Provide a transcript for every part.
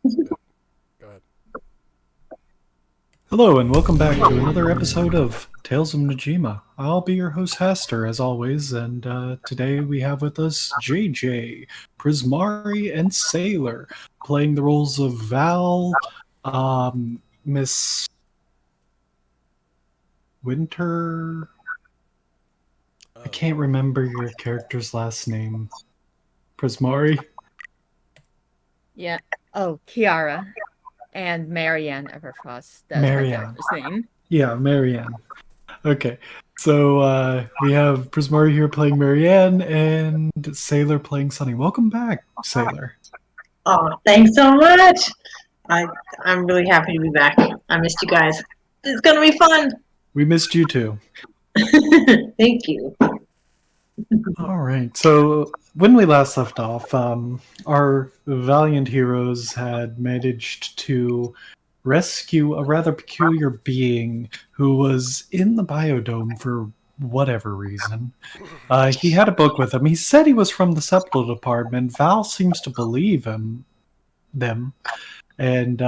Go ahead. Hello, and welcome back to another episode of Tales of Najima. I'll be your host, Haster, as always, and today we have with us JJ, Prismari, and Sailor, playing the roles of Val, Miss Winter. I Oh, can't remember your character's last name. Prismari? Yeah. Oh, Kiara and Marianne Everfrost. That's my Marianne. character's name. Yeah, Marianne. Okay, so we have Prismari here playing Marianne and Sailor playing Sunny. Welcome back, Sailor. Oh, thanks so much. I I'm really happy to be back. I missed you guys. It's gonna be fun. We missed you too. Thank you. All right, so when we last left off, our valiant heroes had managed to rescue a rather peculiar being who was in the biodome for whatever reason. He had a book with him. He said he was from the septal department. Val seems to believe them, and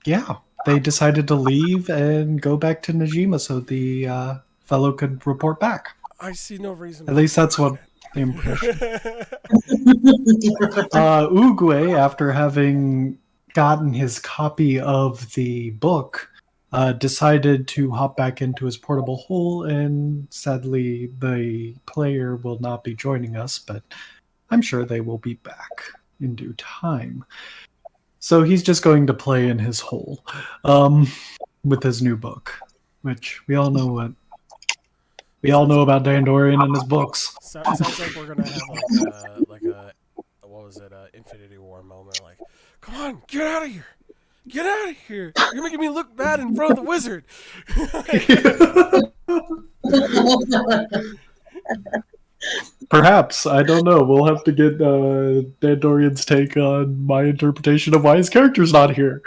yeah, they decided to leave and go back to Najima so the fellow could report back. I see no reason. At least that's what the impression. Uguay, after having gotten his copy of the book, decided to hop back into his portable hole, and sadly, the player will not be joining us, but I'm sure they will be back in due time. So he's just going to play in his hole with his new book, which we all know what. We all know about Dandorian and his books. Sounds like we're gonna have like a what was it, Infinity War moment. Like, come on, get out of here, get out of here! You're making me look bad in front of the wizard. Perhaps. I don't know. We'll have to get Dandorian's take on my interpretation of why his character's not here.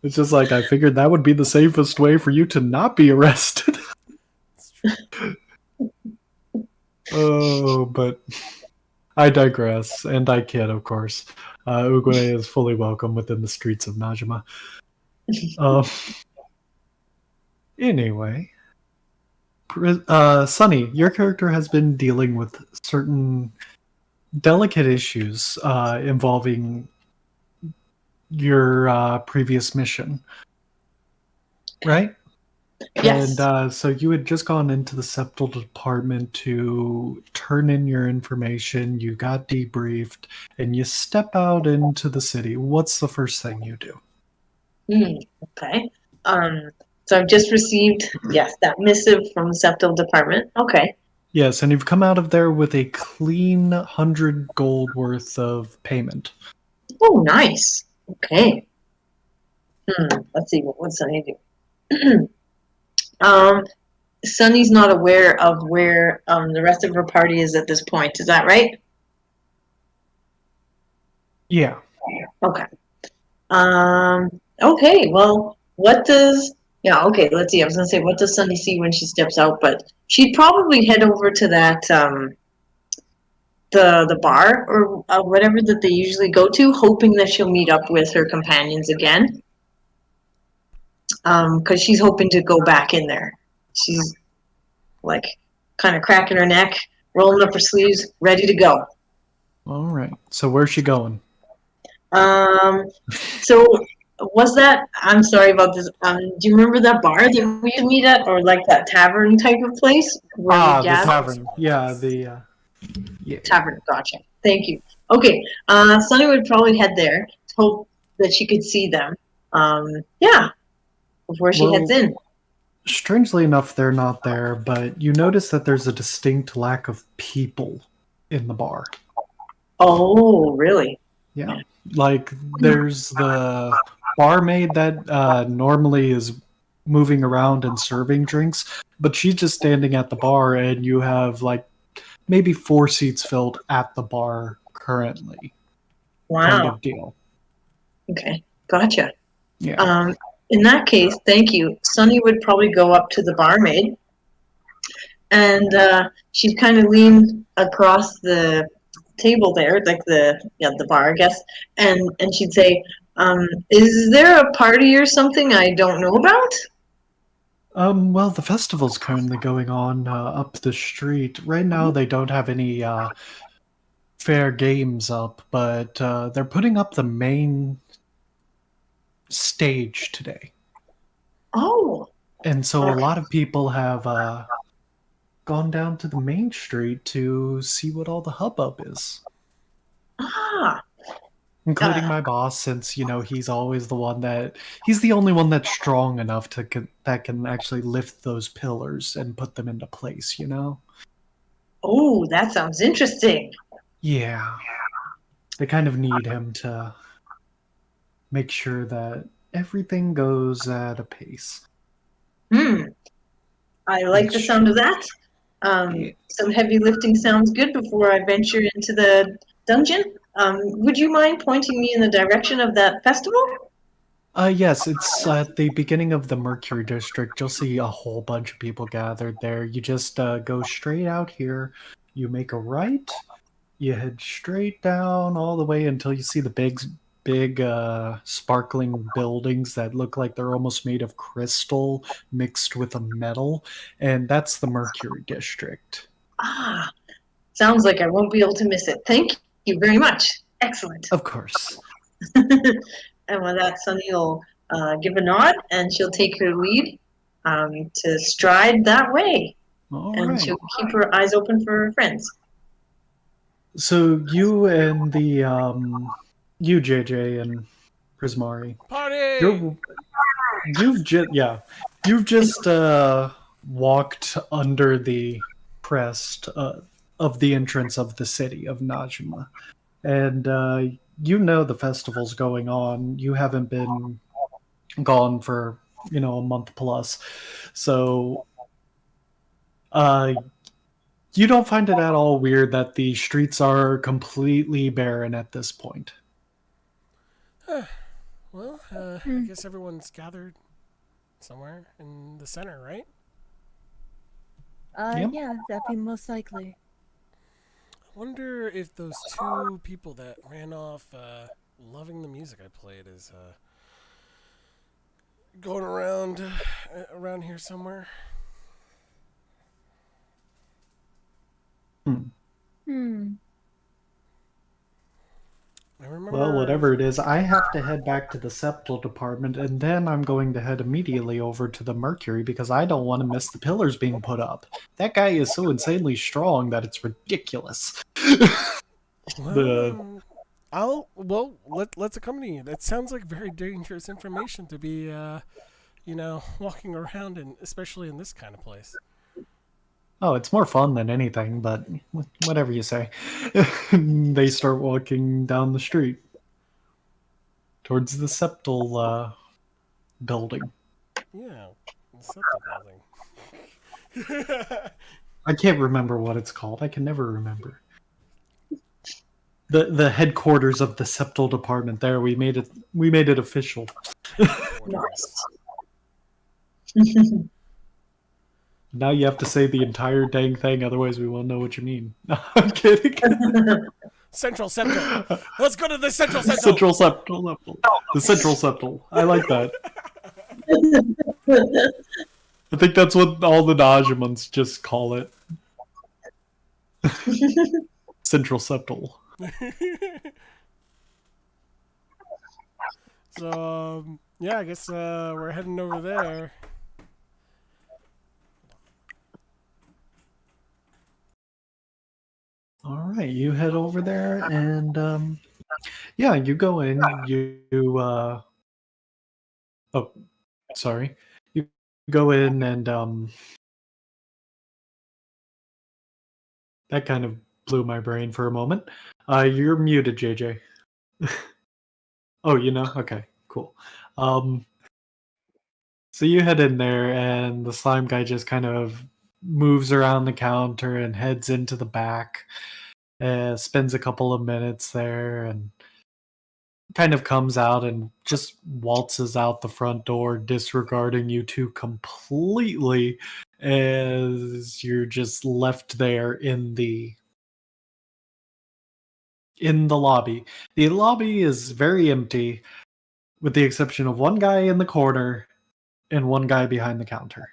It's just like, I figured that would be the safest way for you to not be arrested. It's true. Oh, but I digress, and I kid, of course. Uguay is fully welcome within the streets of Najima. Anyway, Sunny, your character has been dealing with certain delicate issues involving your previous mission, right? Yes. And so you had just gone into the septal department to turn in your information, you got debriefed, and you step out into the city. What's the first thing you do? Okay. So I've just received that missive from the septal department. Okay. Yes, and you've come out of there with a clean 100 gold worth of payment. Oh, nice. Okay. Let's see what Sunny do. Sunny's not aware of where the rest of her party is at this point. Is that right? Yeah. Okay. Okay. Well, what does? Yeah. Okay. Let's see. I was gonna say, what does Sunny see when she steps out? But she'd probably head over to that the bar or whatever that they usually go to, hoping that she'll meet up with her companions again. Because she's hoping to go back in there. She's like kind of cracking her neck, rolling up her sleeves, ready to go. All right. So where's she going? So was that? I'm sorry about this. Do you remember that bar that we used to meet at, or like that tavern type of place where we The gathered? tavern. Yeah, yeah. Tavern. Gotcha. Thank you. Okay. Sunny would probably head there, hope that she could see them. Yeah, before she heads in. Strangely enough, they're not there, but you notice that there's a distinct lack of people in the bar. Oh, really? Yeah. Like, there's the barmaid that normally is moving around and serving drinks, but she's just standing at the bar, and you have, like, maybe 4 seats filled at the bar currently. Wow. Kind of deal. Okay. Gotcha. Yeah. In that case, thank you. Sunny would probably go up to the barmaid, and she'd kind of lean across the table there, like the bar, I guess, and she'd say, "Is there a party or something I don't know about?" Well, the festival's currently going on up the street. Right now, they don't have any fair games up, but they're putting up the main stage today. Oh, And so a alright. lot of people have gone down to the main street to see what all the hubbub is. Ah, Including my boss, since he's always he's the only one that's strong enough that can actually lift those pillars and put them into place. oh, that sounds interesting. Yeah, they kind of need him to make sure that everything goes at a pace. I like the sound of that. Yeah. Some heavy lifting sounds good before I venture into the dungeon. Would you mind pointing me in the direction of that festival? Yes, it's at the beginning of the Mercury District. You'll see a whole bunch of people gathered there. You just go straight out here. You make a right. You head straight down all the way until you see the big, sparkling buildings that look like they're almost made of crystal mixed with a metal, and that's the Mercury District. Ah, sounds like I won't be able to miss it. Thank you very much. Excellent. Of course. And with that, Sunny will give a nod, and she'll take her lead to stride that way. All And right. she'll keep her eyes open for her friends. So you and you JJ and Prismari, Party! you've just walked under the crest of the entrance of the city of Najima, and the festival's going on. You haven't been gone for a month plus, so you don't find it at all weird that the streets are completely barren at this point. Well, I guess everyone's gathered somewhere in the center, right? Yep. Yeah, that'd be most likely. I wonder if those two people that ran off loving the music I played is going around here somewhere. Hmm. I remember. Well, whatever it is, I have to head back to the septal department, and then I'm going to head immediately over to the Mercury because I don't want to miss the pillars being put up. That guy is so insanely strong that it's ridiculous. Let's accompany you. That sounds like very dangerous information to be, walking around, and especially in this kind of place. Oh, it's more fun than anything, but whatever you say. They start walking down the street towards the septal building. Yeah, the building. I can't remember what it's called. I can never remember. The headquarters of the septal department. There, we made it official. Nice. Now you have to say the entire dang thing, otherwise we won't know what you mean. No, I'm kidding. Central Septal. Let's go to the Central Septal. Central Septal. The Central Septal. I like that. I think that's what all the Najimans just call it. Central Septal. So, I guess we're heading over there. All right, you head over there, and you go in. Oh, sorry. You go in, and that kind of blew my brain for a moment. You're muted, JJ. Oh, okay, cool. So you head in there, and the slime guy just kind of moves around the counter and heads into the back. Spends a couple of minutes there and kind of comes out and just waltzes out the front door, disregarding you two completely, as you're just left there in the in the lobby. The lobby is very empty, with the exception of one guy in the corner and one guy behind the counter.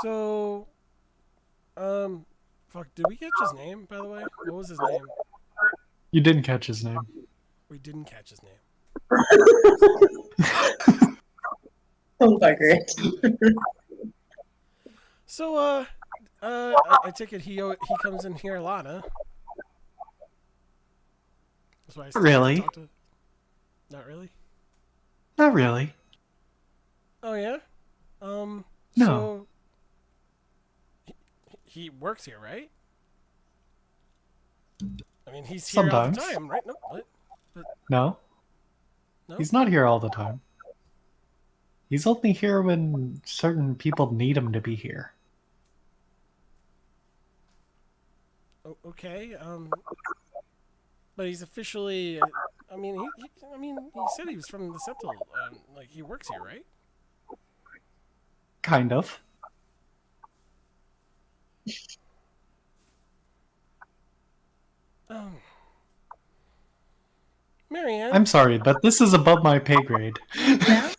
So, fuck, did we catch his name, by the way? What was his name? You didn't catch his name. We didn't catch his name. Oh, bugger. So, I take it he comes in here a lot, huh? That's why I still Really? talk to... Not really? Not really. Oh, yeah? No. So... He works here, right? I mean, he's here all the Sometimes. time, right? No, what? No. No? He's not here all the time. He's only here when certain people need him to be here. Okay, but he's officially... I mean, he said he was from the Septal. Like, he works here, right? Kind of. Marianne. I'm sorry, but this is above my pay grade. Yeah?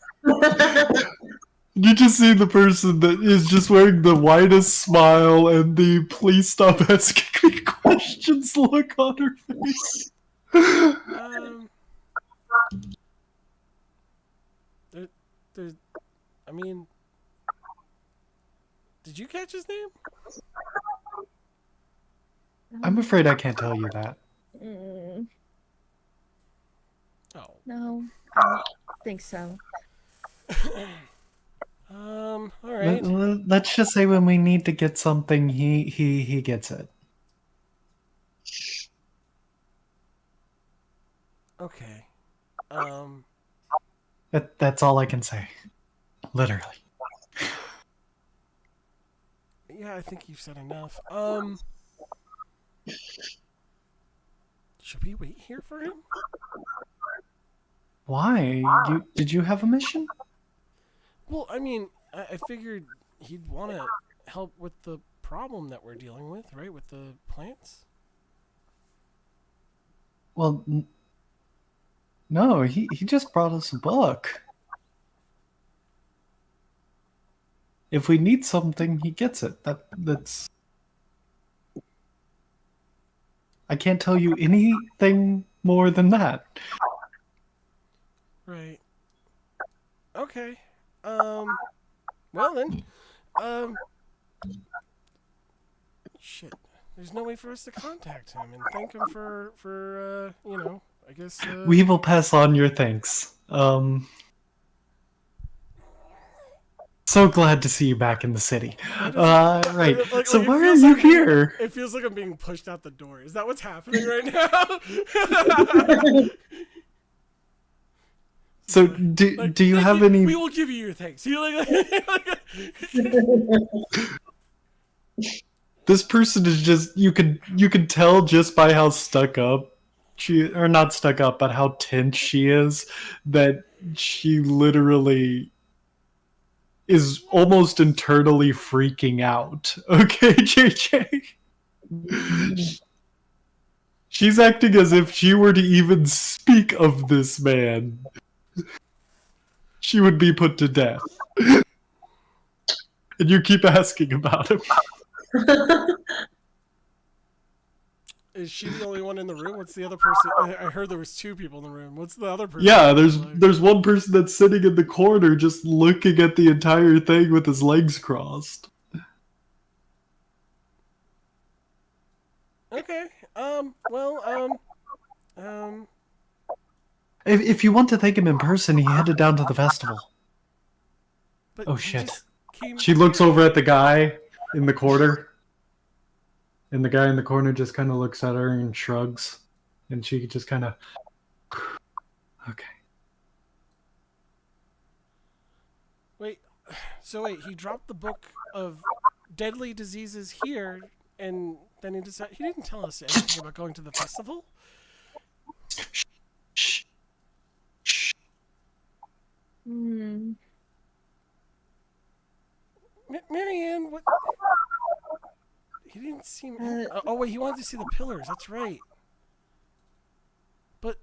You just see the person that is just wearing the widest smile and the please stop asking me questions look on her face. There's, I mean, did you catch his name? I'm afraid I can't tell you that. Mm, Oh. no, I don't think so. All right. Let's just say when we need to get something, he gets it. Okay. That's all I can say. Literally. Yeah, I think you've said enough. Should we wait here for him? Why? Did you have a mission? Well, I mean, I figured he'd want to help with the problem that we're dealing with, right? With the plants. Well, no, he just brought us a book. If we need something, he gets it. That's. I can't tell you anything more than that. Right. Okay. Well then. Shit. There's no way for us to contact him and thank him for you know, I guess. We will pass on your thanks. So glad to see you back in the city. Right. So it why are feels you like here? It feels like I'm being pushed out the door. Is that what's happening right now? So do you have any? We will give you your thanks. You like This person is just you can tell just by how stuck up she, or not stuck up, but how tense she is, that she literally is almost internally freaking out. Okay, JJ. She's acting as if she were to even speak of this man, she would be put to death. And you keep asking about him. Is she the only one in the room? What's the other person? I heard there was two people in the room. What's the other person? Yeah, like? there's one person that's sitting in the corner just looking at the entire thing with his legs crossed. Okay. If you want to thank him in person, he headed down to the festival. But Oh he shit. just came She looks over at the guy in the corner. And the guy in the corner just kind of looks at her and shrugs. And she just kind of... Okay. Wait, he dropped the book of deadly diseases here, and then he decided he didn't tell us anything about going to the festival. Hmm. Marianne, what? He didn't seem. Oh wait, he wanted to see the pillars. That's right. But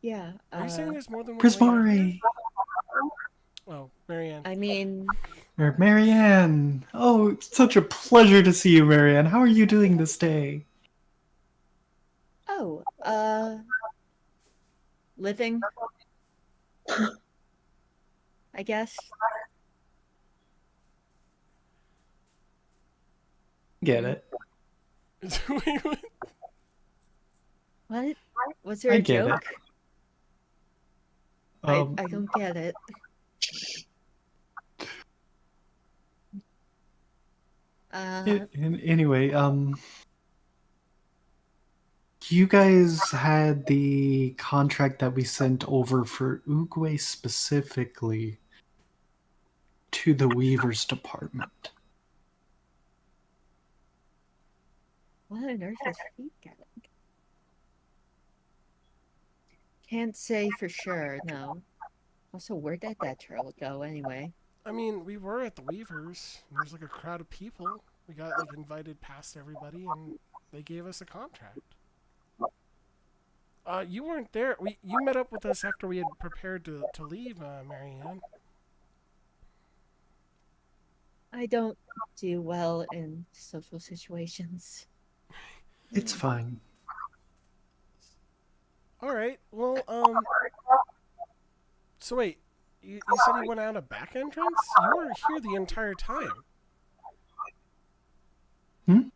Yeah. are you saying there's more than one way out here? Prismari! Oh, Marianne. I mean, Or Marianne! Oh, it's such a pleasure to see you, Marianne. How are you doing this day? oh, living, I guess. Get it. Wait, what? What? Was there I a get it. joke? I don't get it. Anyway, you guys had the contract that we sent over for Uguay specifically to the Weavers Department. What on earth is he getting? Can't say for sure, no. Also, where did that turtle go anyway? I mean, we were at the Weavers. And there's like a crowd of people. We got like invited past everybody, and they gave us a contract. You weren't there. You met up with us after we had prepared to leave, Marianne. I don't do well in social situations. It's fine. All right. Well, so wait, you said you went out a back entrance? You were here the entire time. Can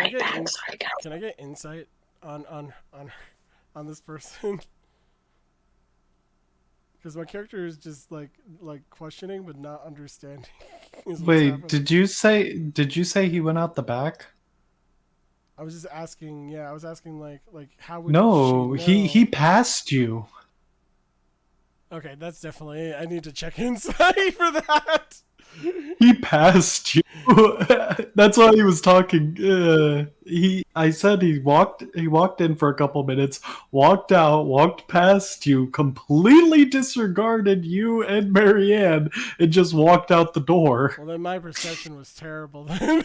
I get insight on this person? Because my character is just like questioning but not understanding. Wait, did you say he went out the back? I was just asking. Yeah, I was asking like how would No, she know? he passed you. Okay, that's definitely. I need to check inside for that. He passed you. That's why he was talking. I said he walked in for a couple minutes, walked out, walked past you, completely disregarded you and Marianne, and just walked out the door. Well, then my perception was terrible. Then.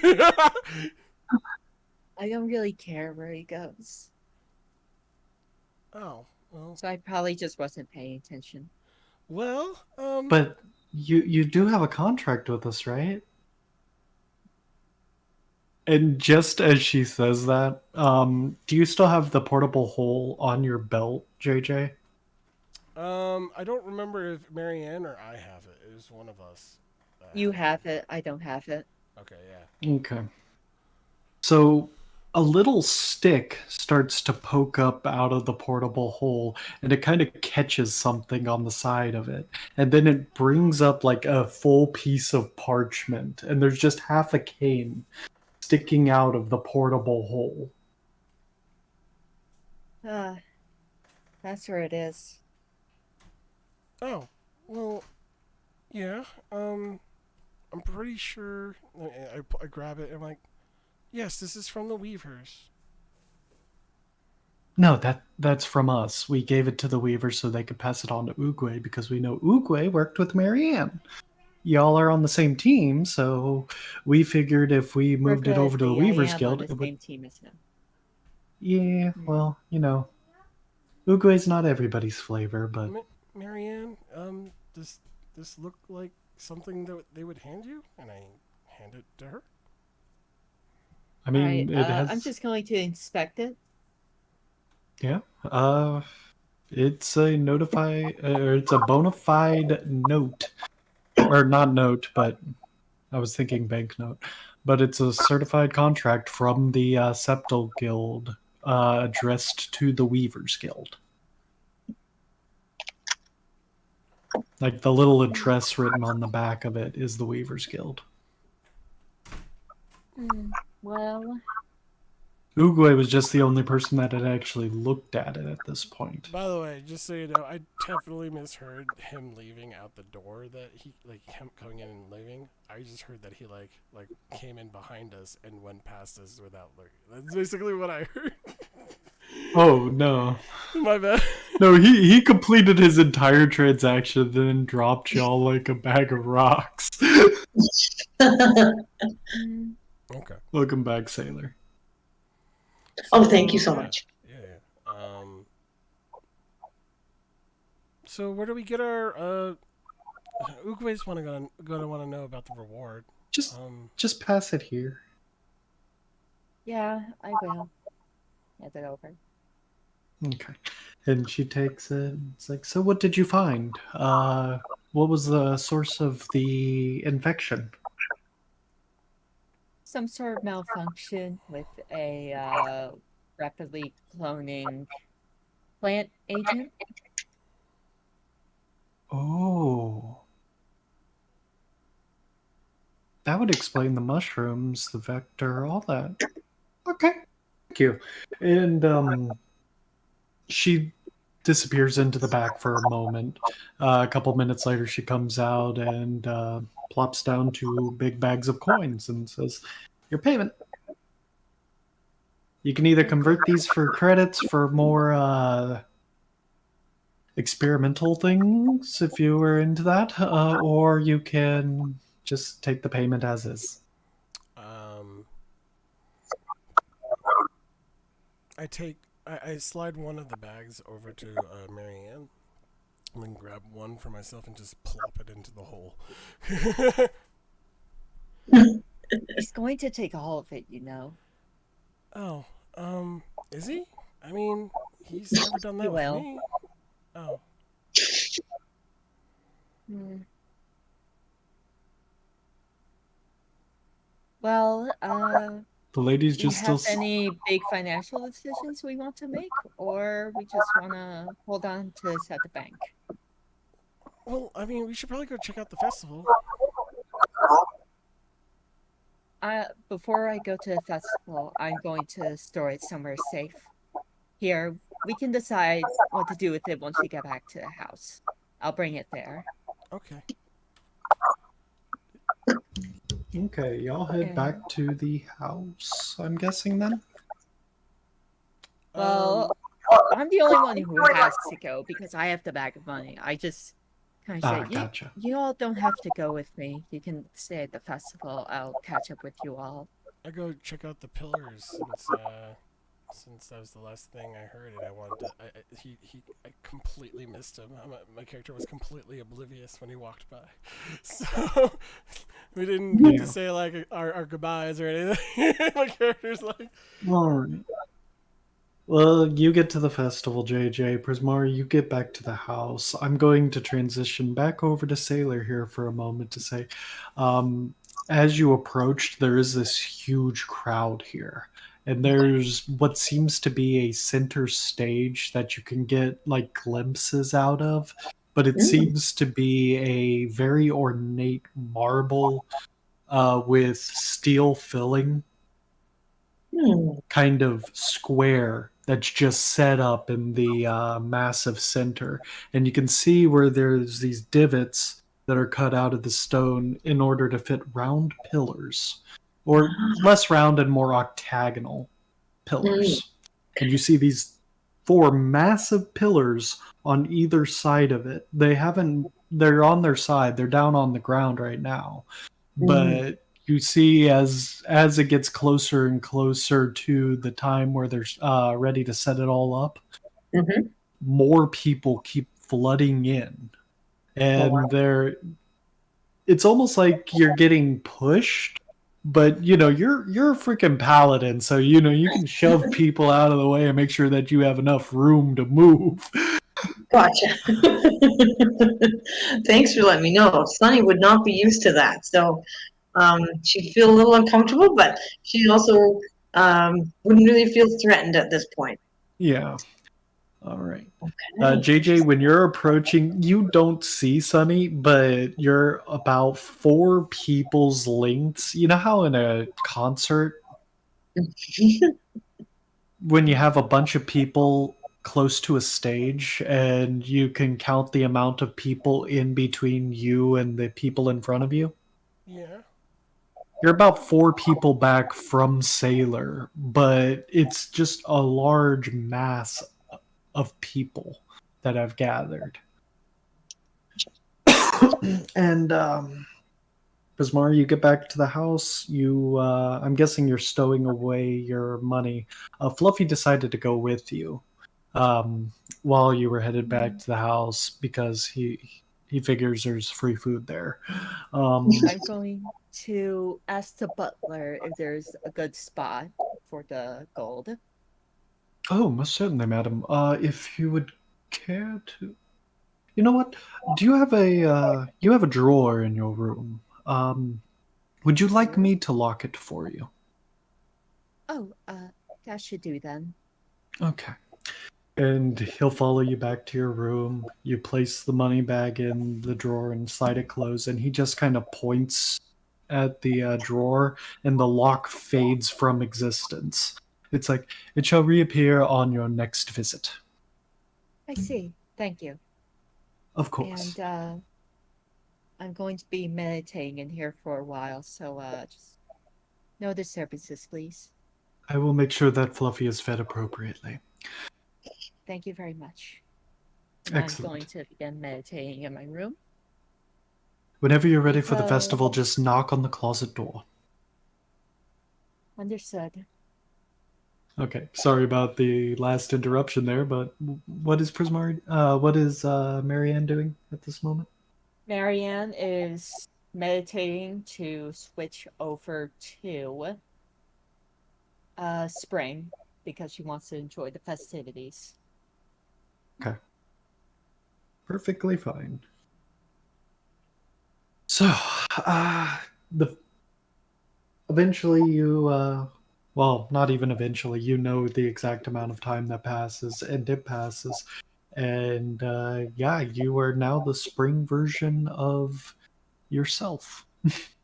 I don't really care where he goes. Oh well. So I probably just wasn't paying attention. Well, But you do have a contract with us, right? And just as she says that, do you still have the portable hole on your belt, JJ? I don't remember if Marianne or I have it. It was one of us. You have it. I don't have it. Okay, yeah. Okay. So a little stick starts to poke up out of the portable hole, and it kind of catches something on the side of it. And then it brings up like a full piece of parchment, and there's just half a cane sticking out of the portable hole. That's where it is. Oh, well, yeah. I'm pretty sure. I grab it and I'm like, yes, this is from the Weavers. No, that's from us. We gave it to the Weavers so they could pass it on to Uguay because we know Uguay worked with Marianne. Y'all are on the same team, so we figured if we moved it over to the Weavers Guild, it would... same team as him. Yeah, well, Uguay's not everybody's flavor, but Marianne, does this look like something that they would hand you? And I hand it to her. I mean, right, it has. I'm just going to inspect it. Yeah. It's a it's a bona fide note, or not note, but I was thinking banknote. But it's a certified contract from the Septal Guild, addressed to the Weavers Guild. Like the little address written on the back of it is the Weavers Guild. Well, Uguay was just the only person that had actually looked at it at this point. By the way, just so you know, I definitely misheard him leaving out the door. That he him coming in and leaving. I just heard that he like came in behind us and went past us without looking. That's basically what I heard. Oh no! My bad. No, he completed his entire transaction, then dropped y'all like a bag of rocks. Mm, Okay. Welcome back, sailor. Oh, thank you so yeah, much. yeah. So where do we get our Uguay's gonna want to know about the reward. Just Um, just pass it here. yeah, I will. Hand it over. Okay. And she takes it. It's like, so what did you find? What was the source of the infection? Some sort of malfunction with a rapidly cloning plant agent. Oh. That would explain the mushrooms, the vector, all that. Okay. Thank you. And she disappears into the back for a moment. A couple minutes later, she comes out and plops down two big bags of coins and says, "Your payment. You can either convert these for credits for more experimental things if you were into that, or you can just take the payment as is." um, I slide one of the bags over to Marianne, and then grab one for myself and just plop it into the hole. He's going to take all of it, you know. Oh, is he? I mean, he's never done He that with will. me. Oh, Hmm. Well, The lady's do you just still. have any big financial decisions we want to make, or we just want to hold on to this at the bank? well, I mean, we should probably go check out the festival. Before I go to the festival, I'm going to store it somewhere safe. Here, we can decide what to do with it once we get back to the house. I'll bring it there. Okay. Okay, y'all head Okay. back to the house, I'm guessing then? Well, I'm the only one who has to go because I have the bag of money. I just kind of say, Gotcha. you all don't have to go with me. You can stay at the festival. I'll catch up with you all. I go check out the pillars since that was the last thing I heard, and I wanted to. I completely missed him. My character was completely oblivious when he walked by, so we didn't get Yeah. to say like our goodbyes or anything. My character's like, Alright. Well, you get to the festival, JJ. Prismar, you get back to the house. I'm going to transition back over to Sailor here for a moment to say, as you approached, there is this huge crowd here. And there's what seems to be a center stage that you can get like glimpses out of, but it seems to be a very ornate marble with steel filling kind of square that's just set up in the massive center. And you can see where there's these divots that are cut out of the stone in order to fit round pillars, or less round and more octagonal pillars. And you see these four massive pillars on either side of it. They're on their side, they're down on the ground right now. But you see as it gets closer and closer to the time where they're ready to set it all up, more people keep flooding in, and it's almost like you're getting pushed. But you're a freaking paladin, so you can shove people out of the way and make sure that you have enough room to move. Gotcha. Thanks for letting me know. Sunny would not be used to that, so she'd feel a little uncomfortable, but she also wouldn't really feel threatened at this point. Yeah. All right. Okay. JJ, when you're approaching, you don't see Sunny, but you're about 4 people's lengths. You know how in a concert, when you have a bunch of people close to a stage and you can count the amount of people in between you and the people in front of you? yeah. You're about 4 people back from Sailor, but it's just a large mass of people. that I've gathered. And Bismar, you get back to the house. I'm guessing you're stowing away your money. Fluffy decided to go with you while you were headed back to the house because he figures there's free food there. I'm going to ask the butler if there's a good spot for the gold. Oh, most certainly, madam. If you would care to, you know what? Do you have a drawer in your room? Would you like me to lock it for you? Oh, that should do then. Okay. And he'll follow you back to your room. You place the money bag in the drawer and slide it closed, and he just kind of points at the drawer, and the lock fades from existence. It's like, it shall reappear on your next visit. I see. Thank you. Of course. And I'm going to be meditating in here for a while, so just no disturbances, please. I will make sure that Fluffy is fed appropriately. Thank you very much. Excellent. I'm going to begin meditating in my room. Whenever you're ready for the festival, just knock on the closet door. Understood. Okay, sorry about the last interruption there, but what is Marianne doing at this moment? Marianne is meditating to switch over to spring because she wants to enjoy the festivities. Okay. Perfectly fine. So, eventually you, well, not even eventually, you know the exact amount of time that passes, and it passes. And, yeah, you are now the spring version of yourself.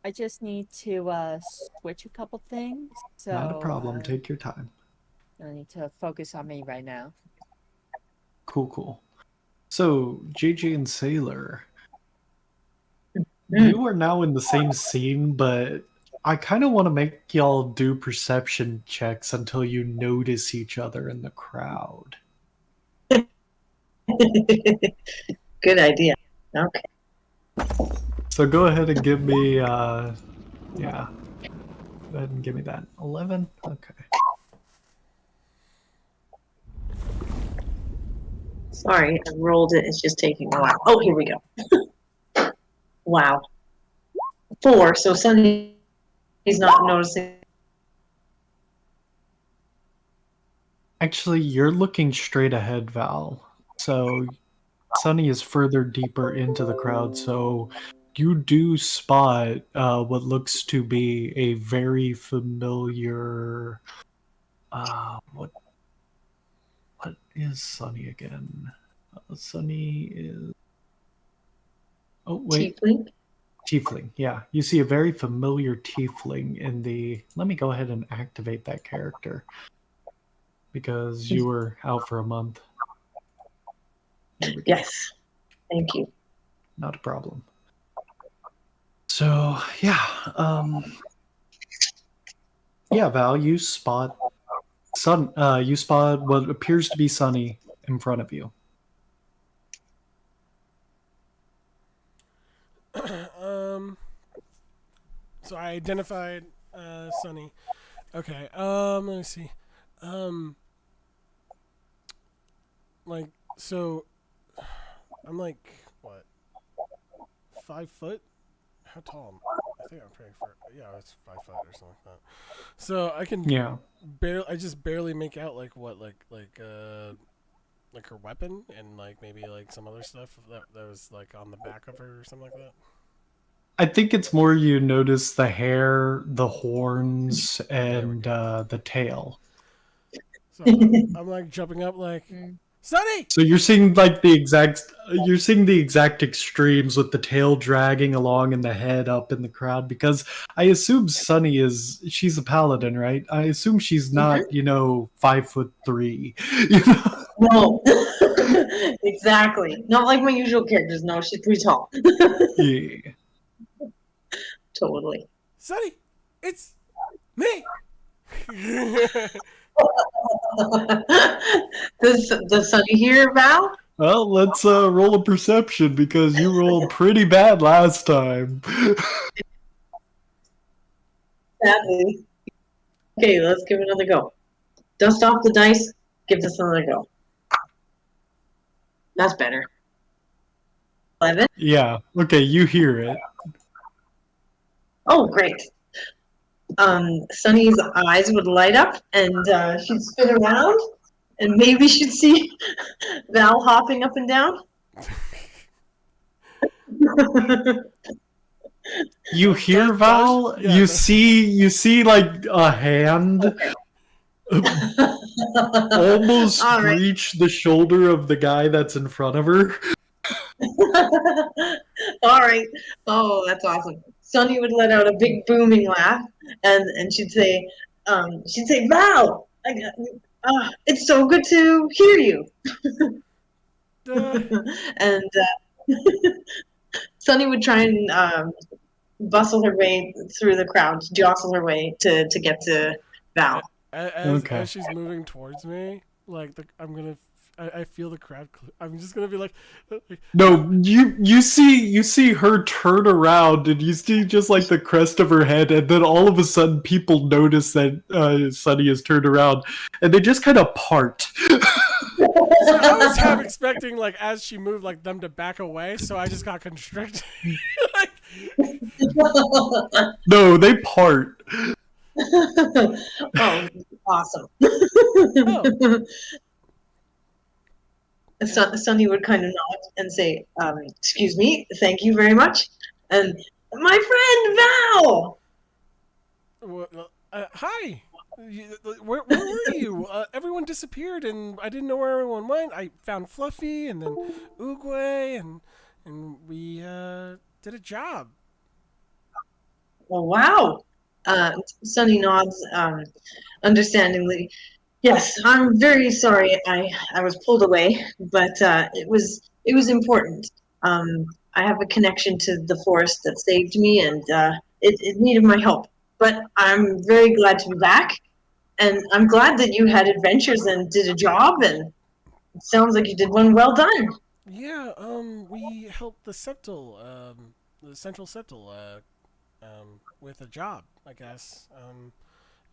I just need to switch a couple things. So, Not a problem. Take your time. I need to focus on me right now. Cool. So, JJ and Sailor, you are now in the same scene, but I kind of want to make y'all do perception checks until you notice each other in the crowd. Good idea. Okay. So go ahead and give me, yeah. Go ahead and give me that. 11? Okay. Sorry, I rolled it. It's just taking a while. Oh, here we go. Wow. 4, so Sunny's not noticing. Actually, you're looking straight ahead, Val. So Sunny is further deeper into the crowd, so you do spot what looks to be a very familiar... what is Sunny again? Sunny is... Oh, wait. Tiefling? Tiefling, yeah. You see a very familiar tiefling in the... Let me go ahead and activate that character. Because you were out for a month. Yes. Thank you. Not a problem. So, yeah. Yeah, Val, you spot what appears to be Sunny in front of you. So I identified Sunny. Okay, let me see. Like, so I'm like, what, 5 foot? How tall am I? I think I'm pretty far. Yeah, it's 5 foot or something like that. So I can I just barely make out like what, like her weapon and like maybe like some other stuff that was like on the back of her or something like that. I think it's more you notice the hair, the horns, and the tail. So I'm like jumping up like, Sunny! So you're seeing like the exact extremes with the tail dragging along and the head up in the crowd, because I assume Sunny she's a paladin, right? I assume she's not, 5'3". No. Exactly. Not like my usual characters. No, she's pretty tall. Yeah. Totally. Sunny, it's me. Does Sunny hear Val? Well, let's roll a perception because you rolled pretty bad last time. Sadly. Okay, let's give it another go. Dust off the dice. Give this another go. That's better. 11. Yeah. Okay, you hear it. Oh, great. Sunny's eyes would light up, and she'd spin around, and maybe she'd see Val hopping up and down. You hear Gosh, Val. yeah, You no. see like a hand almost All right. reach the shoulder of the guy that's in front of her. All right. Oh, that's awesome. Sunny would let out a big booming laugh, and she'd say, Val, it's so good to hear you. And Sunny would try and bustle her way through the crowd, jostle her way to get to Val. Okay. As she's moving towards me, like I feel the crowd. I'm just gonna be like No, you see her turn around and you see just like the crest of her head, and then all of a sudden people notice that Sunny has turned around, and they just kind of part. So I was half expecting, like, as she moved, like, them to back away, so I just got constricted. Like, No, they part. Oh, awesome. oh, Sunny would kind of nod and say, excuse me, thank you very much. And my friend Val! hi. Where were you? Everyone disappeared, and I didn't know where everyone went. I found Fluffy, and then Oogway, and we did a job. Oh, wow. Sunny nods understandingly. Yes, I'm very sorry I was pulled away, but it was important. I have a connection to the forest that saved me, and it needed my help. But I'm very glad to be back, and I'm glad that you had adventures and did a job, and it sounds like you did one well done. Yeah, we helped the the Central Septal, with a job, I guess,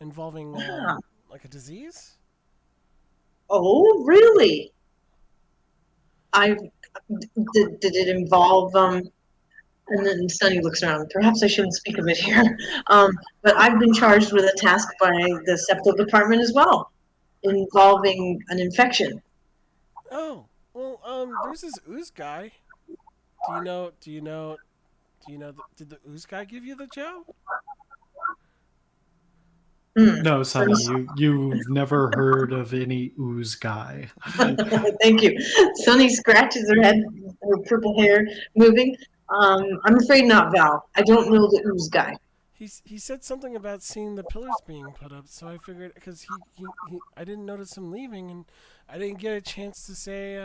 involving Ah. like a disease. Oh, really? I did it involve and then Sunny looks around. Perhaps I shouldn't speak of it here. But I've been charged with a task by the septal department as well, involving an infection. Oh, well, there's this ooze guy. Do you know? Do you know? Do you know? Did the ooze guy give you the job? No, Sonny, you've never heard of any ooze guy. Thank you. Sunny scratches her head, her purple hair moving. I'm afraid not, Val. I don't know the ooze guy. He said something about seeing the pillars being put up, so I figured because I didn't notice him leaving, and I didn't get a chance to say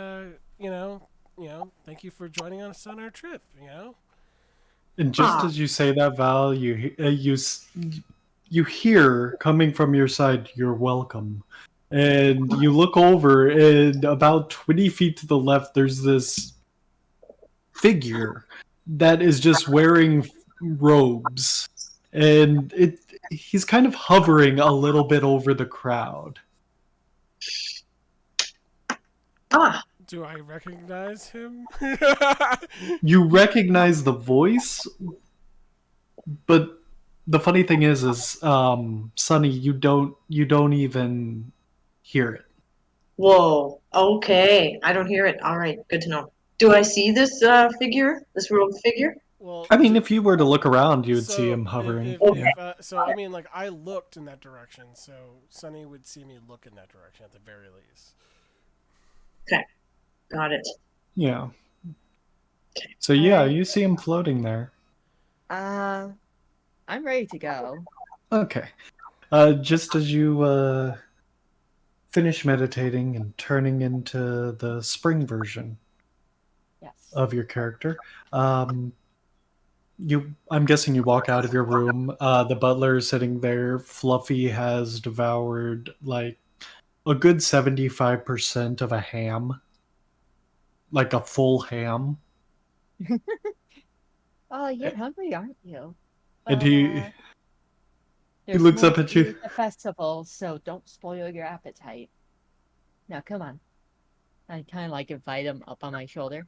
thank you for joining us on our trip. And just Ah. as you say that, Val, you hear coming from your side, "You're welcome." And you look over, and about 20 feet to the left, there's this figure that is just wearing robes. And he's kind of hovering a little bit over the crowd. Ah, Do I recognize him? You recognize the voice, but the funny thing is Sonny, you don't even hear it. whoa. Okay. I don't hear it. All right. Good to know. Do I see this figure? This robed figure? Well, I mean, if you were to look around, you would see so him hovering. so I mean, like, I looked in that direction, so Sunny would see me look in that direction at the very least. Got it. Yeah. So yeah, Alright. you see him floating there. I'm ready to go. Okay. Just as you finish meditating and turning into the spring version Yes. of your character, I'm guessing you walk out of your room. The butler is sitting there. Fluffy has devoured like a good 75% of a ham. like a full ham. Oh, you're hungry, aren't you? And But, he there's looks more up at to you. the festival, so don't spoil your appetite. Now, come on. I kind of like invite him up on my shoulder.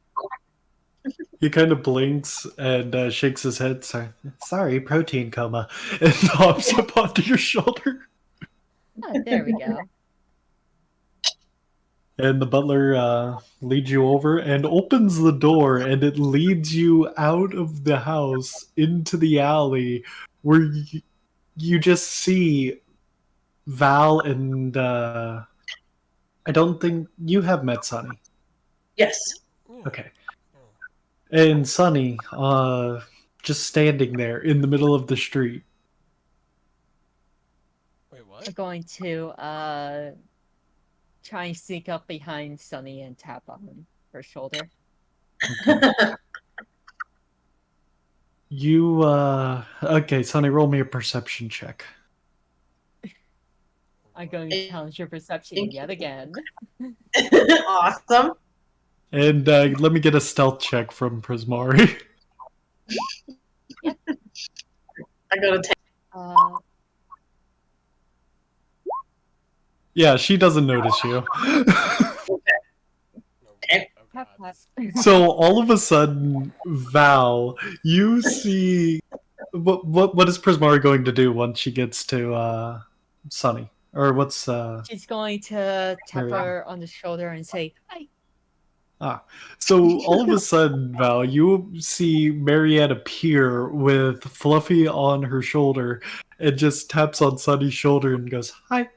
He kind of blinks and shakes his head. Sorry, protein coma. And hops up onto your shoulder. Oh, there we go. And the butler leads you over and opens the door, and it leads you out of the house into the alley where you just see Val and I don't think you have met Sunny. Yes. Yeah. Okay. And Sunny, just standing there in the middle of the street. Wait, I'm what? going to try and sneak up behind Sunny and tap on her shoulder. You, okay, Sunny, roll me a perception check. I'm going to challenge your perception yet again. Awesome. And let me get a stealth check from Prismari. I got a 10. Yeah, she doesn't notice you. Okay. Oh, Tap, God. tap. So all of a sudden, Val, you see what is Prismari going to do once she gets to Sunny? Or what's She's going to tap Marianne. her on the shoulder and say, "Hi." So all of a sudden, Val, you see Marianne appear with Fluffy on her shoulder and just taps on Sunny's shoulder and goes, "Hi."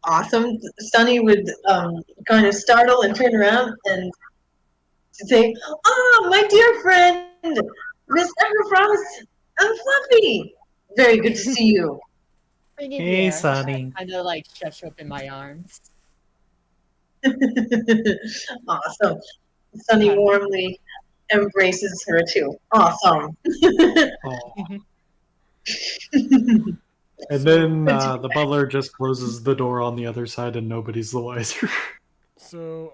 Awesome. Sunny would kind of startle and turn around and say, "Oh, my dear friend, Miss Everfrost and Fluffy. Very good to see you." Bring it Hey, here. Sunny. Kind of like stretch open my arms. Awesome. Sunny warmly embraces her too. Awesome. Oh. And then the butler just closes the door on the other side and nobody's the wiser. So,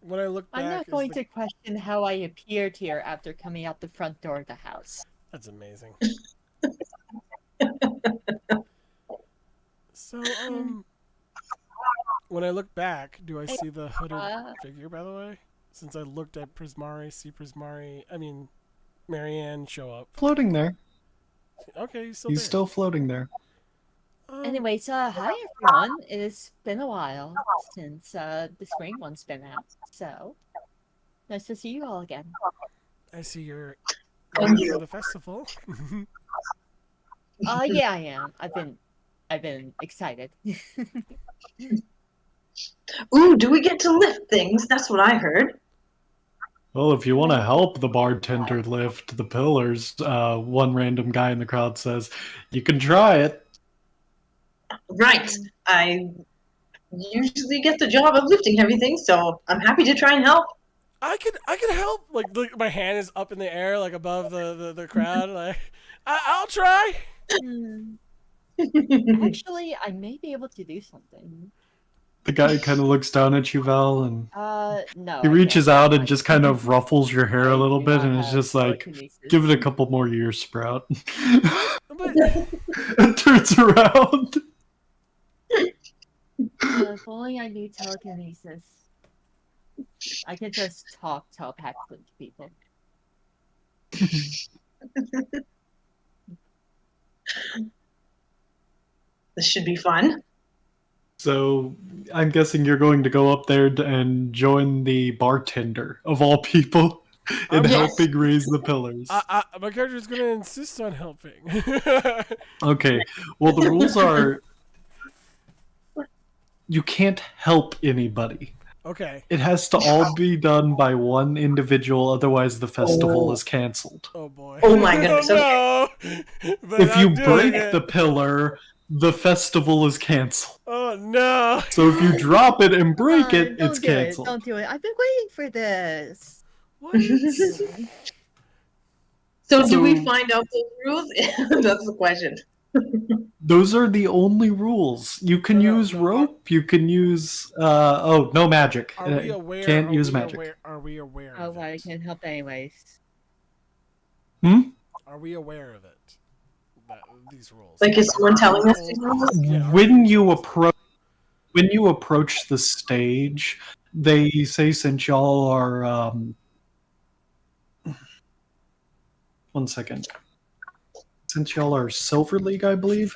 when I look back, I'm not is going the- to question how I appeared here after coming out the front door of the house. That's amazing. So, when I look back, do I see the hooded figure, by the way? Since I looked at Marianne show up. Floating there. Okay, he's still He's there. still floating there. Anyways, hi everyone. It's been a while since the spring one's been out, so nice to see you all again. I see you're Thank ready you. for the festival. Yeah, I am. I've been excited. Ooh, do we get to lift things? That's what I heard. Well, if you want to help the bartender lift the pillars, one random guy in the crowd says, you can try it. Right. I usually get the job of lifting heavy things, so I'm happy to try and help. I could help. Like, look, my hand is up in the air, like above the crowd. Like, I'll try. Actually, I may be able to do something. The guy kind of looks down at you, Val, and No. he I reaches can't. out and just kind of ruffles your hair a little do bit, not and it's have just like, telekinesis. give it a couple more years, Sprout. But And turns around. If only I knew telekinesis. I could just talk telepathically to people. This should be fun. So I'm guessing you're going to go up there and join the bartender, of all people, in Yes. helping raise the pillars. my character is going to insist on helping. Okay, well, the rules are you can't help anybody. Okay. It has to all be done by one individual, otherwise the festival is canceled. Oh boy. Oh my goodness, Oh, no. But If you I'm doing break it. the pillar, the festival is canceled. Oh no. So if you drop it and break it, Don't it's do canceled. Don't do it. I've been waiting for this. What? So do we So- find out the rules? That's the question. Those are the only rules. You can use rope. You can use. No magic. Are we aware? Can't use magic. Are we aware Oh, of well, I it? can't help anyways. Are we aware of it? These rules. Like, is someone telling us these rules? Yeah. When you approach the stage, they say since y'all are. One second. Since y'all are Silver League, I believe,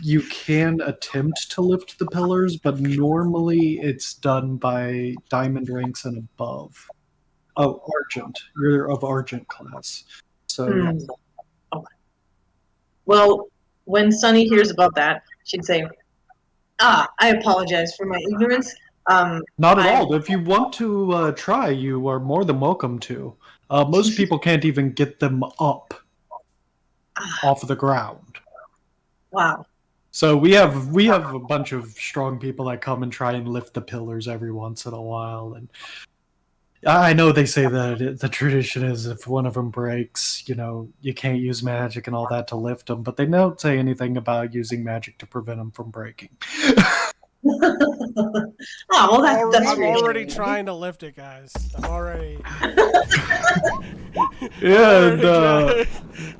you can attempt to lift the pillars, but normally it's done by diamond ranks and above. Oh, Argent. You're of Argent class. So, yeah. Okay. Well, when Sunny hears about that, she'd say, I apologize for my ignorance. Not at all. If you want to try, you are more than welcome to. Most people can't even get them up off of the ground. Wow. So we have a bunch of strong people that come and try and lift the pillars every once in a while, and I know they say that the tradition is if one of them breaks, you can't use magic and all that to lift them, but they don't say anything about using magic to prevent them from breaking. Well, that's I'm already reassuring. trying to lift it, guys. I'm already. Yeah,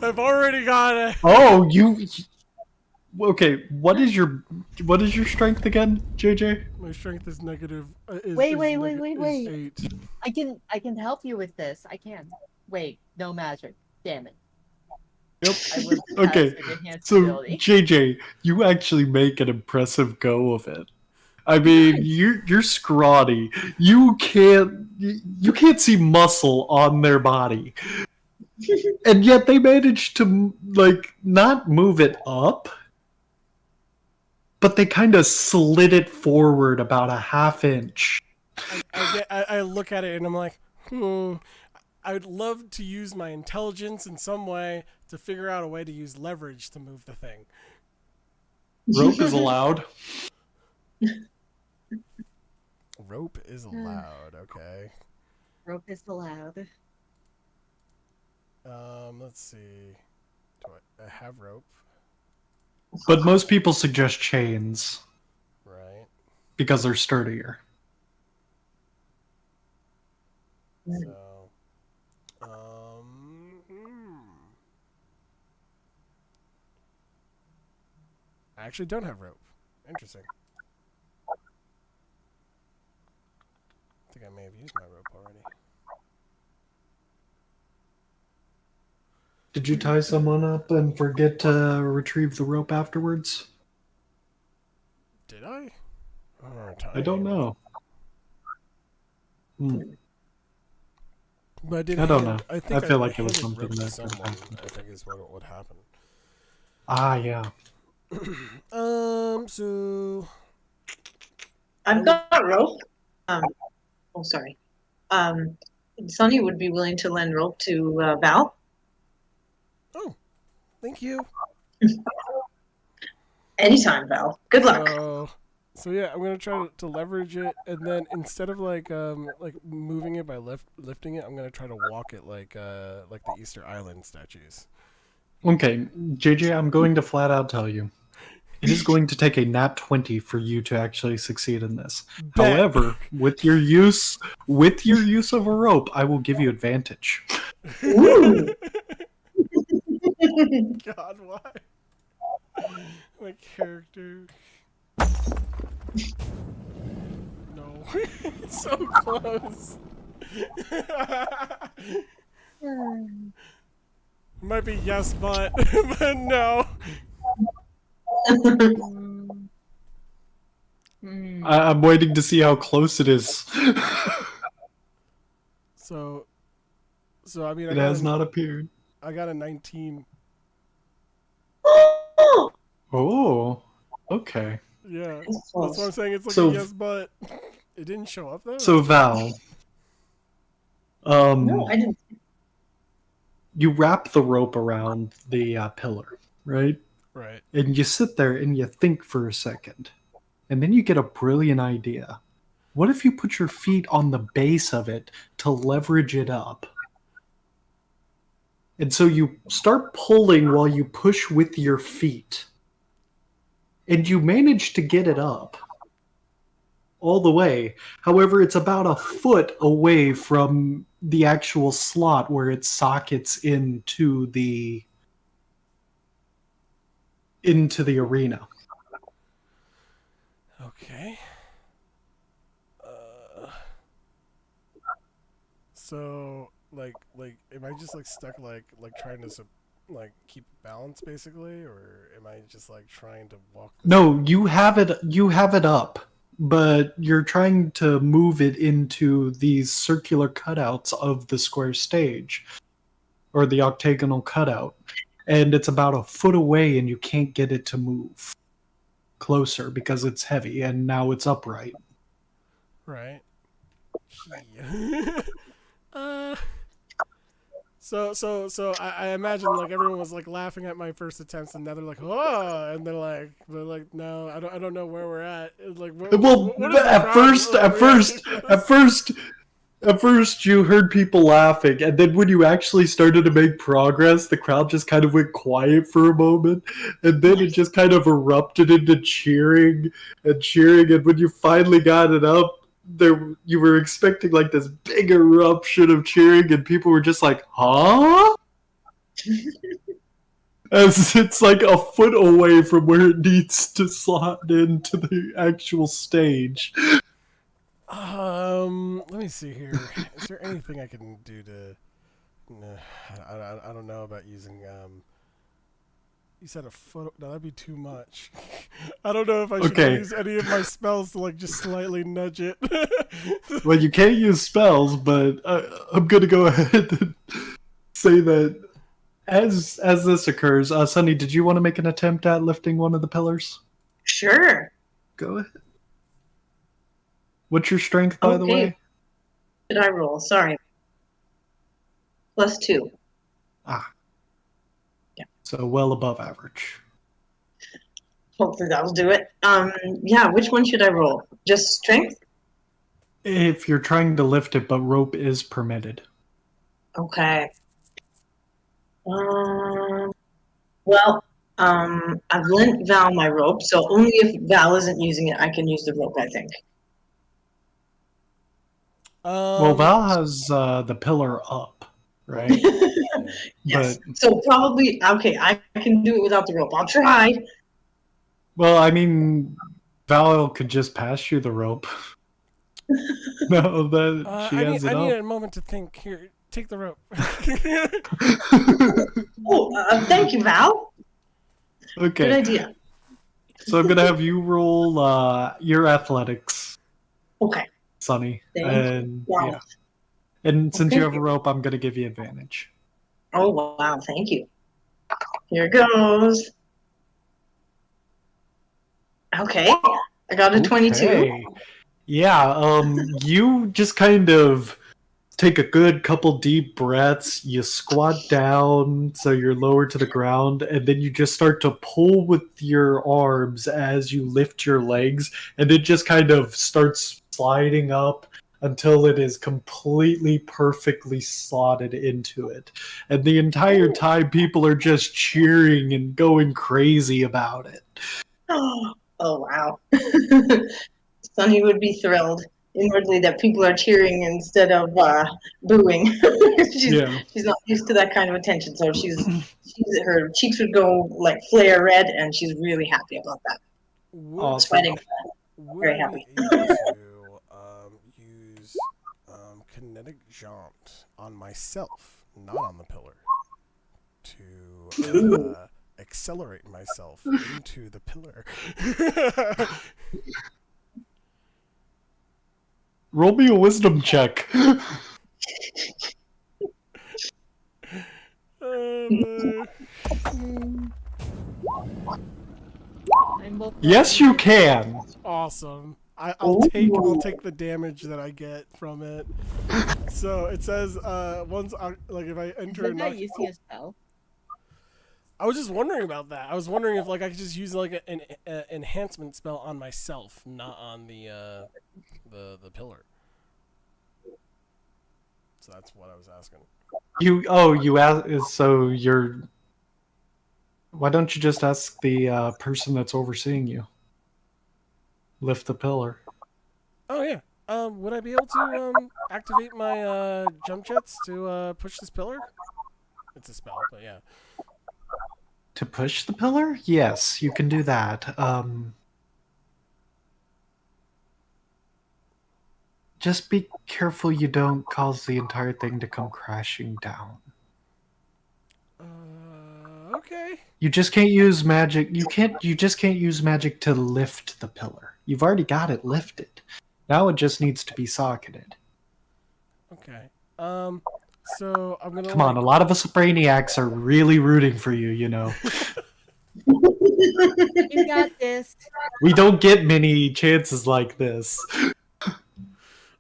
I've already got it. oh, okay. What is your strength again, JJ? My strength is negative. Wait. Is 8. I can help you with this. I can. Wait, no magic. Damn it. Yep. I would have Okay, passed an enhanced so ability. JJ, you actually make an impressive go of it. I mean, you're scrawny. You can't see muscle on their body, and yet they managed to not move it up, but they kind of slid it forward about a half inch. I look at it and I'm like, I would love to use my intelligence in some way to figure out a way to use leverage to move the thing. Rope is allowed. Rope is allowed, okay. Rope is allowed. Let's see. Do I have rope? But most people suggest chains Right. because they're sturdier. So, I actually don't have rope. Interesting. I think I may have used my rope already. Did you tie someone up and forget to retrieve the rope afterwards? Did I? I don't know. But I did. I don't know. I think I feel like it was handed something rope to that someone, happened. I think is what happened. Ah, yeah. So I've got rope. Sorry. Sunny would be willing to lend rope to Val. Oh, thank you. Anytime, Val. Good luck. So yeah, I'm gonna try to leverage it, and then instead of like moving it by lifting it, I'm gonna try to walk it like the Easter Island statues. Okay, JJ, I'm going to flat out tell you. It is going to take a nat 20 for you to actually succeed in this. Bet. However, with your use of a rope, I will give you advantage. Ooh. God, why? My character. No, so close. Might be yes, but but no. I'm waiting to see how close it is. So I mean, It has not appeared. I got a 19. Oh, okay. Yeah, that's what I'm saying. It's like So- a yes, but it didn't show up though. So Val, No, I didn't. you wrap the rope around the pillar, right? Right. And you sit there and you think for a second. And then you get a brilliant idea. What if you put your feet on the base of it to leverage it up? And so you start pulling while you push with your feet. and you manage to get it up all the way. However, it's about a foot away from the actual slot where it sockets into the arena. Okay. So am I just like stuck like trying to like keep balance basically, or am I just like trying to walk? No, you have it up, but you're trying to move it into these circular cutouts of the square stage, or the octagonal cutout, and it's about a foot away, and you can't get it to move closer because it's heavy, and now it's upright. Right. uh. So I imagine like everyone was like laughing at my first attempts, and now they're like, oh, and they're like, no, I don't know where we're at. It's like, what is at first, you heard people laughing, and then when you actually started to make progress, the crowd just kind of went quiet for a moment, and then it just kind of erupted into cheering and cheering. And when you finally got it up, you were expecting like this big eruption of cheering, and people were just like, "Huh?" As it's like a foot away from where it needs to slot into the actual stage. Let me see here. Is there anything I can do to? No, I don't know about using. You said a foot. No, that'd be too much. I don't know if I should use any of my spells to like just slightly nudge it. Well, you can't use spells, but I'm gonna go ahead and say that as this occurs, Sunny, did you want to make an attempt at lifting one of the pillars? Sure. Go ahead. What's your strength, by the way? Did I roll? Sorry. +2. Ah. Yeah. So well above average. Hopefully that'll do it. Yeah, which one should I roll? Just strength? If you're trying to lift it, but rope is permitted. Okay. Well, I've lent Val my rope, so only if Val isn't using it, I can use the rope, I think. Well, Val has the pillar up, right? Yes. But so probably, okay, I can do it without the rope. I'll try. well, I mean, Val could just pass you the rope. No, that she has it I need up. a moment to think. Here, take the rope. Oh, thank you, Val. Okay. Good idea. So I'm gonna have you roll your athletics. Okay. Sunny. Thank you. Yeah. And since you have a you. rope, I'm gonna give you advantage. Oh, wow, thank you. Here goes. Okay, I got a 22. Okay. Yeah, you just kind of take a good couple deep breaths, you squat down so you're lower to the ground, and then you just start to pull with your arms as you lift your legs, and it just kind of starts sliding up until it is completely perfectly slotted into it. And the entire time people are just cheering and going crazy about it. Oh, wow. Sunny would be thrilled inwardly that people are cheering instead of booing. She's not used to that kind of attention, so her cheeks would go like flare red, and she's really happy about that. Awesome. Sweating. Very happy. Use kinetic jaunt on myself, not on the pillar, to accelerate myself into the pillar. Roll me a wisdom check. Yes, you can. Awesome. I'll take the damage that I get from it. So it says once like if I enter Isn't that using a spell? I was just wondering about that. I was wondering if like I could just use like an enhancement spell on myself, not on the pillar. So that's what I was asking. You asked, so you're Why don't you just ask the person that's overseeing you? Lift the pillar. Oh yeah. Would I be able to activate my jump jets to push this pillar? It's a spell, but yeah. To push the pillar? Yes, you can do that. Just be careful you don't cause the entire thing to come crashing down. Okay. You just can't use magic. You just can't use magic to lift the pillar. You've already got it lifted. Now it just needs to be socketed. Okay. So I'm gonna Come on, a lot of us brainiacs are really rooting for you, you know. You got this. We don't get many chances like this.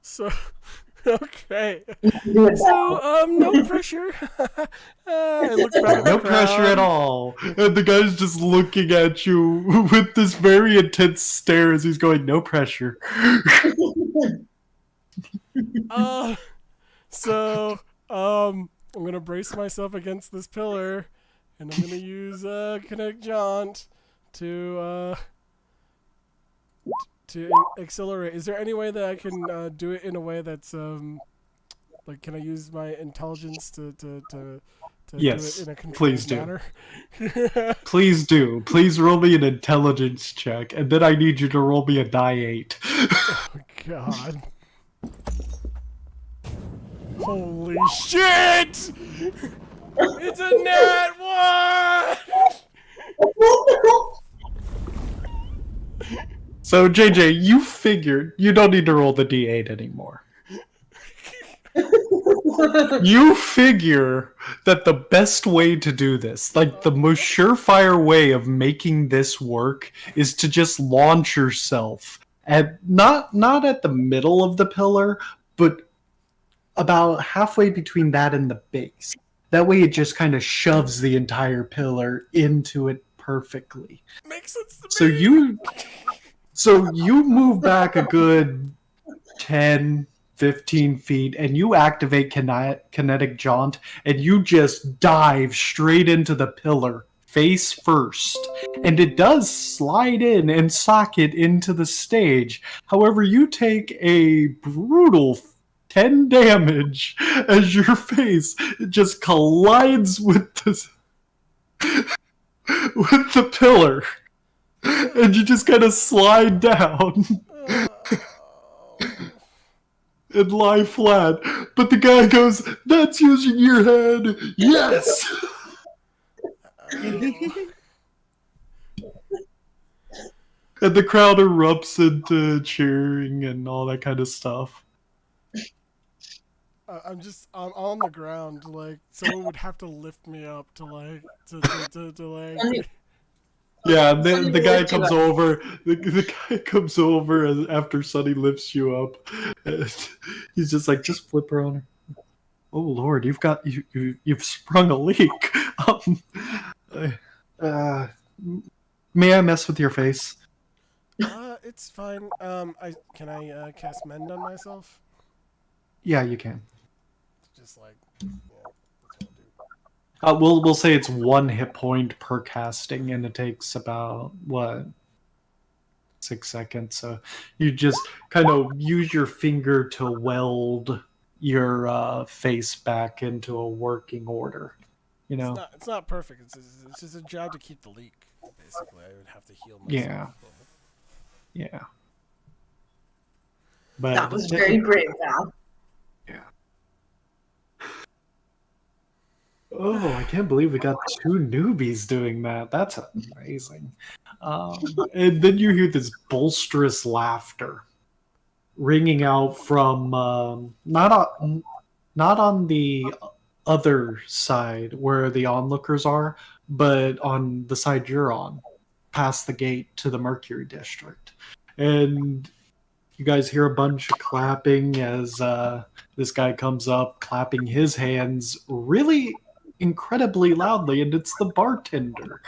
So okay. Do it. So no pressure. I look back at the No pressure at crowd. all. And the guy's just looking at you with this very intense stare as he's going, no pressure. So I'm gonna brace myself against this pillar, and I'm gonna use kinetic jaunt to accelerate. Is there any way that I can do it in a way that's like, can I use my intelligence to Yes, do it in a controlled please do. manner? Please do. Please roll me an intelligence check, and then I need you to roll me a die 8. Oh God. Holy shit! It's a nat 1! So, JJ, you figured you don't need to roll the D8 anymore. You figure that the best way to do this, like the most surefire way of making this work, is to just launch yourself at not at the middle of the pillar, but about halfway between that and the base. That way it just kind of shoves the entire pillar into it perfectly. Makes sense to me. So you move back a good 10, 15 feet, and you activate kinetic jaunt, and you just dive straight into the pillar, face first. And it does slide in and socket into the stage. However, you take a brutal 10 damage as your face just collides with the pillar. And you just kind of slide down and lie flat. But the guy goes, "That's using your head." Yes. And the crowd erupts into cheering and all that kind of stuff. I'm on the ground. Like, someone would have to lift me up to like Yeah, Sonny the will guy lift you comes up. over. The guy comes over after Sonny lifts you up. And he's just like, just flip her on her. Oh Lord, you've sprung a leak. May I mess with your face? It's fine. Can I cast mend on myself? Yeah, you can. Just like, yeah, that's what I'll do. We'll say it's 1 hit point per casting, and it takes about 6 seconds. So you just kind of use your finger to weld your face back into a working order. You know. It's not perfect. It's just a job to keep the leak. Basically, I would have to heal myself. Yeah. Yeah. But That was very brave, Val. Yeah. Oh, I can't believe we got 2 newbies doing that. That's amazing. And then you hear this bolsterous laughter ringing out from not on the other side where the onlookers are, but on the side you're on, past the gate to the Mercury District. And you guys hear a bunch of clapping as this guy comes up, clapping his hands really incredibly loudly, and it's the bartender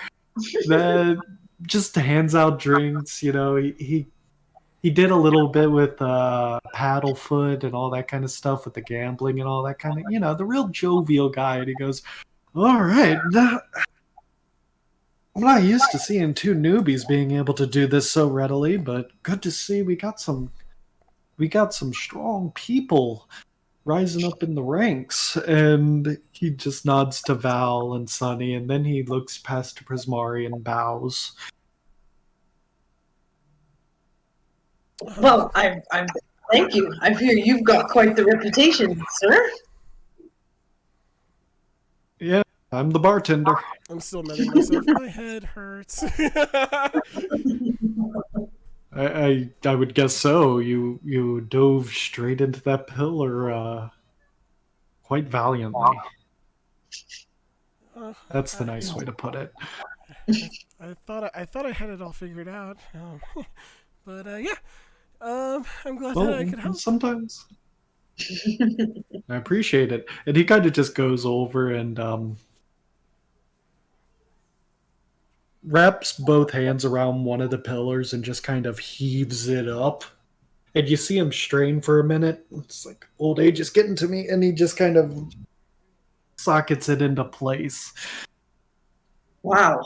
that just hands out drinks. You know, he did a little bit with Paddlefoot and all that kind of stuff with the gambling and all that kind of, you know, the real jovial guy. And he goes, "All right, I'm not used to seeing two newbies being able to do this so readily, but good to see we got some strong people rising up in the ranks. And he just nods to Val and Sunny, and then he looks past Prismari and bows. Well, I'm thank you. I hear you've got quite the reputation, sir. Yeah, I'm the bartender. I'm still mending myself. My head hurts. I would guess so. You dove straight into that pillar quite valiantly. That's the nice way to put it. I thought I had it all figured out. But yeah. I'm glad that I could help. Sometimes. I appreciate it. And he kind of just goes over and wraps both hands around one of the pillars and just kind of heaves it up. And you see him strain for a minute. It's like, old age is getting to me. And he just kind of sockets it into place. Wow.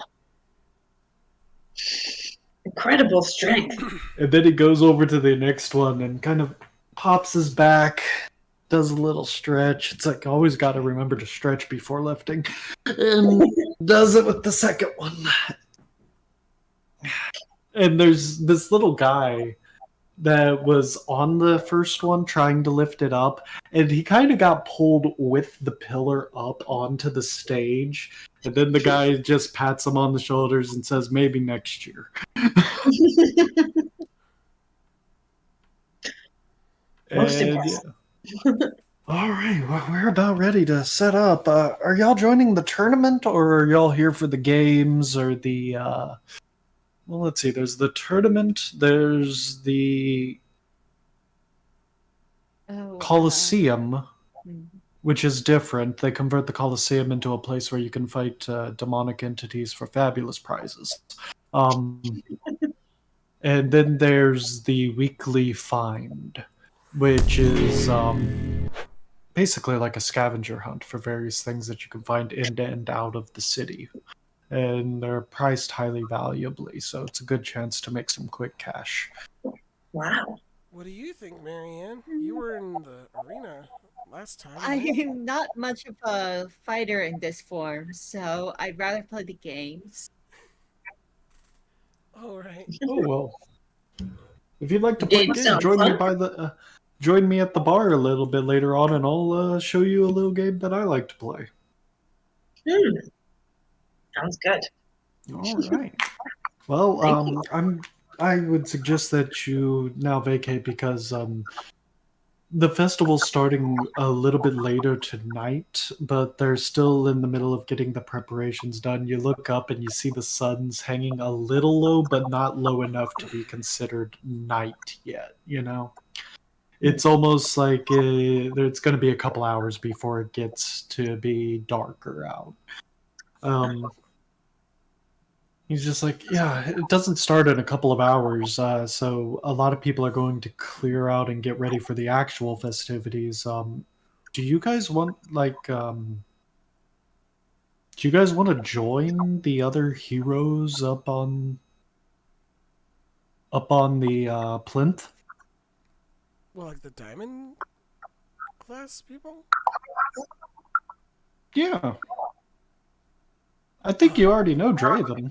Incredible strength. And then he goes over to the next one and kind of pops his back, does a little stretch. It's like, always got to remember to stretch before lifting. And does it with the second one. And there's this little guy that was on the first one trying to lift it up, and he kind of got pulled with the pillar up onto the stage. And then the guy just pats him on the shoulders and says, maybe next year. Most And, impressive. all right, well, we're about ready to set up. Are y'all joining the tournament, or are y'all here for the games or the... Well, let's see. There's the tournament. There's the Colosseum, which is different. They convert the Colosseum into a place where you can fight demonic entities for fabulous prizes. And then there's the weekly find, which is basically like a scavenger hunt for various things that you can find in and out of the city. And they're priced highly valuably, so it's a good chance to make some quick cash. Wow. What do you think, Marianne? You were in the arena last time. I right? am not much of a fighter in this form, so I'd rather play the games. All right. Oh well. If you'd like to play Games games, sound join me fun. by the join me at the bar a little bit later on, and I'll show you a little game that I like to play. Sounds good. All right. Well, Thank you. I would suggest that you now vacate because the festival's starting a little bit later tonight, but they're still in the middle of getting the preparations done. You look up and you see the sun's hanging a little low, but not low enough to be considered night yet, you know? It's almost like it's going to be a couple hours before it gets to be darker out. He's just like, yeah, it doesn't start in a couple of hours, so a lot of people are going to clear out and get ready for the actual festivities. Do you guys want, do you guys want to join the other heroes up on the plinth? Well, like the diamond class people? Yeah. I think you already know Draven.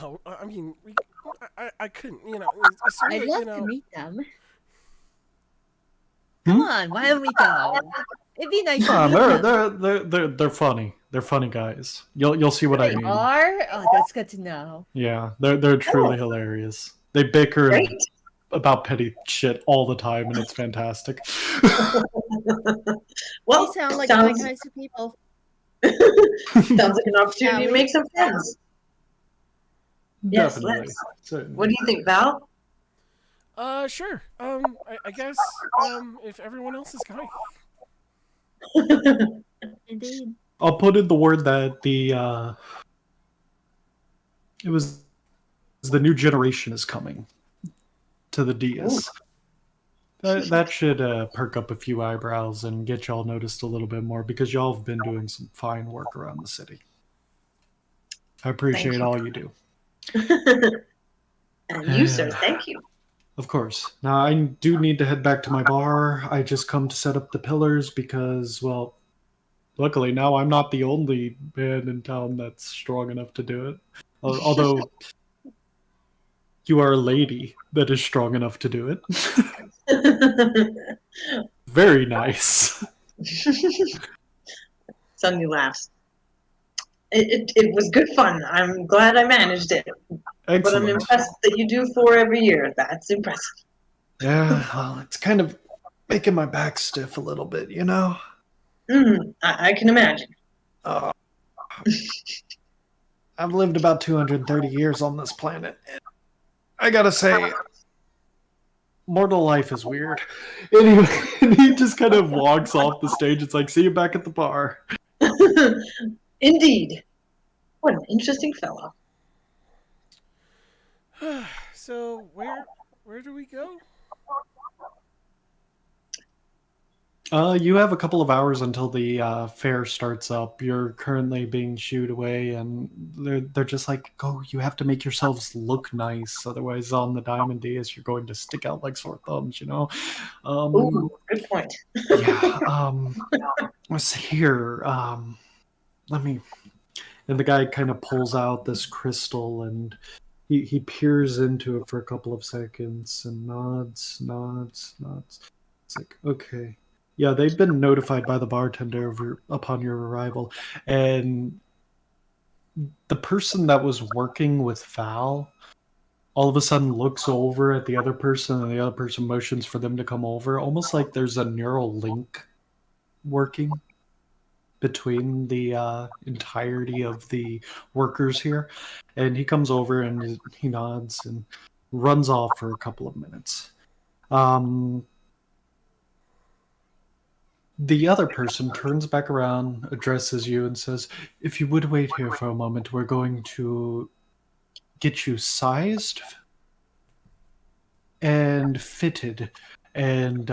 Oh, I mean, I couldn't, you know. I'd love to meet them. Hmm? Come on, why don't we go? It'd be nice to meet them. They're funny. They're funny guys. You'll see what I They mean. are? Oh, that's good to know. Yeah, they're truly hilarious. They bicker Great. about petty shit all the time, and it's fantastic. Well, They sound like my sounds, kinds of people. sounds like an opportunity Yeah, to make some friends. Yes, Definitely. let's. Certainly. What do you think, Val? Sure. I guess, if everyone else is going. Indeed. I'll put in the word that it was the new generation is coming to the DS. That should perk up a few eyebrows and get y'all noticed a little bit more because y'all have been doing some fine work around the city. I appreciate all you do. And you, sir, thank you. Of course. Now, I do need to head back to my bar. I just come to set up the pillars because, well, luckily now I'm not the only man in town that's strong enough to do it. Although you are a lady that is strong enough to do it. Very nice. Sunny laughs. It was good fun. I'm glad I managed it. Excellent. But I'm impressed that you do 4 every year. That's impressive. Yeah, well, it's kind of making my back stiff a little bit, you know? I can imagine. Uh, I've lived about 230 years on this planet. And I gotta say, mortal life is weird. Anyway, and he just kind of walks off the stage. It's like, see you back at the bar. Indeed. What an interesting fellow. So where do we go? You have a couple of hours until the fair starts up. You're currently being shooed away, and they're just like, "Go! You have to make yourselves look nice, otherwise, on the Diamond Days, you're going to stick out like sore thumbs." You know. Ooh, good point. Yeah. Let's see here. Let me. And the guy kind of pulls out this crystal, and he peers into it for a couple of seconds and nods. It's like, okay. Yeah, they've been notified by the bartender upon your arrival. And the person that was working with Val all of a sudden looks over at the other person, and the other person motions for them to come over, almost like there's a neural link working between the entirety of the workers here. And he comes over and he nods and runs off for a couple of minutes. The other person turns back around, addresses you, and says, "If you would wait here for a moment, we're going to get you sized and fitted, and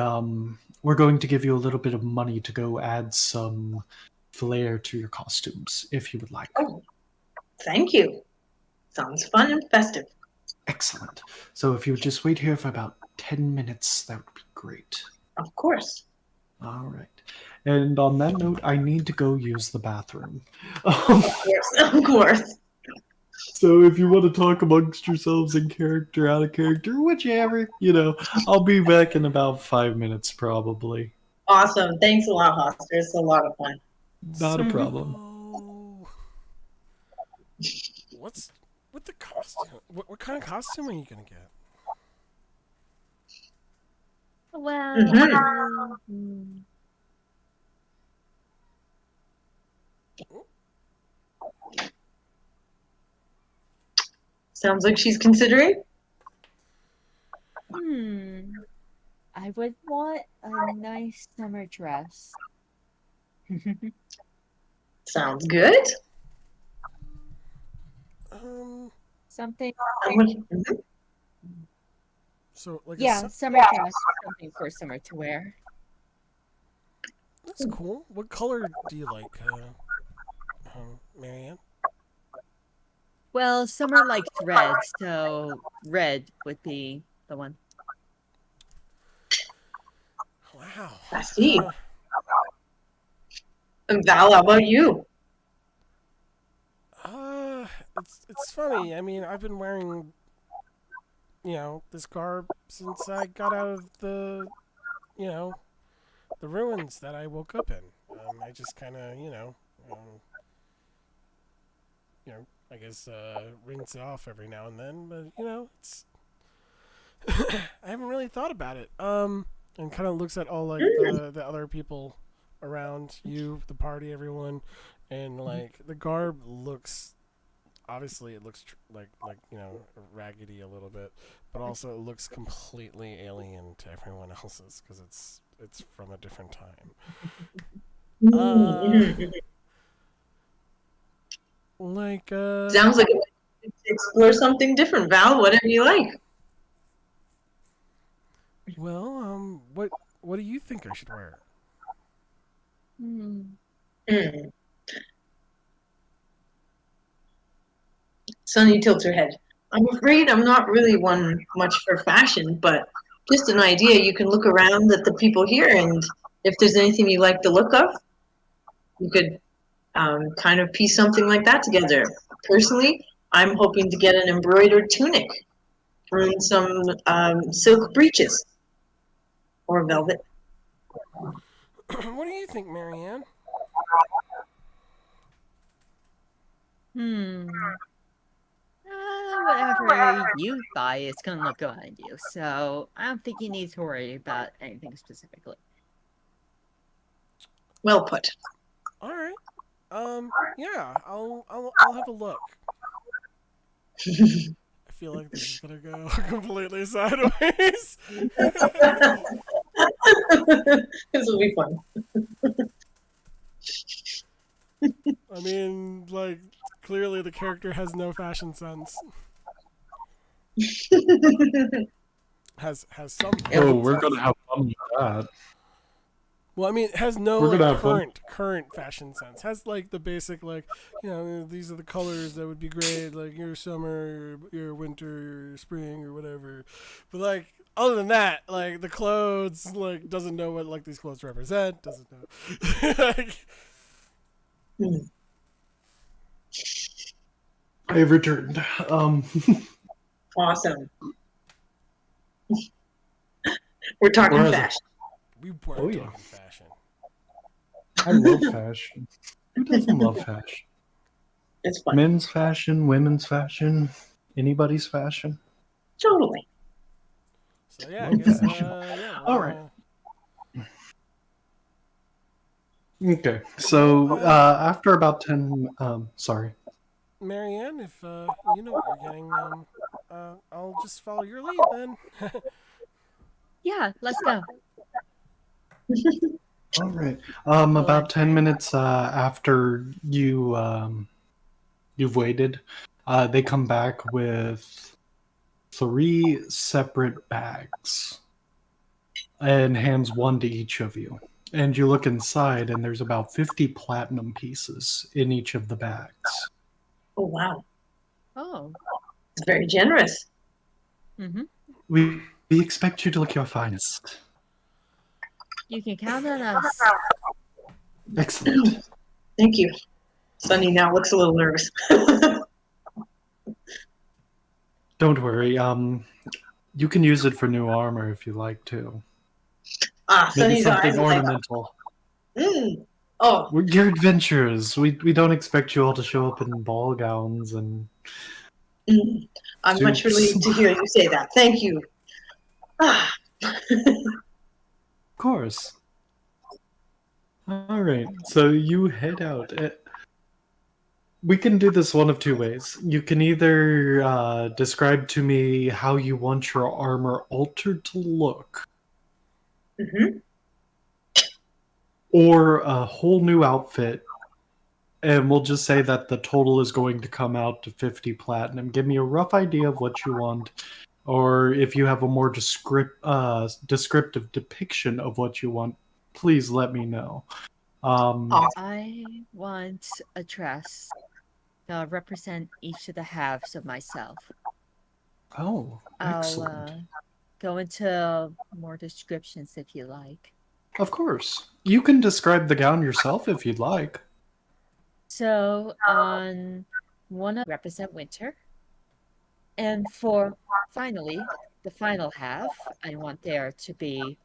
we're going to give you a little bit of money to go add some flair to your costumes, if you would like." Oh, thank you. Sounds fun and festive. Excellent. So if you would just wait here for about 10 minutes, that would be great. Of course. All right. And on that note, I need to go use the bathroom. Of course. So if you want to talk amongst yourselves in character, out of character, whichever, I'll be back in about 5 minutes probably. Awesome. Thanks a lot, Hoster. It's a lot of fun. Not a problem. What's with the costume? What kind of costume are you gonna get? Well, Sounds like she's considering. I would want a nice summer dress. Sounds good. Something. So like summer dress, something for summer to wear. That's cool. What color do you like, Marianne? Well, summer likes red, so red would be the one. Wow. I see. And Val, how about you? It's funny. I mean, I've been wearing, this garb since I got out of the ruins that I woke up in. I just kind of, I guess rinse it off every now and then. But it's I haven't really thought about it. And kind of looks at all like the other people around you, the party, everyone, and like the garb looks. Obviously, it looks like raggedy a little bit, but also it looks completely alien to everyone else's because it's from a different time. Sounds like to explore something different, Val. Whatever you like. Well, what do you think I should wear? Sunny tilts her head. I'm afraid I'm not really one much for fashion, but just an idea. You can look around at the people here, and if there's anything you like the look of, you could kind of piece something like that together. Personally, I'm hoping to get an embroidered tunic and some silk breeches or velvet. What do you think, Marianne? Whatever you buy is gonna look good on you, so I don't think you need to worry about anything specifically. Well put. All right. Yeah, I'll have a look. I feel like this is gonna go completely sideways. This will be fun. I mean, like, clearly the character has no fashion sense. Has some. Oh, we're gonna have fun with that. Well, I mean, has no We're gonna like, have fun. current fashion sense. Has like the basic like, these are the colors that would be great, like your summer, your winter, your spring, or whatever. But like other than that, like the clothes, like doesn't know what like these clothes represent. Doesn't know. Like, I've returned. Awesome. We're talking Whereas- fashion. we weren't Oh, yeah. talking fashion. I love fashion. Who doesn't love fashion? It's fun. Men's fashion, women's fashion, anybody's fashion. Totally. So yeah, I Love guess. fashion. Yeah. All right. Okay, so after about 10, sorry. Marianne, if you know what you're getting, I'll just follow your lead then. Yeah, let's go. All right. About 10 minutes after you've waited, they come back with 3 separate bags and hands one to each of you. And you look inside, and there's about 50 platinum pieces in each of the bags. Oh, wow. Oh. It's very generous. Mm-hmm. We expect you to look your finest. You can count on us. Excellent. Thank you. Sunny now looks a little nervous. Don't worry. You can use it for new armor if you like to. Maybe Sunny's eyes something are like, ornamental. oh, You're adventurers. We don't expect you all to show up in ball gowns and. I'm much suits. relieved to hear you say that. Thank you. Ah. Of course. All right, so you head out. We can do this one of 2 ways. You can either describe to me how you want your armor altered to look, or a whole new outfit, and we'll just say that the total is going to come out to 50 platinum. Give me a rough idea of what you want, or if you have a more descriptive depiction of what you want, please let me know. I want a dress that represent each of the halves of myself. Oh, excellent. I'll go into more descriptions if you like. Of course. You can describe the gown yourself if you'd like. So on one represent winter. And for finally, the final half, I want there to be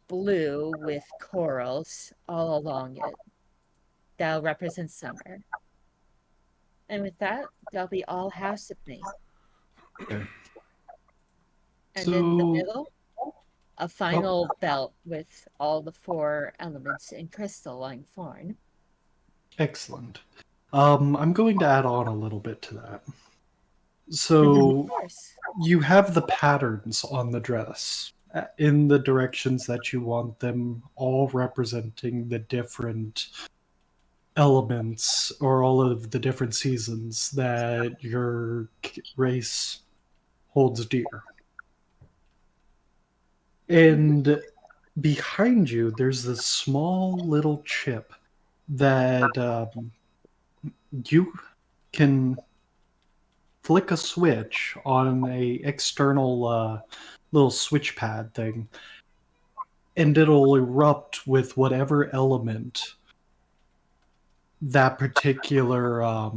blue with corals all along it. That'll represent summer. And with that, that'll be all halves of me. Okay. And in the middle, a final belt with all the 4 elements in crystalline form. Excellent. I'm going to add on a little bit to that. So Of course. you have the patterns on the dress in the directions that you want them, all representing the different elements or all of the different seasons that your race holds dear. And behind you, there's this small little chip that you can flick a switch on a external little switch pad thing, and it'll erupt with whatever element that particular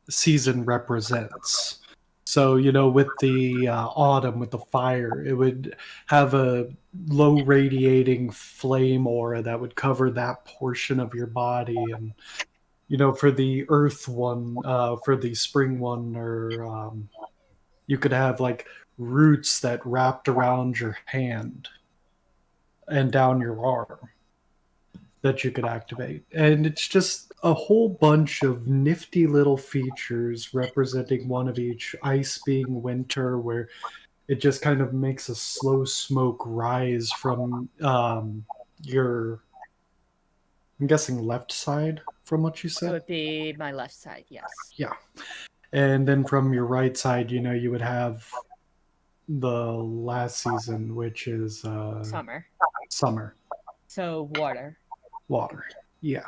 season represents. So, with the autumn, with the fire, it would have a low radiating flame aura that would cover that portion of your body. And, for the earth one, for the spring one, or you could have like roots that wrapped around your hand and down your arm that you could activate. And it's just a whole bunch of nifty little features representing one of each, ice being winter, where it just kind of makes a slow smoke rise from your, I'm guessing, left side from what you It said. would be my left side, yes. Yeah. And then from your right side, you would have the last season, which is Summer. summer. So water. Water. Yeah.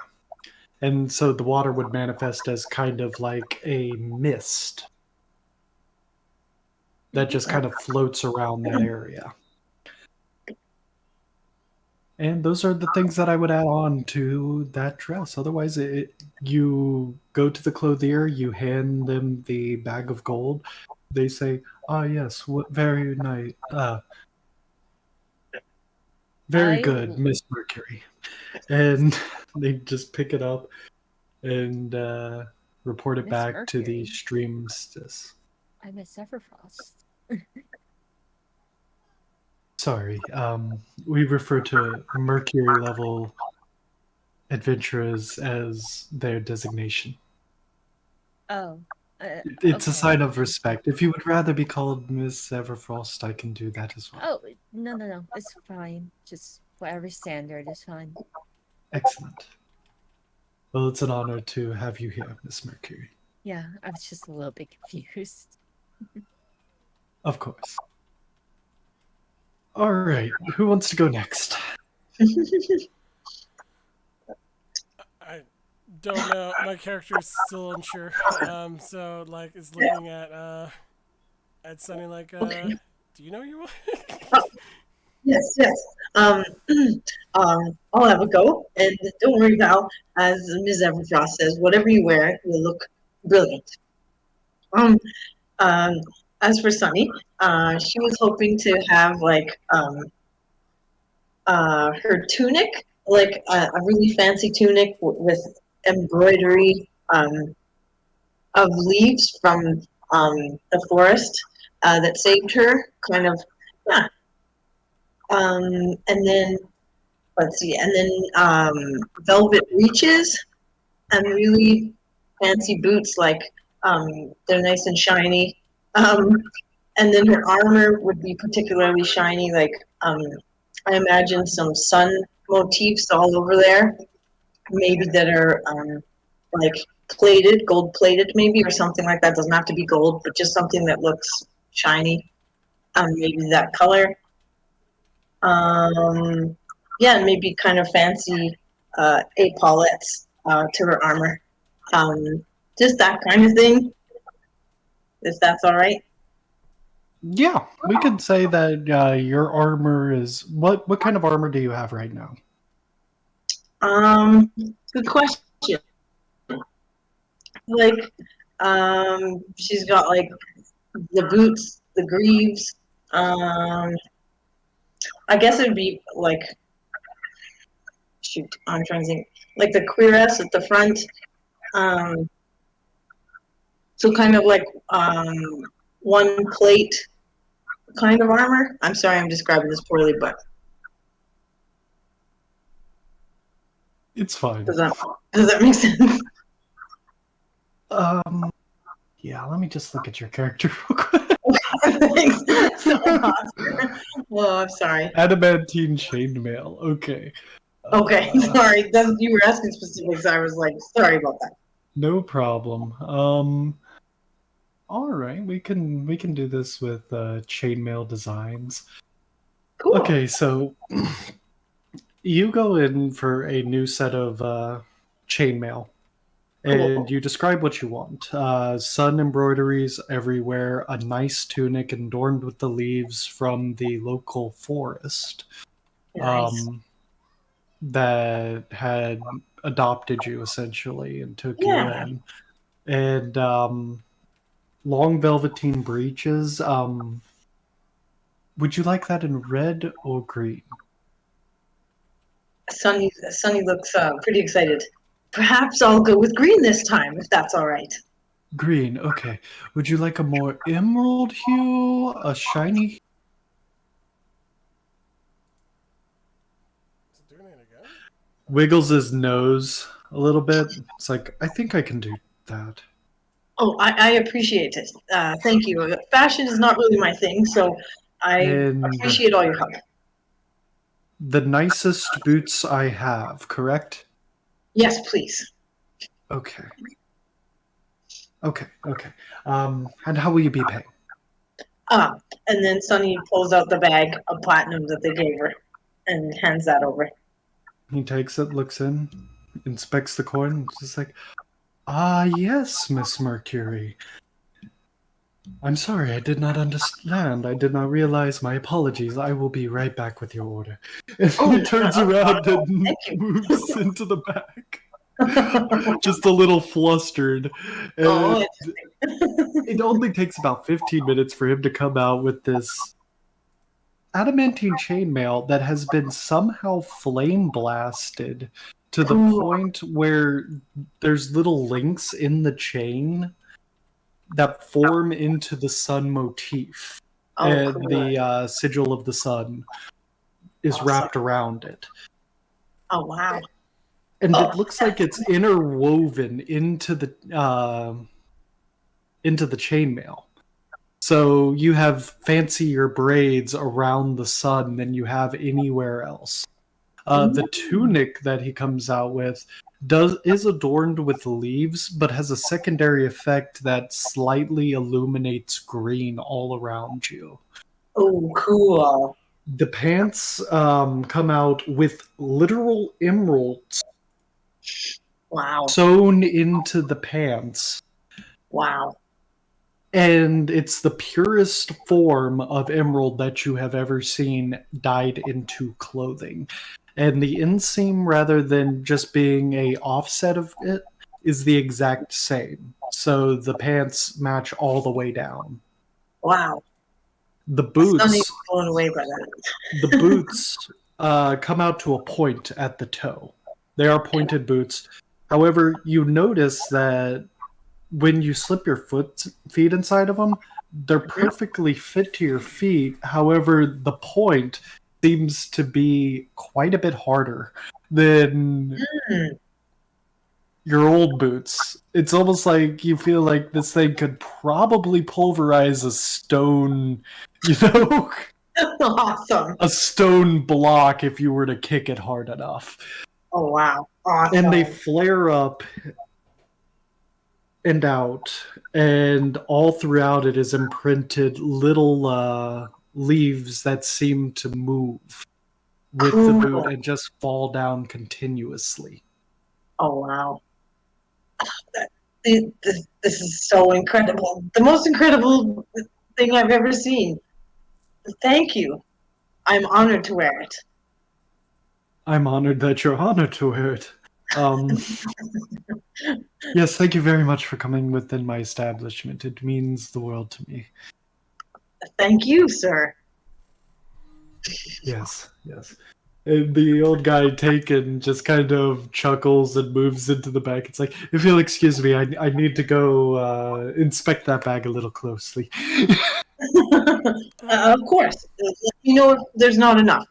And so the water would manifest as kind of like a mist that just kind of floats around that area. And those are the things that I would add on to that dress. Otherwise, you go to the clothier, you hand them the bag of gold. They say, "Ah, yes, very nice, very good, Miss Mercury," and they just pick it up and report it Miss back to the Mercury? streamsters. I'm a Sephiroth. Sorry, we refer to Mercury level adventurers as their designation. Oh. It's a Okay. sign of respect. If you would rather be called Miss Everfrost, I can do that as well. Oh, no. It's fine. Just whatever standard is fine. Excellent. Well, it's an honor to have you here, Miss Mercury. Yeah, I was just a little bit confused. Of course. All right, who wants to go next? I don't know. My character is still unsure. So like, it's looking at Sunny like, Okay. do you know you want? Yes, yes. I'll have a go. And don't worry, Val, as Ms. Everfrost says, whatever you wear, you'll look brilliant. Um, um, as for Sunny, she was hoping to have like her tunic, like a really fancy tunic with embroidery of leaves from the forest that saved her, kind of, yeah. And then let's see, and then velvet breeches and really fancy boots, like they're nice and shiny. And then her armor would be particularly shiny, like I imagine some sun motifs all over there, maybe that are like plated, gold plated, maybe, or something like that. Doesn't have to be gold, but just something that looks shiny. Maybe that color. Yeah, and maybe kind of fancy epaulettes to her armor. Just that kind of thing, if that's all right. Yeah, we could say that your armor is what kind of armor do you have right now? Good question. Like, she's got like the boots, the greaves. I guess it would be like, shoot, I'm trying to think, like the cuirass at the front. Um, so kind of like one plate kind of armor. I'm sorry, I'm describing this poorly, but It's fine. does that make sense? Yeah, let me just look at your character real quick. Thanks. Well, I'm sorry. Adamantine chainmail. Okay. Okay, sorry. You were asking specifics. I was like, sorry about that. No problem. All right, we can do this with chainmail designs. Cool. Okay, so you go in for a new set of chainmail, and Cool. you describe what you want. Sun embroideries everywhere, a nice tunic adorned with the leaves from the local forest Nice. that had adopted you essentially and took you Yeah. in. And long velveteen breeches. Would you like that in red or green? Sunny looks pretty excited. Perhaps I'll go with green this time, if that's all right. Green, okay. Would you like a more emerald hue, a shiny? Is it doing it again? Wiggles his nose a little bit. It's like, I think I can do that. Oh, I appreciate it. Thank you. Fashion is not really my thing, so I And appreciate all your help. the nicest boots I have, correct? Yes, please. Okay. Okay. And how will you be paying? Ah, and then Sunny pulls out the bag of platinum that they gave her and hands that over. He takes it, looks in, inspects the coin, just like, ah, yes, Miss Mercury. I'm sorry, I did not understand. I did not realize. My apologies. I will be right back with your order. And Oh, he turns around and thank you. moves into the back, just a little flustered. Oh, And interesting. it only takes about 15 minutes for him to come out with this adamantine chainmail that has been somehow flame blasted to the Cool. point where there's little links in the chain that form into the sun motif, Oh, and cool. the sigil of the sun is Awesome. wrapped around it. Oh, wow. And Oh, it looks like it's interwoven into the chainmail. So you have fancier braids around the sun than you have anywhere else. The tunic that he comes out with is adorned with leaves, but has a secondary effect that slightly illuminates green all around you. oh, cool. The pants come out with literal emeralds Wow. sewn into the pants, Wow. and it's the purest form of emerald that you have ever seen dyed into clothing. And the inseam, rather than just being a offset of it, is the exact same. So the pants match all the way down. Wow. The Sunny's boots, blown away by that. the boots come out to a point at the toe. They are pointed boots. However, you notice that when you slip your feet inside of them, they're perfectly fit to your feet. However, the point seems to be quite a bit harder than Hmm. your old boots. It's almost like you feel like this thing could probably pulverize a stone, you know, Awesome. a stone block if you were to kick it hard enough. Oh, wow. Awesome. And they flare up and out, and all throughout it is imprinted little leaves that seem to move with the boot Cool. and just fall down continuously. Oh, wow. This is so incredible. The most incredible thing I've ever seen. Thank you. I'm honored to wear it. I'm honored that you're honored to wear it. Yes, thank you very much for coming within my establishment. It means the world to me. Thank you, sir. Yes. And the old guy taken just kind of chuckles and moves into the back. It's like, if you'll excuse me, I need to go inspect that bag a little closely. Of course. Let me know if there's not enough.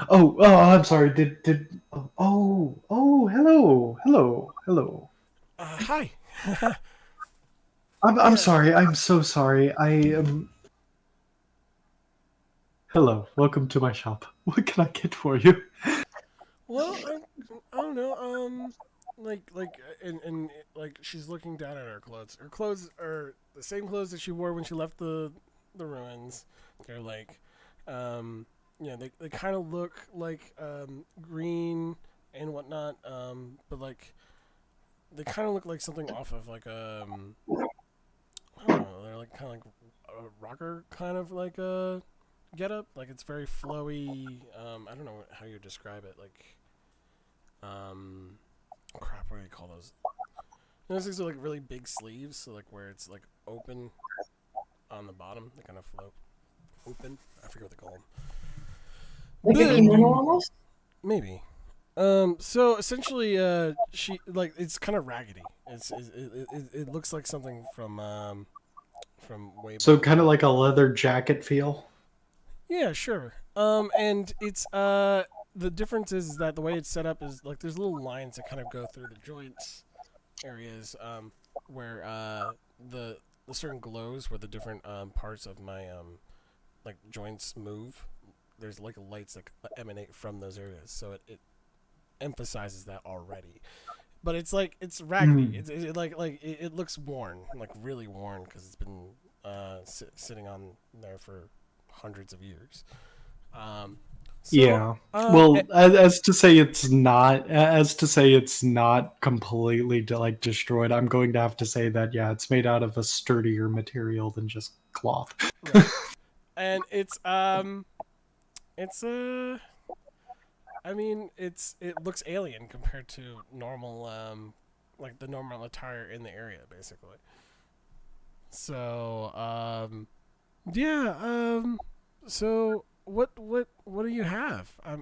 Oh, I'm sorry. Hello. Hi. I'm Yeah. sorry. I'm so sorry. I am. Hello. Welcome to my shop. What can I get for you? Well, I don't know. And like she's looking down at her clothes. Her clothes are the same clothes that she wore when she left the ruins. They're like, they kind of look like green and whatnot. But like they kind of look like something off of like I don't know, they're like kind of like a rocker kind of like a get up. Like it's very flowy. I don't know how you describe it. Like crap, what do you call those? Those things are like really big sleeves, so like where it's like open on the bottom, they kind of float open. I forget what they call them. Like a kimono almost? Maybe. So essentially, she like it's kind of raggedy. It looks like something from way So back. kind of like a leather jacket feel. Yeah, sure. And it's the difference is that the way it's set up is like there's little lines that kind of go through the joints areas where the certain glows where the different parts of my like joints move. There's like lights that emanate from those areas, so it emphasizes that already. But it's like it's raggedy. It looks worn, like really worn, because it's been sitting on there for hundreds of years. Yeah. Well, as to say it's not completely like destroyed, I'm going to have to say that yeah, it's made out of a sturdier material than just cloth. Right. And it's I mean it looks alien compared to normal like the normal attire in the area basically. So so what do you have? I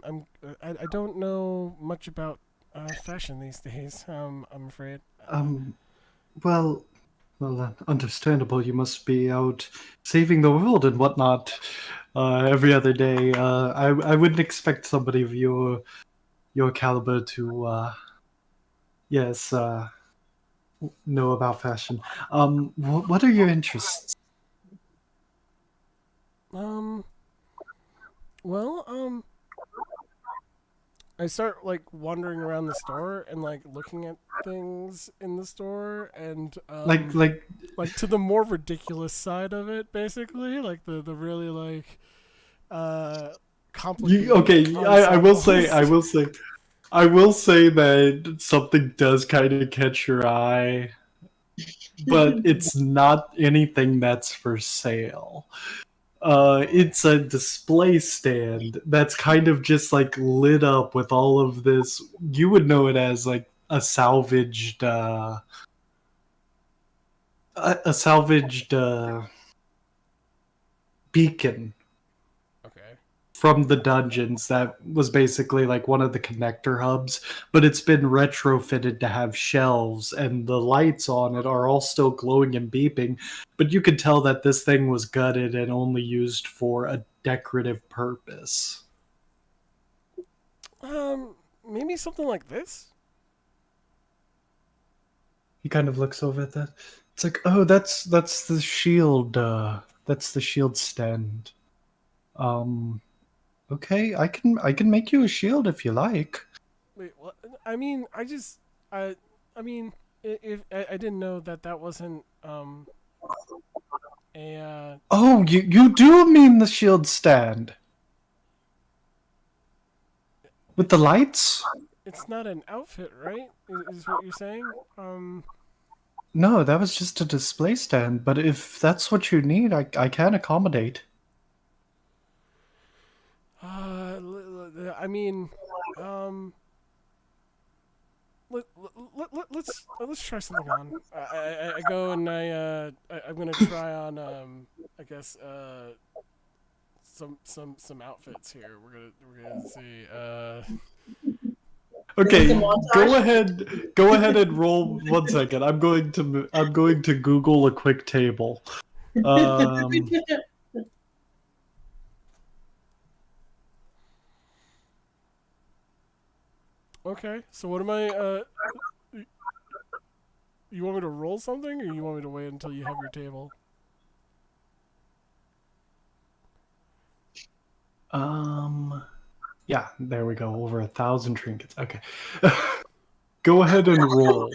don't know much about fashion these days. I'm afraid. Well, understandable. You must be out saving the world and whatnot every other day. I wouldn't expect somebody of your caliber to yes know about fashion. What are your interests? Well, I start like wandering around the store and like looking at things in the store and like to the more ridiculous side of it, basically, like the really like complicated. I will say that something does kind of catch your eye, but it's not anything that's for sale. It's a display stand that's kind of just like lit up with all of this. You would know it as like a salvaged beacon Okay. from the dungeons that was basically like one of the connector hubs, but it's been retrofitted to have shelves and the lights on it are all still glowing and beeping, but you could tell that this thing was gutted and only used for a decorative purpose. Maybe something like this. He kind of looks over at that. It's like, oh, that's the shield. That's the shield stand. Okay, I can make you a shield if you like. Wait, what? I mean, I mean, if I didn't know that wasn't a Oh, you do mean the shield stand with the lights? it's not an outfit, right? Is what you're saying? No, that was just a display stand. But if that's what you need, I can accommodate. I mean, let's try something on. I go and I'm gonna try on I guess some outfits here. We're gonna see Okay, Like a montage? go ahead and roll 1 second. I'm going to Google a quick table. Okay, so what am I you want me to roll something or you want me to wait until you have your table? Yeah, there we go. Over 1,000 trinkets. Okay. Go ahead and roll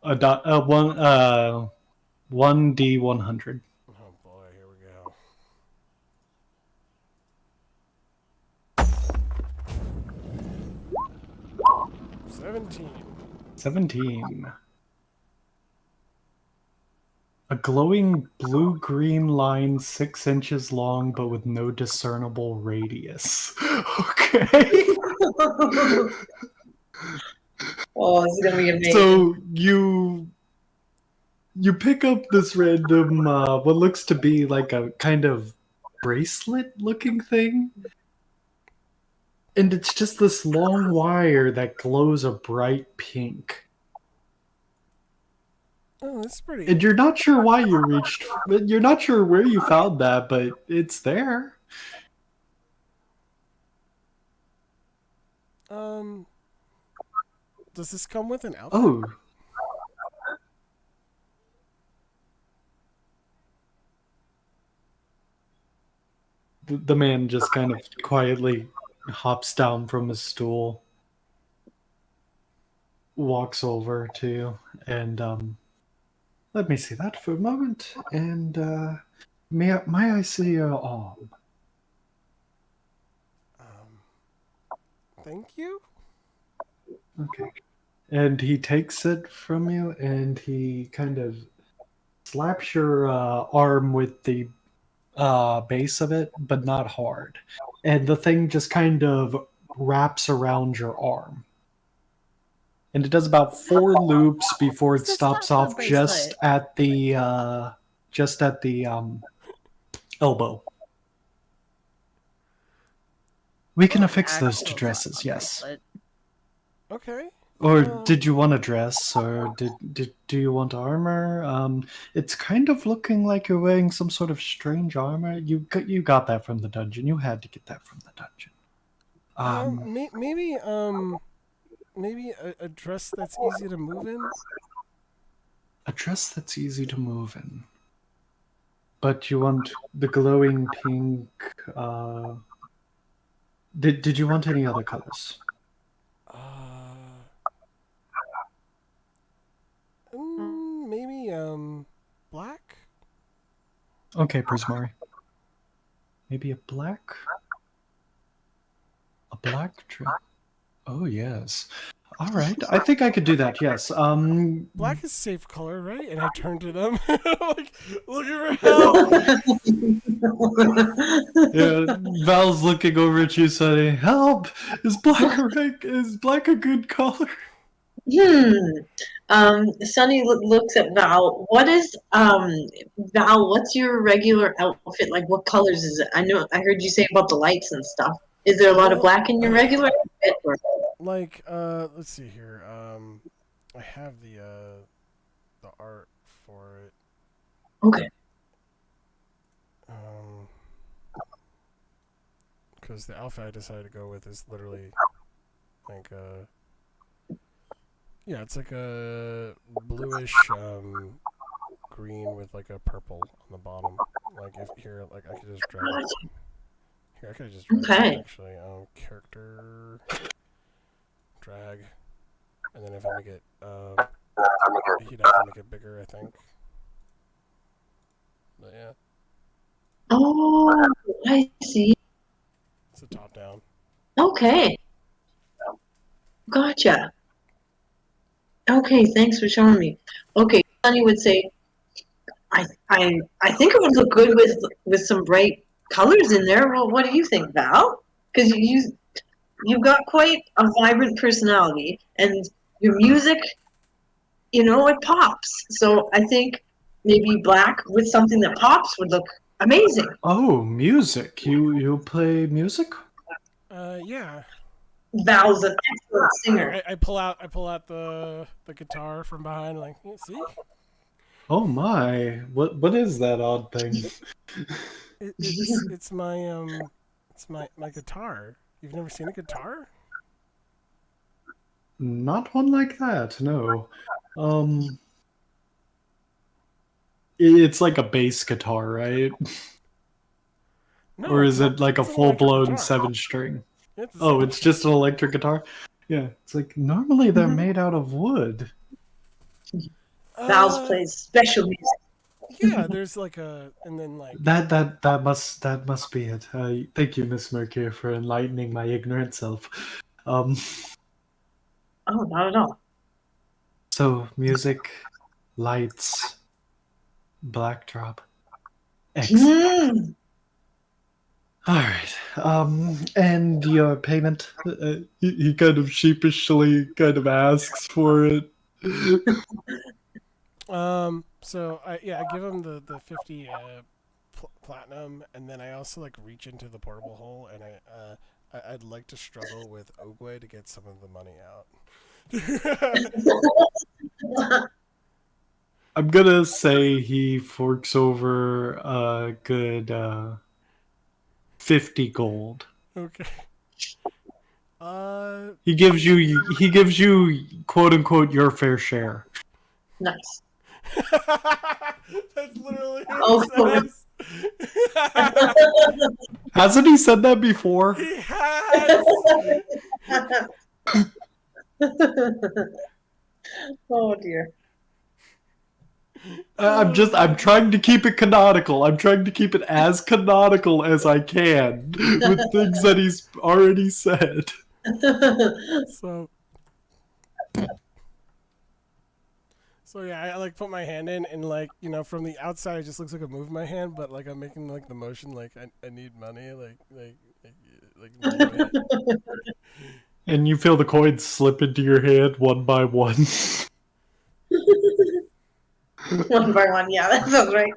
a 1d100. Oh boy, here we go. 17. 17. A glowing blue-green line 6 inches long, but with no discernible radius. Okay. Oh, this is gonna be amazing. So you pick up this random what looks to be like a kind of bracelet looking thing, and it's just this long wire that glows a bright pink, Oh, that's pretty. and you're not sure why you reached, you're not sure where you found that, but it's there. Does this come with an outfit? Oh, the man just kind of quietly hops down from his stool, walks over to you, and let me see that for a moment. And may I see your arm? Thank you. Okay. And he takes it from you, and he kind of slaps your arm with the base of it, but not hard. And the thing just kind of wraps around your arm. And it does about 4 loops before it It's stops not a off just bracelet. at the elbow. We can affix those to Actual dresses, sock yes. bracelet. Okay. Or did you want a dress, or do you want armor? It's kind of looking like you're wearing some sort of strange armor. You got that from the dungeon. You had to get that from the dungeon. Maybe a dress that's easy to move in. A dress that's easy to move in. But you want the glowing pink. Did you want any other colors? Maybe black. Okay, Prismari. Maybe a black dress. Oh yes. All right. I think I could do that. Yes. Black is safe color, right? And I turned to them like, looking for help. Yeah, Val's looking over at you, saying, "Help! Is black a good color?" Sunny looks at Val. What is Val? What's your regular outfit like? What colors is it? I heard you say about the lights and stuff. Is there a lot of Well, black in your regular outfit? Or? Like, let's see here. I have the art for it. Okay. Because the outfit I decided to go with is literally like yeah, it's like a bluish green with like a purple on the bottom. Like if here, like I could just drag it. Here, I could just drag it actually. Character drag, and then if I make it, he'd have to make it bigger, I think. But yeah. Oh, I see. It's a top down. Okay. Gotcha. Okay, thanks for showing me. Okay, Sunny would say, I think it would look good with some bright colors in there. Well, what do you think, Val? Because you've got quite a vibrant personality, and your music, it pops. So I think maybe black with something that pops would look amazing. Oh, music! You play music? Yeah. Val's an excellent singer. I pull out the guitar from behind, like, see? Oh my! What is that odd thing? It's my guitar. You've never seen a guitar? Not one like that. No. It's like a bass guitar, right? No, Or is it like a it's an electric full-blown guitar. 7-string? It's Oh, it's just an electric guitar? Yeah. It's like, normally they're made out of wood. Val's plays special music. Yeah, there's like and then like That must be it. Thank you, Miss Mercury, for enlightening my ignorant self. Oh, not at all. So music, lights, Black drop. Excellent. Hmm. All right. And your payment? He kind of sheepishly kind of asks for it. So I give him the 50 platinum, and then I also like reach into the portable hole, and I'd like to struggle with Ogwe to get some of the money out. I'm gonna say he forks over a good 50 gold. Okay. He gives you quote unquote your fair share. Nice. That's literally Oh, what he says. Hasn't he said that before? He has. Oh dear. I'm trying to keep it canonical. I'm trying to keep it as canonical as I can with things that he's already said. So yeah, I like put my hand in, and like, you know, from the outside it just looks like I moved my hand, but like I'm making like the motion like I need money, like name it. And you feel the coins slip into your hand one by one. One by one, yeah, that sounds right.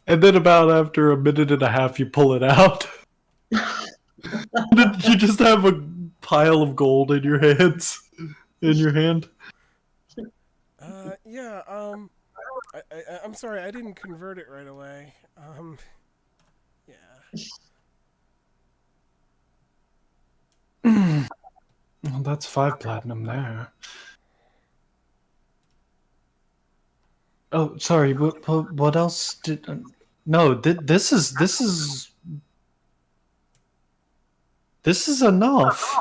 And then about after a minute and a half, you pull it out. You just have a pile of gold in your hands. In your hand. Yeah. I'm sorry, I didn't convert it right away. Yeah. Well, that's 5 platinum there. Oh, sorry. What else did? No, this is enough.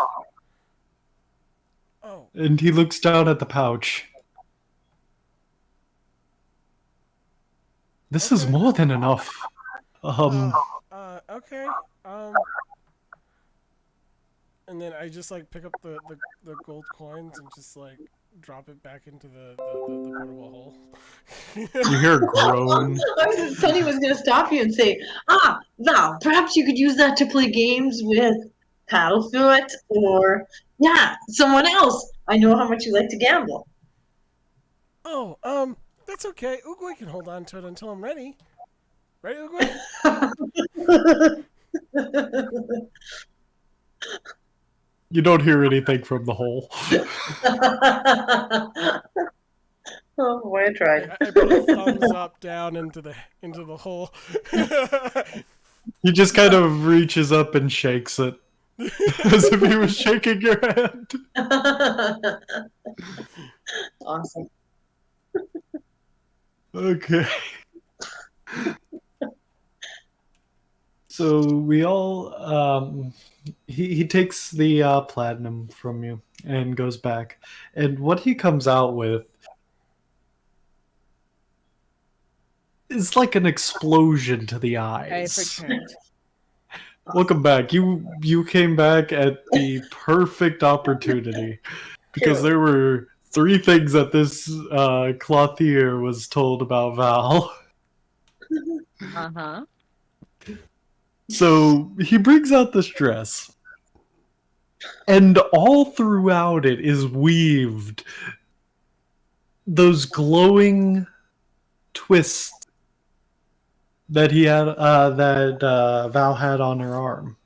Oh. And he looks down at the pouch. This is more than enough. Okay. And then I just like pick up the gold coins and just like drop it back into the portable hole. You hear a groan. Sonny was going to stop you and say, Val, perhaps you could use that to play games with Paddlefoot or, yeah, someone else. I know how much you like to gamble. Oh, that's okay. Oogway can hold on to it until I'm ready. Right, Oogway? You don't hear anything from the hole. Oh boy, I tried. I put a thumbs up down into the hole. He just kind of reaches up and shakes it. As if he was shaking your hand. Awesome. Okay. So we all he takes the platinum from you and goes back, and what he comes out with is like an explosion to the eyes. I've returned. Welcome back. You came back at the perfect opportunity because there were 3 things that this clothier was told about Val. Uh-huh. So he brings out this dress, and all throughout it is weaved those glowing twists that he had, that Val had on her arm.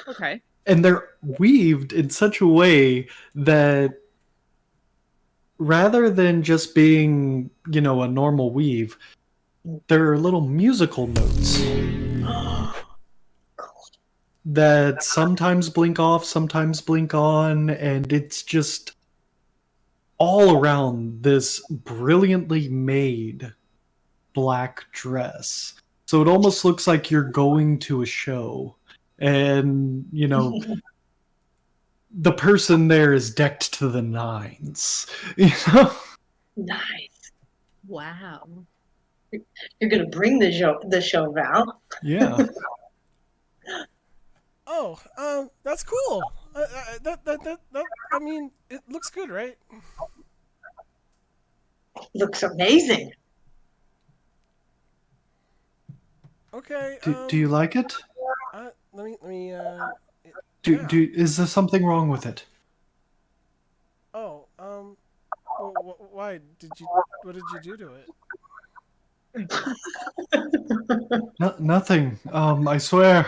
Okay. And they're weaved in such a way that rather than just being, a normal weave, there are little musical notes that sometimes blink off, sometimes blink on, and it's just all around this brilliantly made black dress. So it almost looks like you're going to a show, and, the person there is decked to the nines. Nice. Wow. You're gonna bring the show, Val. Yeah. Oh, that's cool. That I mean, it looks good, right? Looks amazing. Okay. Do you like it? Let me. Yeah. Is there something wrong with it? Oh. Well, why did you? What did you do to it? No, nothing. I swear.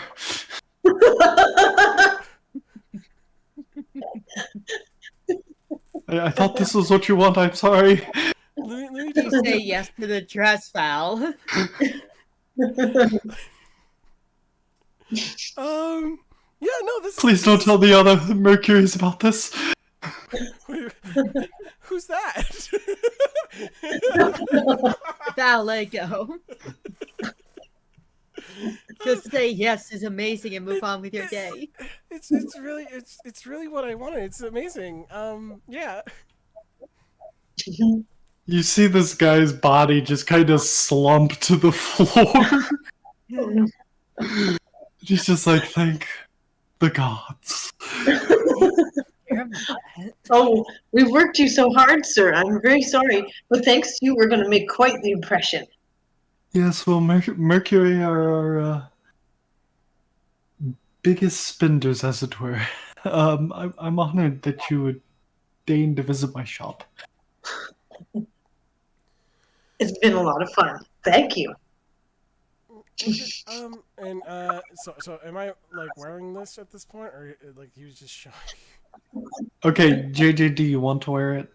I thought this was what you want. I'm sorry. Let me You just. say yes to the dress, Val. Yeah. No. This. Please don't tell the other Mercuries about this. Wait, who's that? Val, let it go. Just say yes is amazing and move on with your day. It's really what I wanted. It's amazing. Yeah. You see this guy's body just kind of slump to the floor. He's just like, thank the gods. Oh, we've worked you so hard, sir. I'm very sorry, but thanks to you, we're going to make quite the impression. Yes, well, Mercury are our biggest spenders, as it were. I'm honored that you would deign to visit my shop. It's been a lot of fun. Thank you. And so am I like wearing this at this point, or like he was just showing? Okay, JJ, do you want to wear it?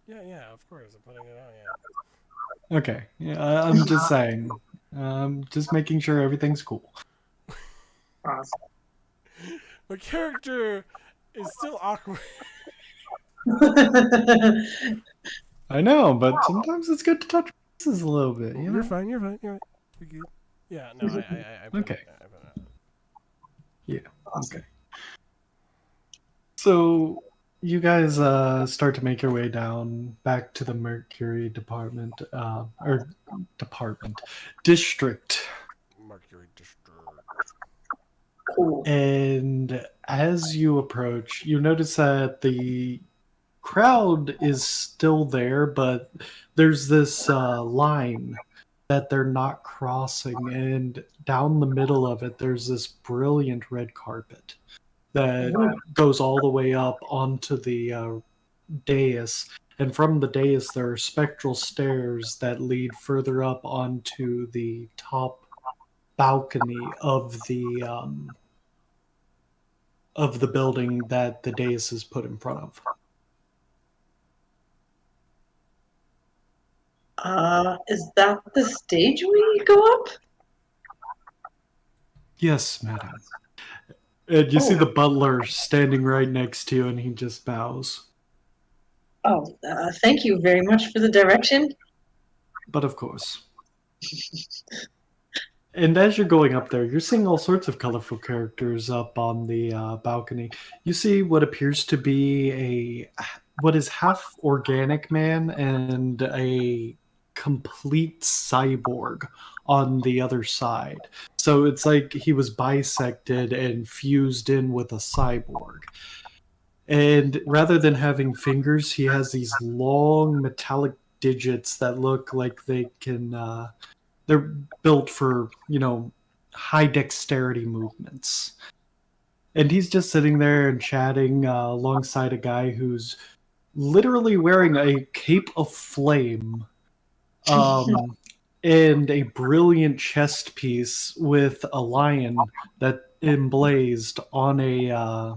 Yeah, of course. I'm putting it on. Yeah. Okay, yeah, I'm just saying. Just making sure everything's cool. Awesome. My character is still awkward. I know, but sometimes it's good to touch bases a little bit. You're fine. You're good. Yeah. No. I put Okay. It, I put it on. Yeah. Awesome. Okay. So you guys start to make your way down back to the Mercury district. Mercury District. Cool. And as you approach, you notice that the crowd is still there, but there's this line that they're not crossing, and down the middle of it, there's this brilliant red carpet that goes all the way up onto the dais. And from the dais, there are spectral stairs that lead further up onto the top balcony of the building that the dais is put in front of. Is that the stage we go up? Yes, madam. And you see the butler standing right next to you, and he just bows. Oh, thank you very much for the direction. But of course. And as you're going up there, you're seeing all sorts of colorful characters up on the balcony. You see what appears to be what is half organic man and a complete cyborg on the other side. So it's like he was bisected and fused in with a cyborg. And rather than having fingers, he has these long metallic digits that look like they can they're built for, high dexterity movements. And he's just sitting there and chatting alongside a guy who's literally wearing a cape of flame and a brilliant chest piece with a lion that emblazed on a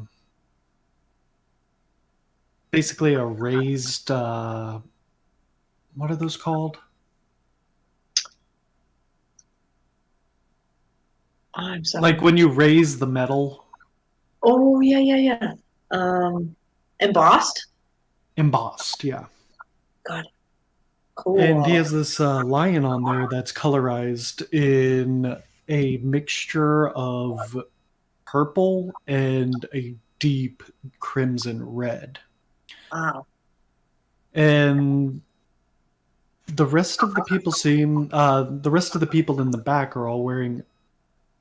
basically a raised what are those called? I'm sorry. Like when you raise the metal. Oh, yeah. Embossed? Embossed, yeah. Got it. Cool. And he has this lion on there that's colorized in a mixture of purple and a deep crimson red. Wow. And the rest of the people in the back are all wearing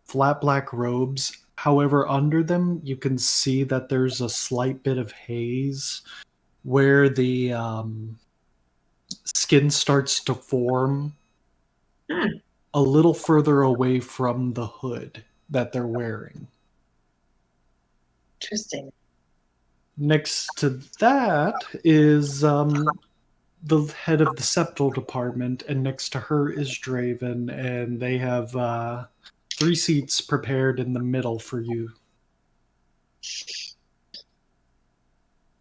flat black robes. However, under them, you can see that there's a slight bit of haze where the skin starts to form. a little further away from the hood that they're wearing. Interesting. Next to that is the head of the septal department, and next to her is Draven, and they have 3 seats prepared in the middle for you.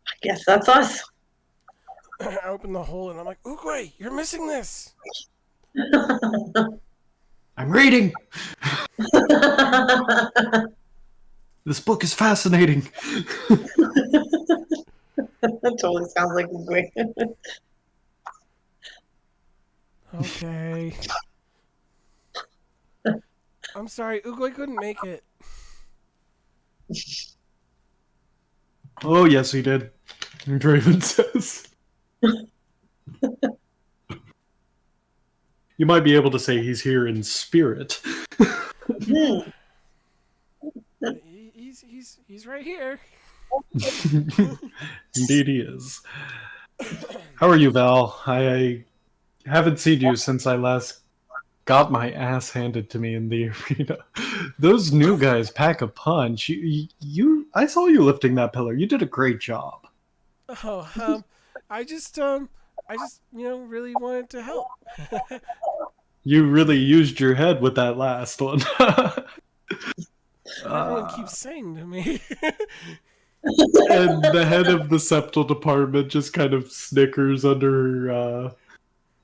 I guess that's us. I open the hole and I'm like, Oogway, you're missing this. I'm reading! This book is fascinating. That totally sounds like a great. Okay. I'm sorry, Oogway couldn't make it. Oh, yes, he did. Draven says. You might be able to say he's here in spirit. He's right here. Indeed he is. How are you, Val? I haven't seen you since I last got my ass handed to me in the arena. Those new guys pack a punch. I saw you lifting that pillar. You did a great job. Oh, I just really wanted to help. You really used your head with that last one. Everyone keeps saying to me. And the head of the septal department just kind of snickers under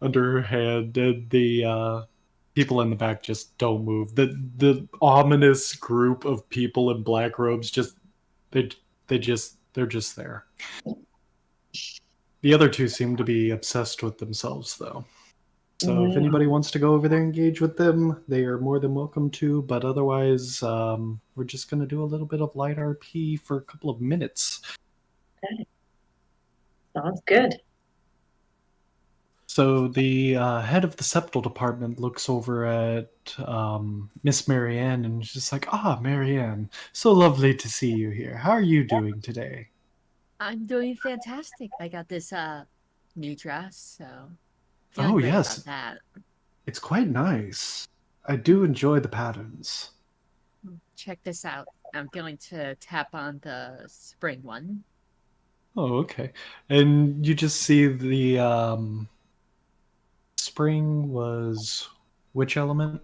her hand, and the people in the back just don't move. The ominous group of people in black robes they're just there. The other 2 seem to be obsessed with themselves, though. So if anybody wants to go over there and engage with them, they are more than welcome to. But otherwise, we're just going to do a little bit of light RP for a couple of minutes. Okay. Sounds good. So the head of the septal department looks over at Miss Marianne and is just like, Marianne, so lovely to see you here. How are you doing today? I'm doing fantastic. I got this new dress, so Oh, feeling great yes. about that. It's quite nice. I do enjoy the patterns. Check this out. I'm going to tap on the spring one. Oh, okay. And you just see the spring was which element?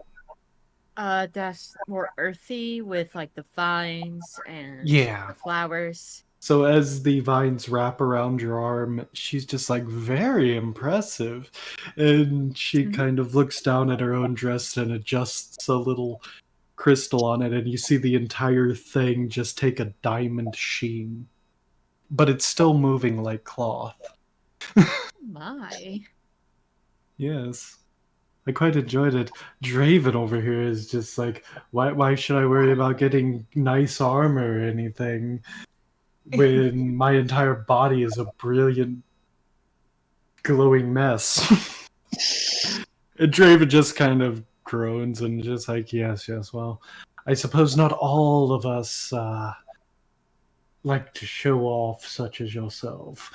That's more earthy with like the vines and Yeah. the flowers. So as the vines wrap around your arm, she's just like, very impressive. And she kind of looks down at her own dress and adjusts a little crystal on it, and you see the entire thing just take a diamond sheen. But it's still moving like cloth. My. Yes. I quite enjoyed it. Draven over here is just like, why should I worry about getting nice armor or anything when my entire body is a brilliant glowing mess? And Draven just kind of groans and just like, yes, well, I suppose not all of us like to show off such as yourself.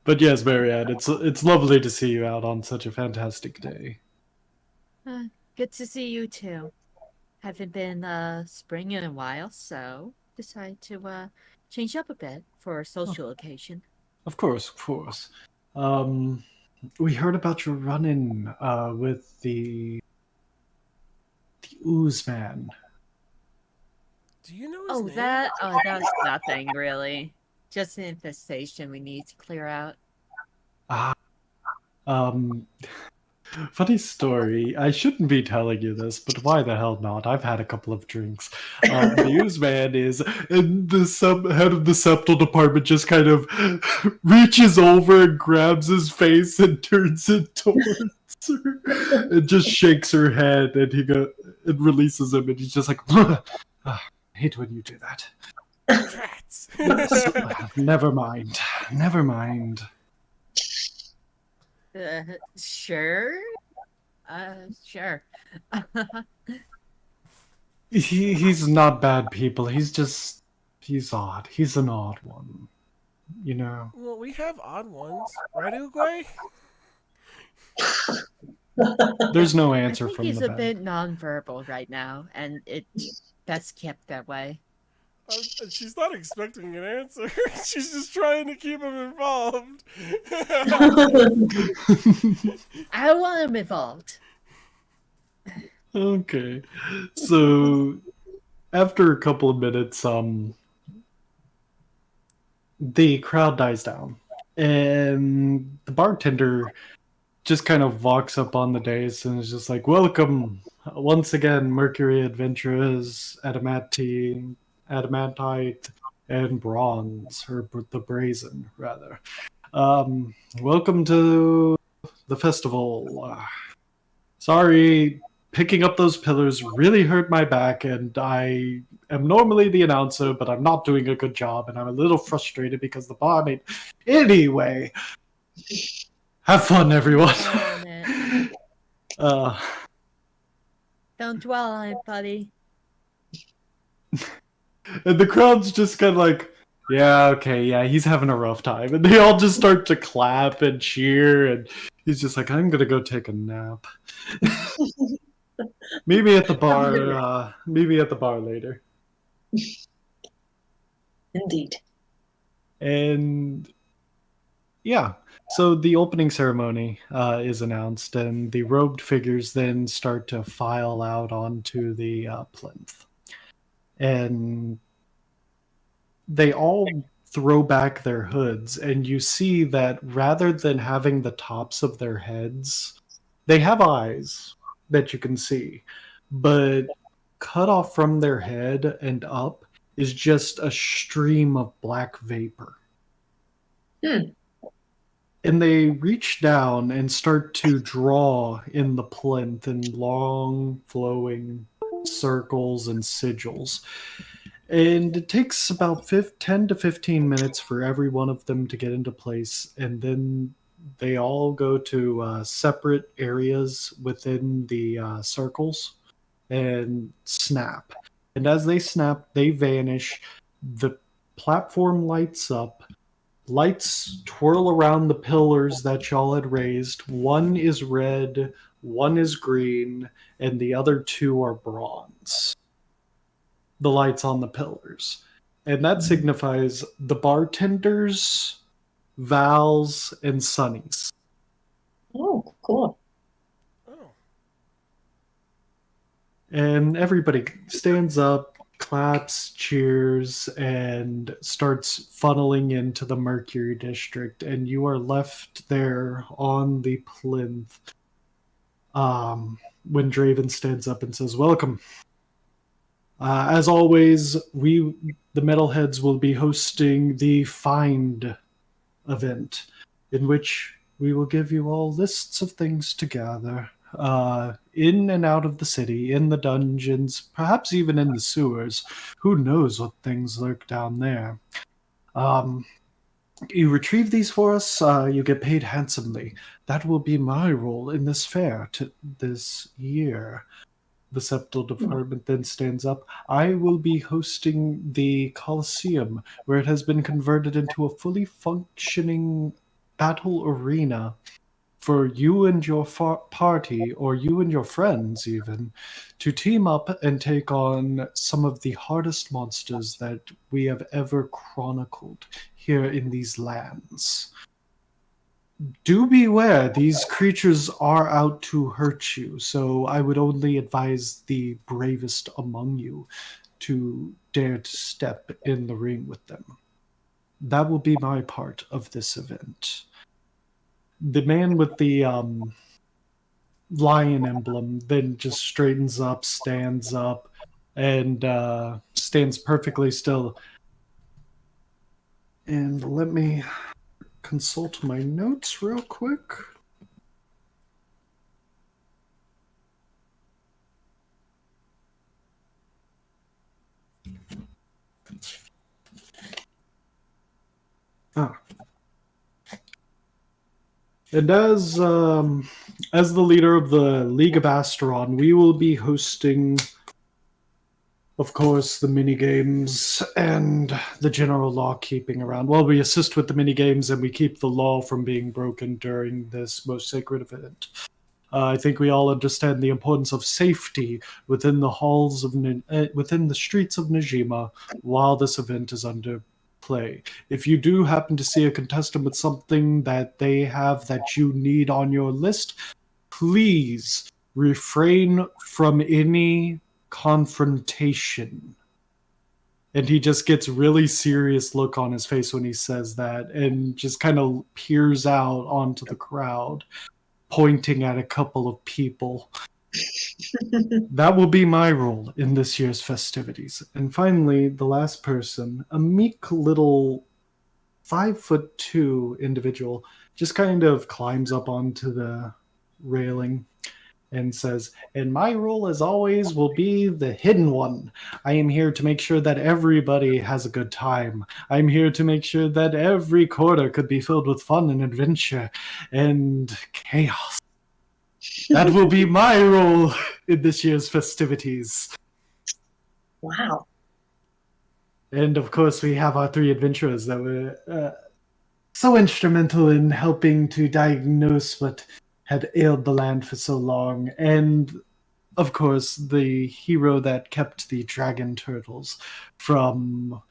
But yes, Marianne, it's lovely to see you out on such a fantastic day. Good to see you too. Haven't been spring in a while, so decided to change up a bit for a social occasion. Of course. We heard about your run-in with the ooze man. Do you know his name? That was nothing really. Just an infestation we need to clear out. Funny story. I shouldn't be telling you this, but why the hell not? I've had a couple of drinks. The ooze man is, and the head of the septal department just kind of reaches over and grabs his face and turns it towards her, and just shakes her head, and it releases him, and he's just like, I hate when you do that. Rats. Never mind. Sure. Sure. He's not bad people. He's odd. He's an odd one. You know. Well, we have odd ones, right, Oogway? There's no I answer think from he's the a bed. bit nonverbal right now, and it's best kept that way. She's not expecting an answer. She's just trying to keep him involved. I want him involved. Okay. So after a couple of minutes, the crowd dies down. And the bartender just kind of walks up on the dais and is just like, "Welcome once again, Mercury Adventurers, Adamantine, Adamantite, and Bronze, or the Brazen, rather. Welcome to the festival. Sorry, picking up those pillars really hurt my back, and I am normally the announcer, but I'm not doing a good job, and I'm a little frustrated because the barmaid. Anyway, have fun, everyone." Oh, man. uh, Don't dwell on it, buddy. and the crowd's just kind of like, "Yeah, okay, yeah, he's having a rough time," and they all just start to clap and cheer, and he's just like, "I'm gonna go take a nap." Maybe at the bar. Maybe at the bar later. Indeed. And yeah, so the opening ceremony is announced, and the robed figures then start to file out onto the plinth. And they all throw back their hoods, and you see that rather than having the tops of their heads, they have eyes that you can see, but cut off from their head and up is just a stream of black vapor. And they reach down and start to draw in the plinth in long flowing circles and sigils. And it takes about 10 to 15 minutes for every one of them to get into place. And then they all go to separate areas within the circles and snap. And as they snap, they vanish. The platform lights up. Lights twirl around the pillars that y'all had raised. One is red, one is green, and the other two are bronze. The lights on the pillars. And that signifies the bartenders, Vals, and Sunnies. Oh, cool. Oh. And everybody stands up, claps, cheers, and starts funneling into the Mercury District. And you are left there on the plinth when Draven stands up and says, "Welcome. As always, the Metalheads will be hosting the Find event, in which we will give you all lists of things to gather in and out of the city, in the dungeons, perhaps even in the sewers. Who knows what things lurk down there. You retrieve these for us, you get paid handsomely. That will be my role in this fair this year." The Septal Department then stands up. "I will be hosting the Colosseum, where it has been converted into a fully functioning battle arena for you and your party, or you and your friends even, to team up and take on some of the hardest monsters that we have ever chronicled here in these lands. Do beware, these creatures are out to hurt you, so I would only advise the bravest among you to dare to step in the ring with them. That will be my part of this event." The man with the lion emblem then just straightens up, stands up, and stands perfectly still. And let me consult my notes real quick. And as the leader of the League of Asteron, we will be hosting, of course, the mini games and the general law keeping around. Well, we assist with the mini games and we keep the law from being broken during this most sacred event. I think we all understand the importance of safety within the halls of within the streets of Najima while this event is under play. If you do happen to see a contestant with something that they have that you need on your list, please refrain from any confrontation. And he just gets really serious look on his face when he says that and just kind of peers out onto the crowd, pointing at a couple of people. That will be my role in this year's festivities. And finally, the last person, a meek little 5'2" individual, just kind of climbs up onto the railing and says, and my role as always will be the hidden one. I am here to make sure that everybody has a good time. I'm here to make sure that every quarter could be filled with fun and adventure and chaos. That will be my role in this year's festivities. Wow. And of course, we have our 3 adventurers that were so instrumental in helping to diagnose what had ailed the land for so long. And of course, the hero that kept the dragon turtles from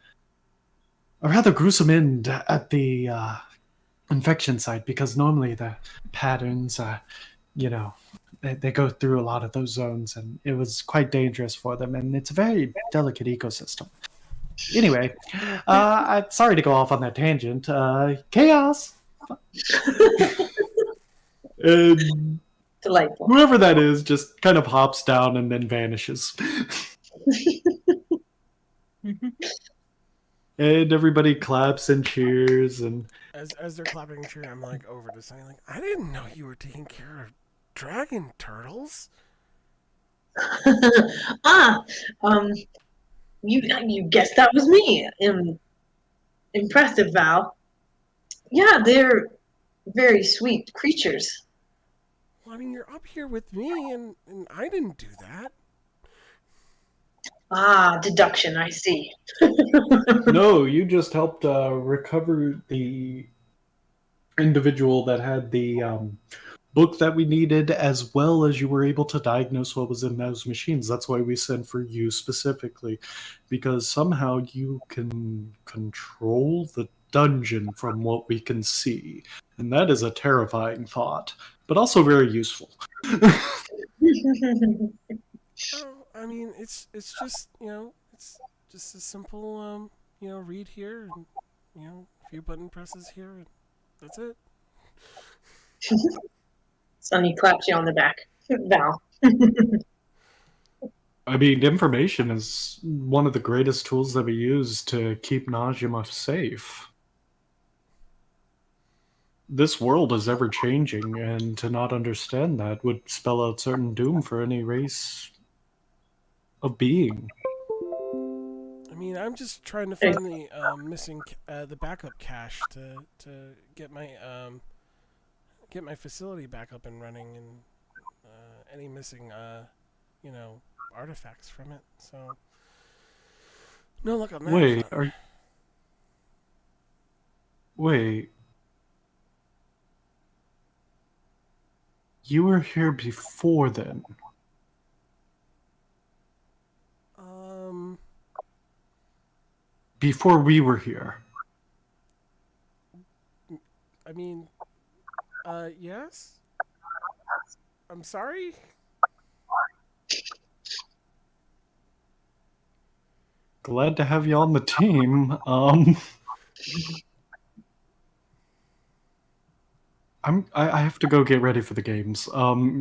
a rather gruesome end at the infection site, because normally the patterns, they go through a lot of those zones, and it was quite dangerous for them, and it's a very delicate ecosystem. Anyway, sorry to go off on that tangent. Chaos! And Delightful. whoever that is just kind of hops down and then vanishes. And everybody claps and cheers. And As they're clapping and cheering, I'm like over to saying, like, I didn't know you were taking care of dragon turtles. You guessed that was me. Impressive, Val. Yeah, they're very sweet creatures. Well, I mean, you're up here with me, and I didn't do that. Ah, deduction, I see. no, you just helped recover the individual that had the book that we needed, as well as you were able to diagnose what was in those machines. That's why we sent for you specifically, because somehow you can control the dungeon from what we can see. And that is a terrifying thought, but also very useful. Oh, I mean, it's just, it's just a simple, read here, and, a few button presses here, and that's it. Sonny claps you on the back. Val. I mean, information is one of the greatest tools that we use to keep Najima safe. This world is ever changing, and to not understand that would spell out certain doom for any race of being. I mean, I'm just trying to find the missing the backup cache to get my facility back up and running, and any missing artifacts from it. So no luck on that. Wait, front. Wait. You were here before then. Before we were here. I mean, yes. I'm sorry. Glad to have you on the team. I have to go get ready for the games.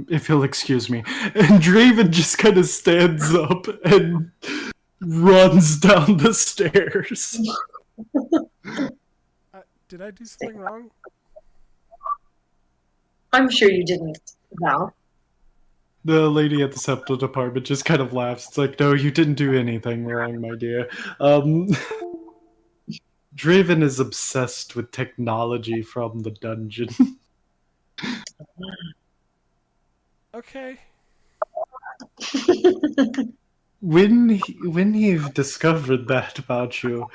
If you'll excuse me. And Draven just kind of stands up and runs down the stairs. Did I do something wrong? I'm sure you didn't, Val. The lady at the septal department just kind of laughs. It's like, no, you didn't do anything wrong, my dear. Draven is obsessed with technology from the dungeon. Okay. When he discovered that about you,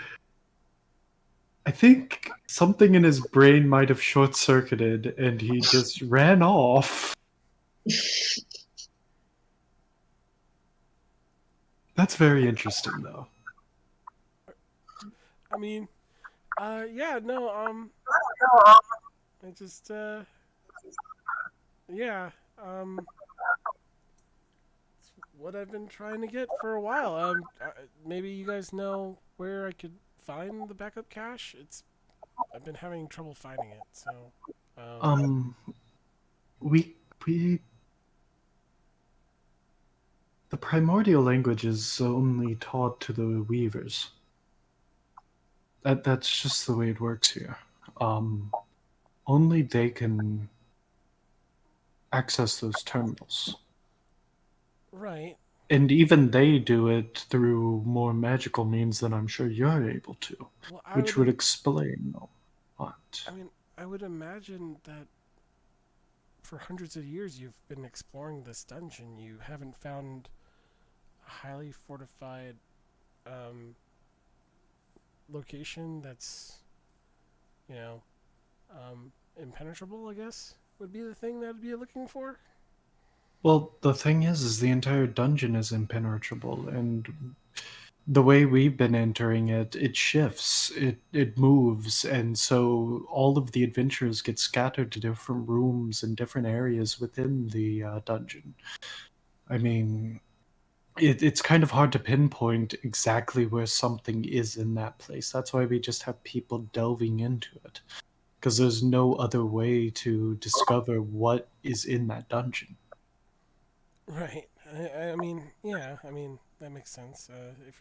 I think something in his brain might have short-circuited, and he just ran off. That's very interesting, though. I mean, yeah, no, I just, yeah, it's what I've been trying to get for a while. Maybe you guys know where I could find the backup cache. I've been having trouble finding it, so, Um, we the primordial language is only taught to the weavers. That's just the way it works here. Only they can access those terminals. right. And even they do it through more magical means than I'm sure you're able to, Well, which would explain a lot. I mean, I would imagine that for hundreds of years you've been exploring this dungeon. You haven't found a highly fortified um, location that's, you know, impenetrable, I guess, would be the thing that I'd be looking for. Well, the thing is the entire dungeon is impenetrable, and the way we've been entering it, it shifts, it moves, and so all of the adventurers get scattered to different rooms and different areas within the dungeon. I mean, it's kind of hard to pinpoint exactly where something is in that place. That's why we just have people delving into it, because there's no other way to discover what is in that dungeon. Right. I mean, yeah. I mean, that makes sense.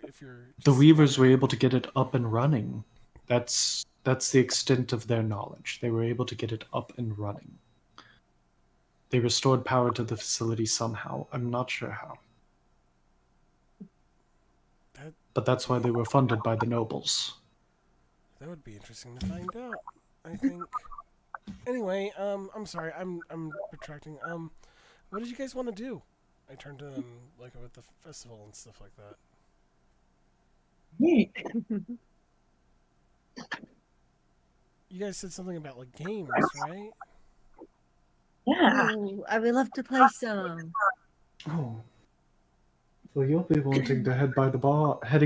If you're The just weavers were wondering- able to get it up and running. That's the extent of their knowledge. They were able to get it up and running. They restored power to the facility somehow. I'm not sure how. that But that's why they were funded by the nobles. that would be interesting to find out. I think. Anyway, I'm sorry. I'm retracting. What did you guys want to do? I turned to them like with the festival and stuff like that. You guys said something about like games, right? Yeah. Oh, I would love to play some. Oh. Well, you'll be wanting to heading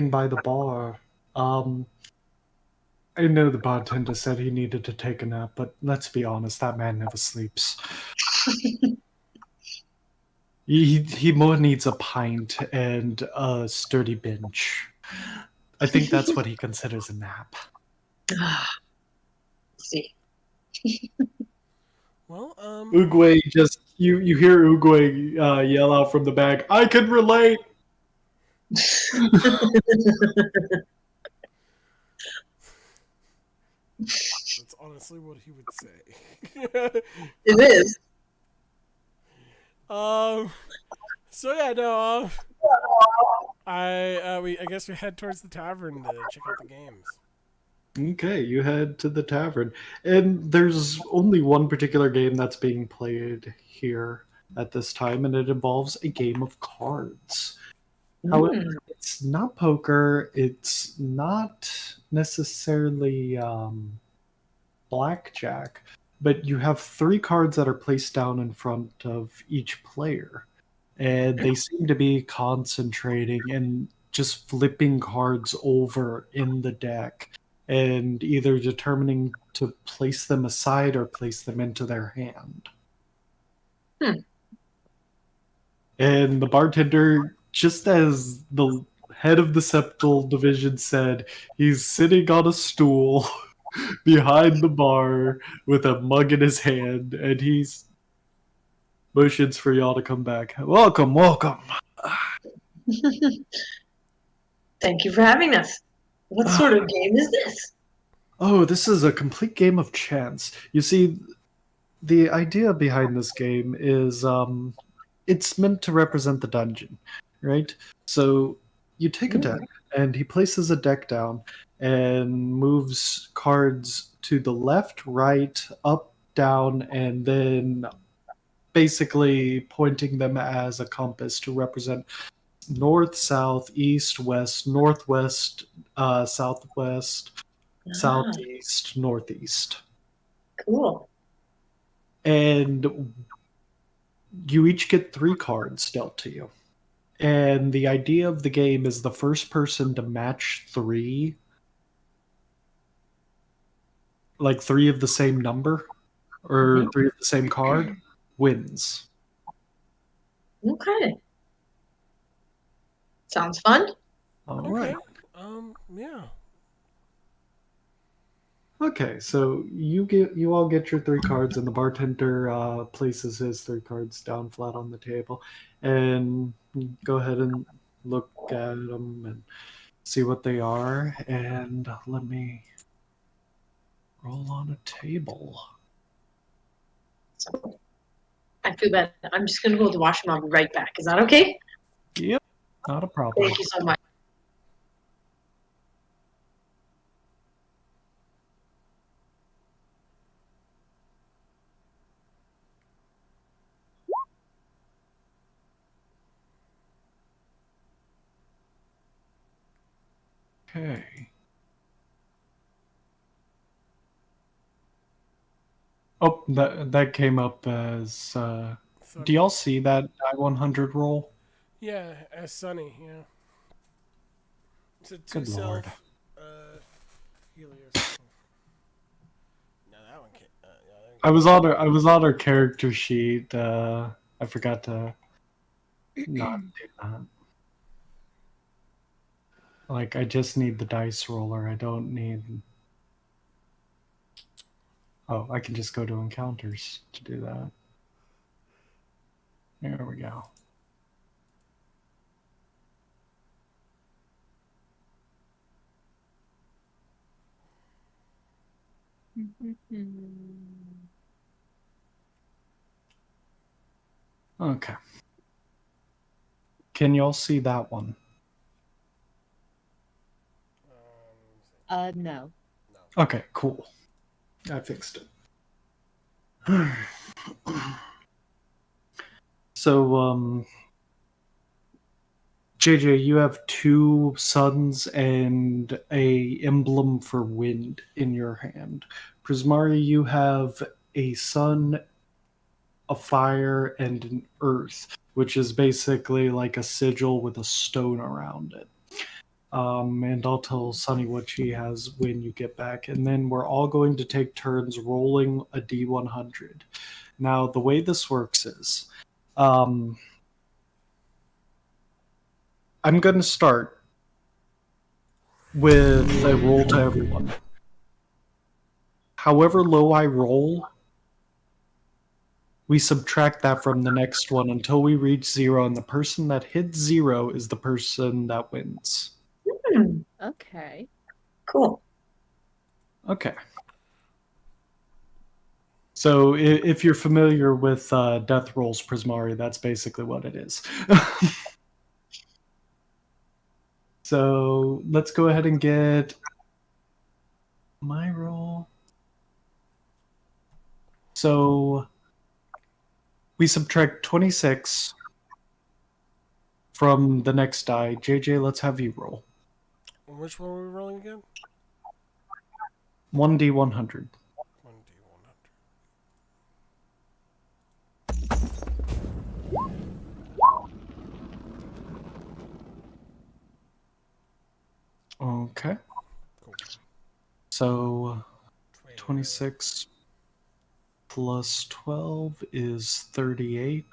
by the bar. I know the bartender said he needed to take a nap, but let's be honest, that man never sleeps. He more needs a pint and a sturdy bench. I think that's what he considers a nap. See. Well, Uguay just you hear Uguay yell out from the back, "I can relate." that's honestly what he would say. It is. So yeah, no. I guess we head towards the tavern to check out the games. Okay, you head to the tavern, and there's only one particular game that's being played here at this time, and it involves a game of cards. However, it's not poker. It's not necessarily blackjack, but you have 3 cards that are placed down in front of each player, and they seem to be concentrating and just flipping cards over in the deck and either determining to place them aside or place them into their hand. And the bartender, just as the head of the Septal division said, he's sitting on a stool behind the bar with a mug in his hand, and he's motions for y'all to come back. Welcome, welcome. Thank you for having us. What sort of game is this? Oh, this is a complete game of chance. You see, the idea behind this game is it's meant to represent the dungeon, right? So you take a deck, and he places a deck down and moves cards to the left, right, up, down, and then basically pointing them as a compass to represent north, south, east, west, northwest, southwest, southeast, northeast. Cool. And you each get 3 cards dealt to you. And the idea of the game is the first person to match 3, like 3 of the same number, or 3 of the same card, wins. Okay. Sounds fun. All right. Yeah. Okay, so you all get your 3 cards, and the bartender places his 3 cards down flat on the table, and go ahead and look at them and see what they are. And let me roll on a table. I feel bad. I'm just gonna go to the washroom. I'll be right back. Is that okay? Yep, not a problem. Thank you so much. Okay. Oh, that came up as. So, Do y'all see that I-100 roll? yeah, as Sunny. Yeah. It's a Good lord. 2-self. Helios. No, that one can't. I was on her character sheet. I forgot to not do that. Like, I just need the dice roller. I don't need. Oh, I can just go to encounters to do that. There we go. Okay. Can y'all see that one? No. Okay, cool. I fixed it. So, JJ, you have 2 suns and a emblem for wind in your hand. Prismari, you have a sun, a fire, and an earth, which is basically like a sigil with a stone around it. And I'll tell Sunny what she has when you get back. And then we're all going to take turns rolling a D100. Now, the way this works is I'm going to start with a roll to everyone. However low I roll, we subtract that from the next one until we reach 0, and the person that hits 0 is the person that wins. Okay. Cool. Okay. So if you're familiar with Death Rolls Prismari, that's basically what it is. So let's go ahead and get my roll. So we subtract 26 from the next die. JJ, let's have you roll. Which one were we rolling again? 1D100. 1D100. Okay. Cool. So 26 plus 12 is 38.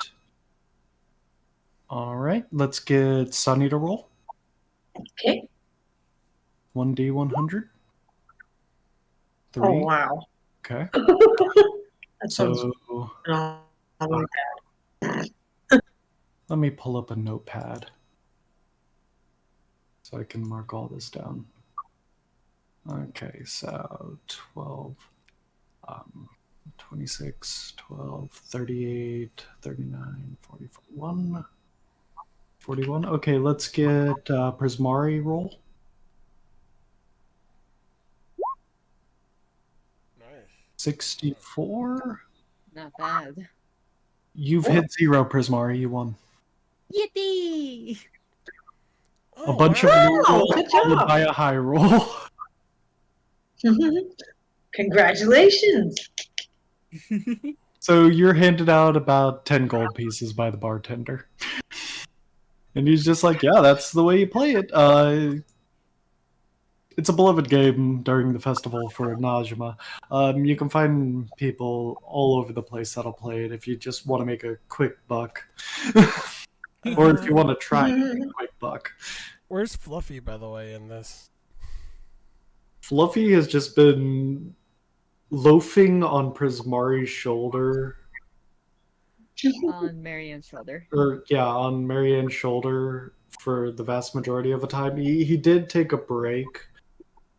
All right, let's get Sunny to roll. Okay. 1D100. 3. Oh wow. Okay. That sounds So phenomenal. let me pull up a notepad so I can mark all this down. Okay, so 12, 26, 12, 38, 39, 41. 41. Okay, let's get Prismari roll. Nice. 64. Not bad. You've hit 0, Prismari. You won. Yippee! A bunch of low rolls good followed job. by a high roll. Congratulations. So you're handed out about 10 gold pieces by the bartender. And he's just like, yeah, that's the way you play it. It's a beloved game during the festival for Najima. You can find people all over the place that'll play it if you just want to make a quick buck. Or if you want to try to make a quick buck. Where's Fluffy, by the way, in this? Fluffy has just been loafing on Prismari's shoulder. On Marianne's shoulder. On Marianne's shoulder for the vast majority of the time. He did take a break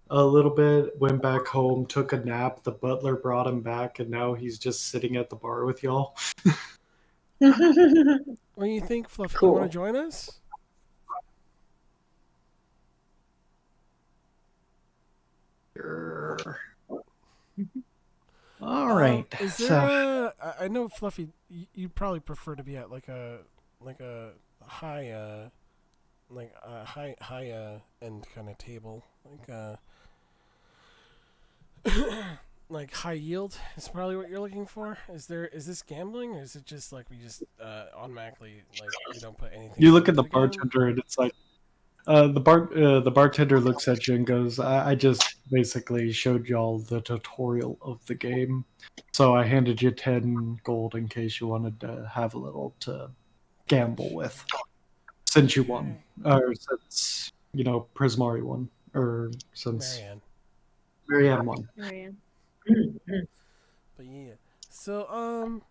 a little bit, went back home, took a nap. The butler brought him back, and now he's just sitting at the bar with y'all. What do you think, Fluffy? Cool. You want to join us? All right. Is there So, I know, Fluffy, you probably prefer to be at like a high end kind of table, like high yield is probably what you're looking for. Is this gambling, or is it just like we just automatically, like, we don't put anything? you look at into the game? bartender, and it's like the bartender looks at you and goes, I just basically showed y'all the tutorial of the game, so I handed you 10 gold in case you wanted to have a little to gamble with, since you won, or since Prismari won, or since Marianne won. Marianne. But yeah, so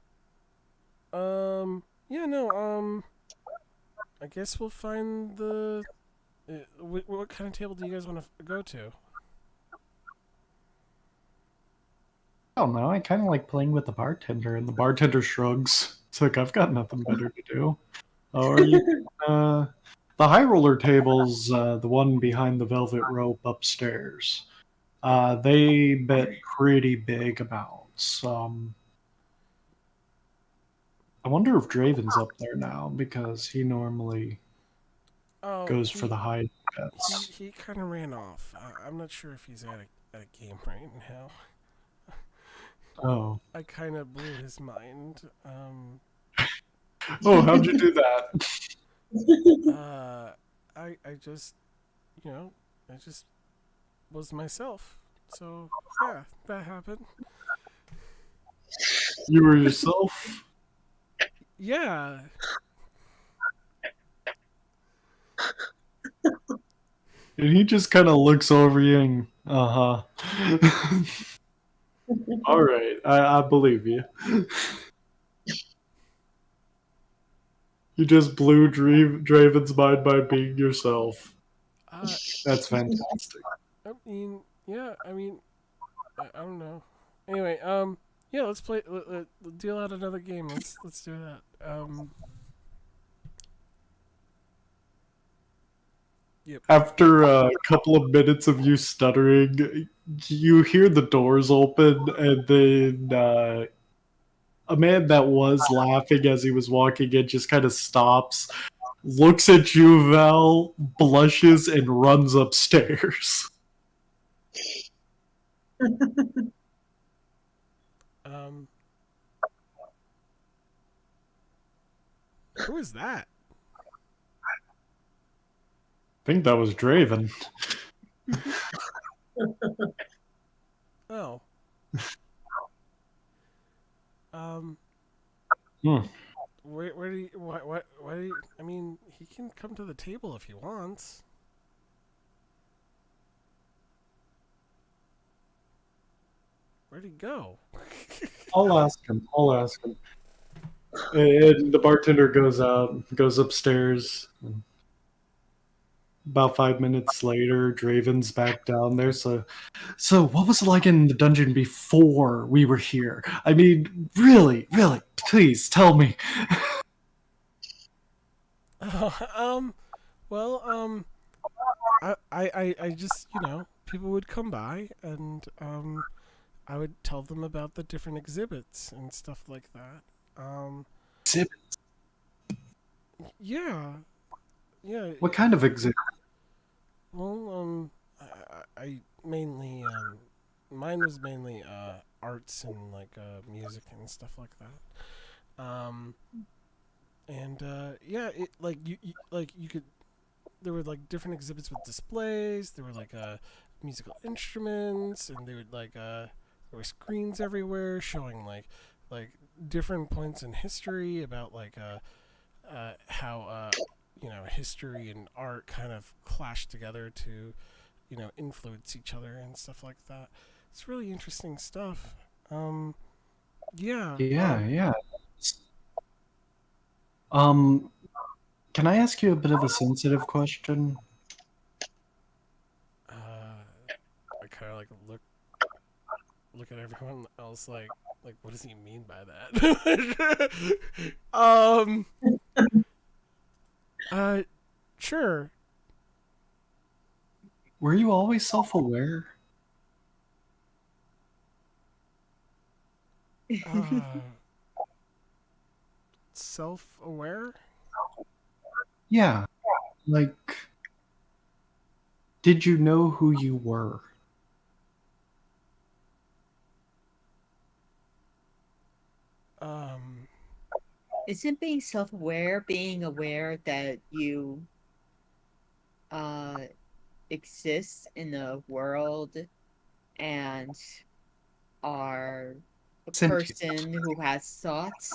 yeah, no, I guess we'll find the. What kind of table do you guys want to go to? I don't know. I kind of like playing with the bartender, and the bartender shrugs. It's like, I've got nothing better to do. Or the high roller tables, the one behind the velvet rope upstairs. They bet pretty big amounts. I wonder if Draven's up there now, because he normally goes for the high bets. He kind of ran off. I'm not sure if he's at a game right now. Oh. I kind of blew his mind. Oh, how'd you do that? I just, I just was myself. So yeah, that happened. You were yourself? Yeah. And he just kind of looks over you and, uh-huh. All right, I believe you. You just blew Draven's mind by being yourself. That's fantastic. I mean, yeah. I mean, I don't know. Anyway, yeah. Let's play. Deal out another game. Let's do that. Yep. After a couple of minutes of you stuttering, you hear the doors open, and then a man that was laughing as he was walking in just kind of stops, looks at you, Val, blushes, and runs upstairs. Who is that? I think that was Draven. Oh. Where do you, why do you, I mean, he can come to the table if he wants. Where'd he go? I'll ask him. And the bartender goes upstairs. About 5 minutes later, Draven's back down there. So what was it like in the dungeon before we were here? I mean, really, please tell me. Well, I just, people would come by and, I would tell them about the different exhibits and stuff like that. Exhibits? Yeah. Yeah. What kind of exhibit? Well, I mainly, mine was mainly, arts and like music and stuff like that. And yeah, it like you could there were like different exhibits with displays. There were like musical instruments, and they would like there were screens everywhere showing like different points in history about like how history and art kind of clash together to influence each other and stuff like that. It's really interesting stuff. Yeah. Yeah. Um, can I ask you a bit of a sensitive question? I kind of like look at everyone else like what does he mean by that? uh sure. Were you always self-aware? uh Self-aware. Yeah. Like, did you know who you were? um Isn't being self-aware being aware that you uh exist in the world and are a Sentient. person who has thoughts?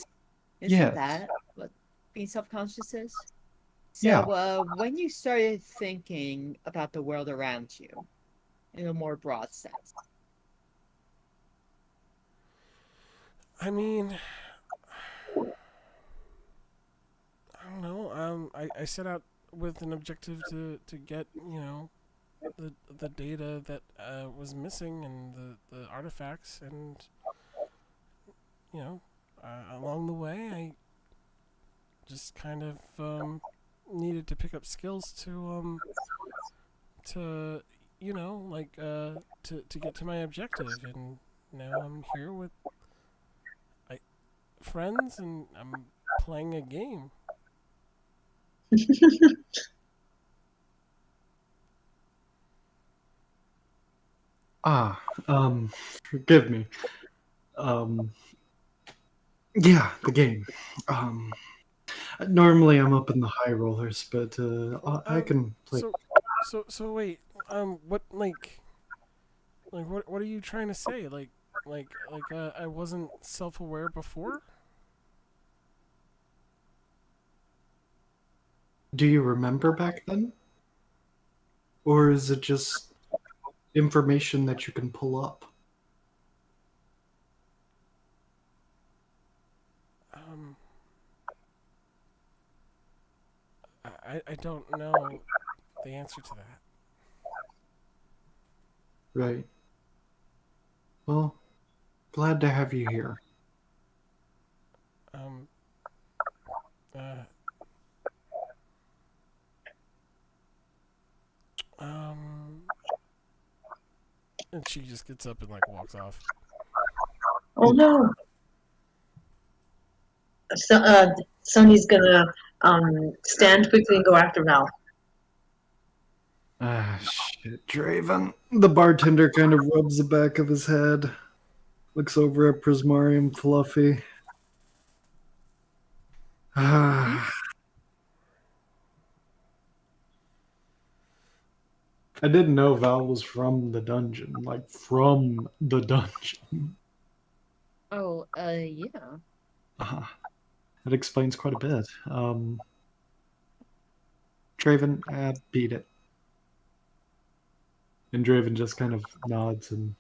Isn't Yes. that what being self-conscious is? Yeah. So, when you started thinking about the world around you in a more broad sense, I mean, I don't know. I set out with an objective to get the data that was missing and the artifacts, and you know along the way I just kind of needed to pick up skills to to get to my objective, and now I'm here with friends and I'm playing a game. Ah, forgive me. Um, yeah, the game. Um, Normally I'm up in the high rollers, but I can play. So wait. What what are you trying to say? I wasn't self-aware before. Do you remember back then? Or is it just information that you can pull up? Um, I don't know the answer to that. Right. Well, glad to have you here. Um, uh, um, and she just gets up and like walks off. Oh no. So, Sonny's gonna stand quickly and go after Val. Ah, shit, Draven. The bartender kind of rubs the back of his head, looks over at Prismarium Fluffy. Ah. I didn't know Val was from the dungeon, like from the dungeon. oh, yeah. That explains quite a bit. Draven, beat it. And Draven just kind of nods and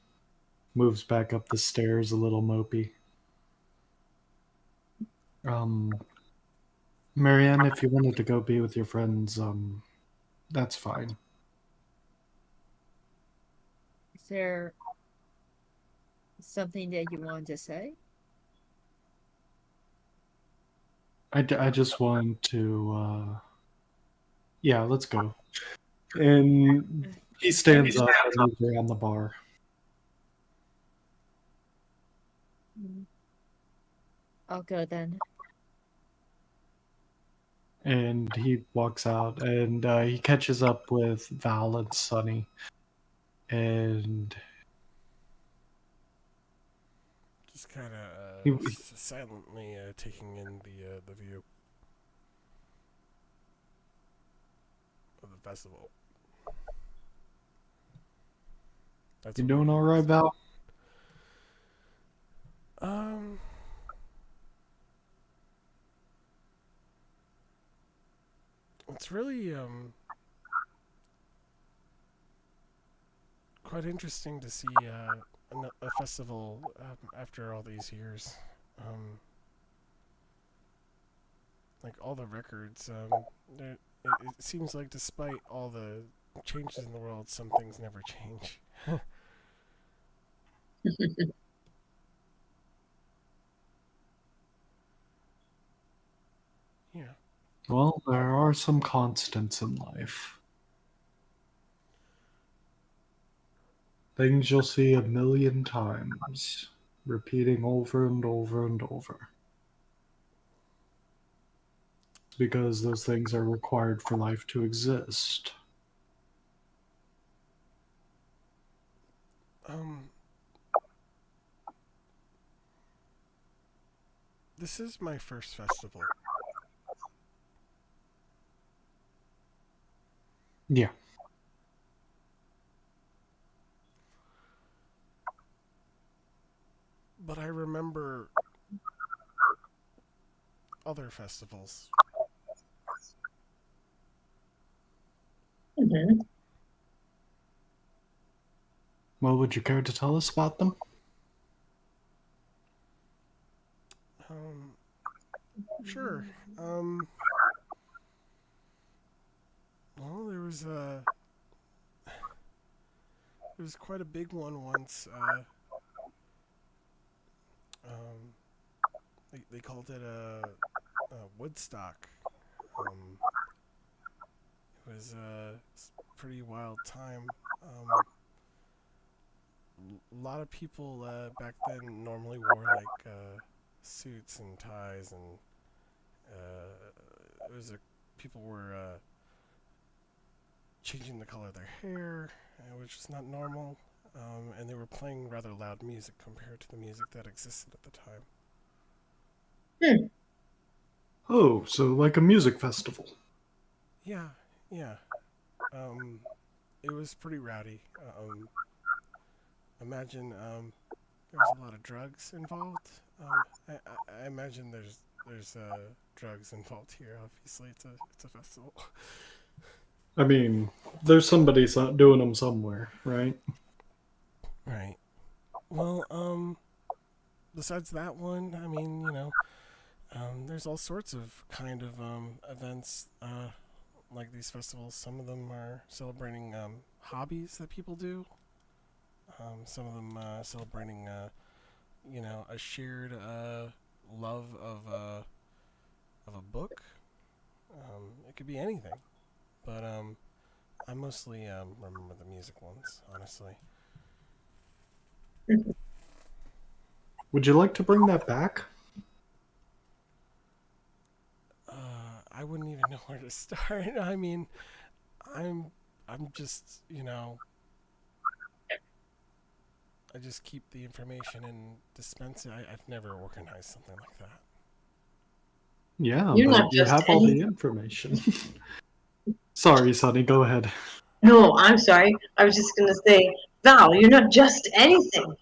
moves back up the stairs a little mopey. Marianne, if you wanted to go be with your friends, that's fine. Is there something that you wanted to say? I just want to, yeah, let's go. And he stands up and moves around the bar. I'll go then. And he walks out, and he catches up with Val and Sunny. And Just kind He- of silently taking in the view of the festival. That's You what doing we're all right, Val? Um, it's really quite interesting to see a festival after all these years. Um, like all the records, it seems like despite all the changes in the world, some things never change. Yeah. Well, there are some constants in life. Things you'll see a million times, repeating over and over and over. Because those things are required for life to exist. Um, this is my first festival. Yeah. But I remember other festivals. Mhm. Well, would you care to tell us about them? Um, sure. Well, there was quite a big one once. They called it a Woodstock. It was a pretty wild time. A lot of people back then normally wore like suits and ties, and it was a people were changing the color of their hair, which was not normal. And they were playing rather loud music compared to the music that existed at the time. Hmm. Oh, so like a music festival. Yeah, yeah. Um, it was pretty rowdy. Imagine there's a lot of drugs involved. I imagine there's drugs involved here. Obviously, it's a festival. I mean, there's somebody doing them somewhere, right? Right. Well, besides that one, I mean, there's all sorts of kind of events like these festivals. Some of them are celebrating hobbies that people do. Some of them celebrating, a shared love of a book. It could be anything, but I mostly remember the music ones, honestly. Would you like to bring that back? I wouldn't even know where to start. I mean, I'm I'm just I just keep the information and dispense it. I've never organized something like that. Yeah, You're but not you just have all the information. Sorry, Sonny, go ahead. No, I'm sorry. I was just gonna say, Val, you're not just anything.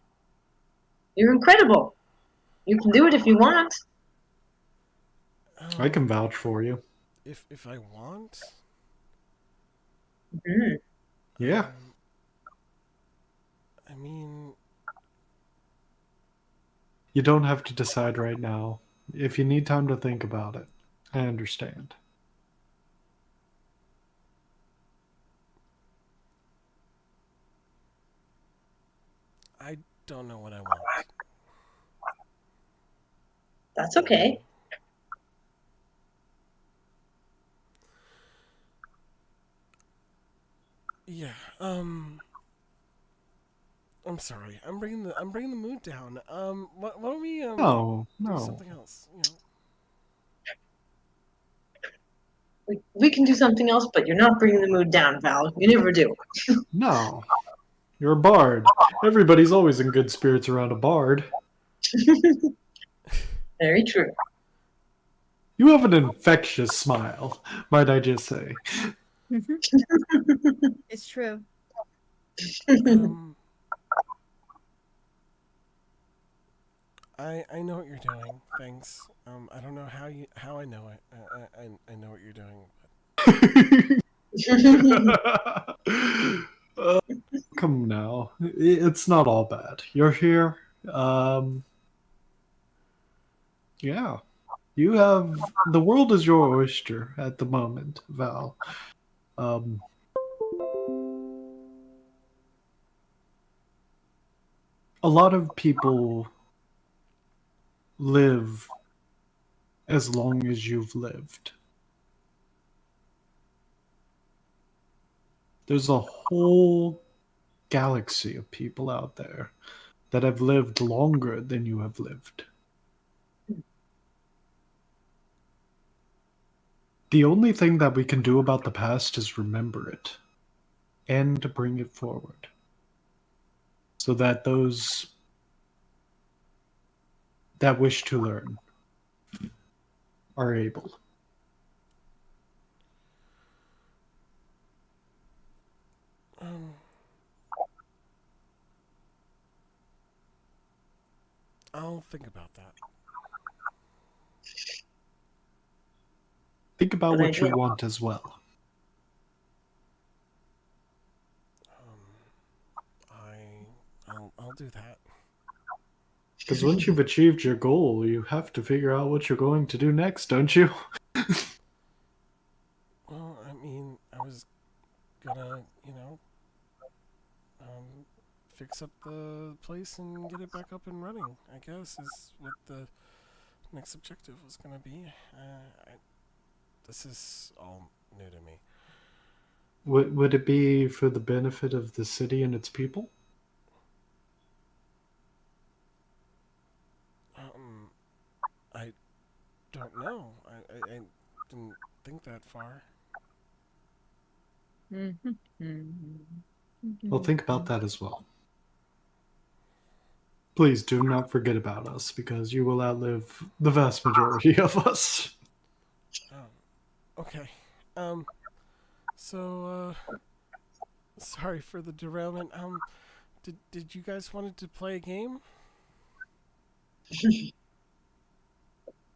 You're incredible. You can do it if you want. I can Um, vouch for you. if I want, Mhm. Yeah. um, I mean, You don't have to decide right now. If you need time to think about it, I understand. I don't know what I want. That's okay. Yeah. I'm sorry. I'm bringing the mood down. Why don't we No, do no. something else? We can do something else, but you're not bringing the mood down, Val. You never do. No. You're a bard. Everybody's always in good spirits around a bard. Very true. You have an infectious smile, might I just say. It's true. Um, I know what you're doing. Thanks. I don't know how I know it. I know what you're doing. Uh, come now. It's not all bad. You're here. Yeah. You have the world is your oyster at the moment, Val. Um, a lot of people live as long as you've lived. There's a whole galaxy of people out there that have lived longer than you have lived. The only thing that we can do about the past is remember it and bring it forward so that those that wish to learn are able. Um, I'll think about that. Think about Good what you idea. want as well. I'll do that. Because once you've achieved your goal, you have to figure out what you're going to do next, don't you? Well, I mean, I was gonna, fix up the place and get it back up and running. I guess is what the next objective was gonna be. This is all new to me. Would it be for the benefit of the city and its people? I don't know. I didn't think that far. Well, think about that as well. Please do not forget about us, because you will outlive the vast majority of us. Okay. Um. So, sorry for the derailment. Did you guys wanted to play a game?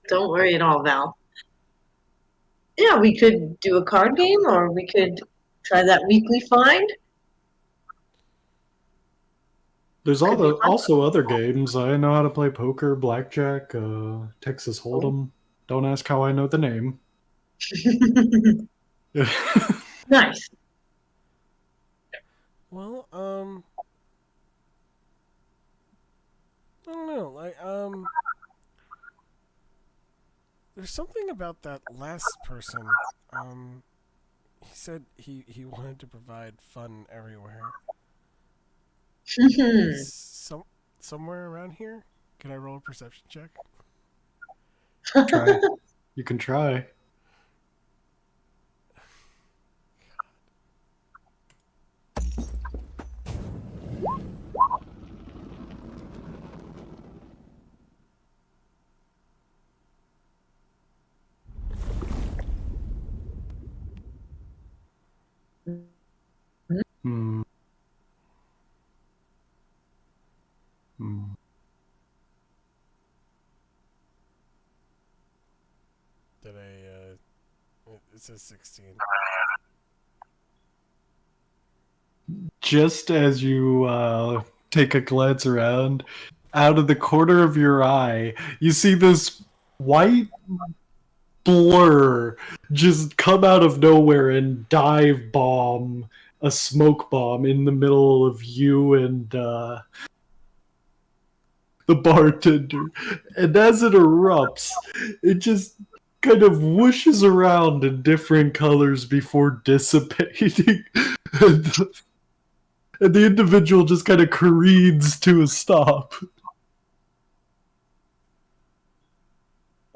Don't worry at all, Val. Yeah, we could do a card game, or we could try that weekly find. There's Could be fun. also other games. I know how to play poker, blackjack, Texas Hold'em. Don't ask how I know the name. Nice. Well, I don't know. There's something about that last person. He said he wanted to provide fun everywhere. He's somewhere around here. Can I roll a perception check? Try. You can try. Hmm. Hmm. Did it says 16. Just as you take a glance around, out of the corner of your eye, you see this white blur just come out of nowhere and dive bomb a smoke bomb in the middle of you and the bartender. And as it erupts, it just kind of whooshes around in different colors before dissipating. And the individual just kind of careens to a stop.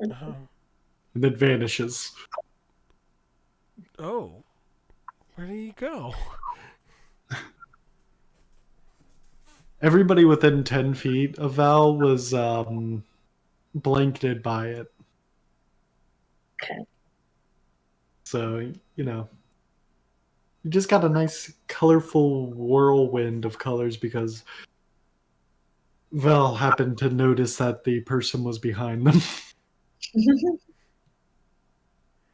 Um, And then vanishes. oh, where did he go? everybody within 10 feet of Val was blanketed by it. Okay. So, you just got a nice, colorful whirlwind of colors because Val happened to notice that the person was behind them.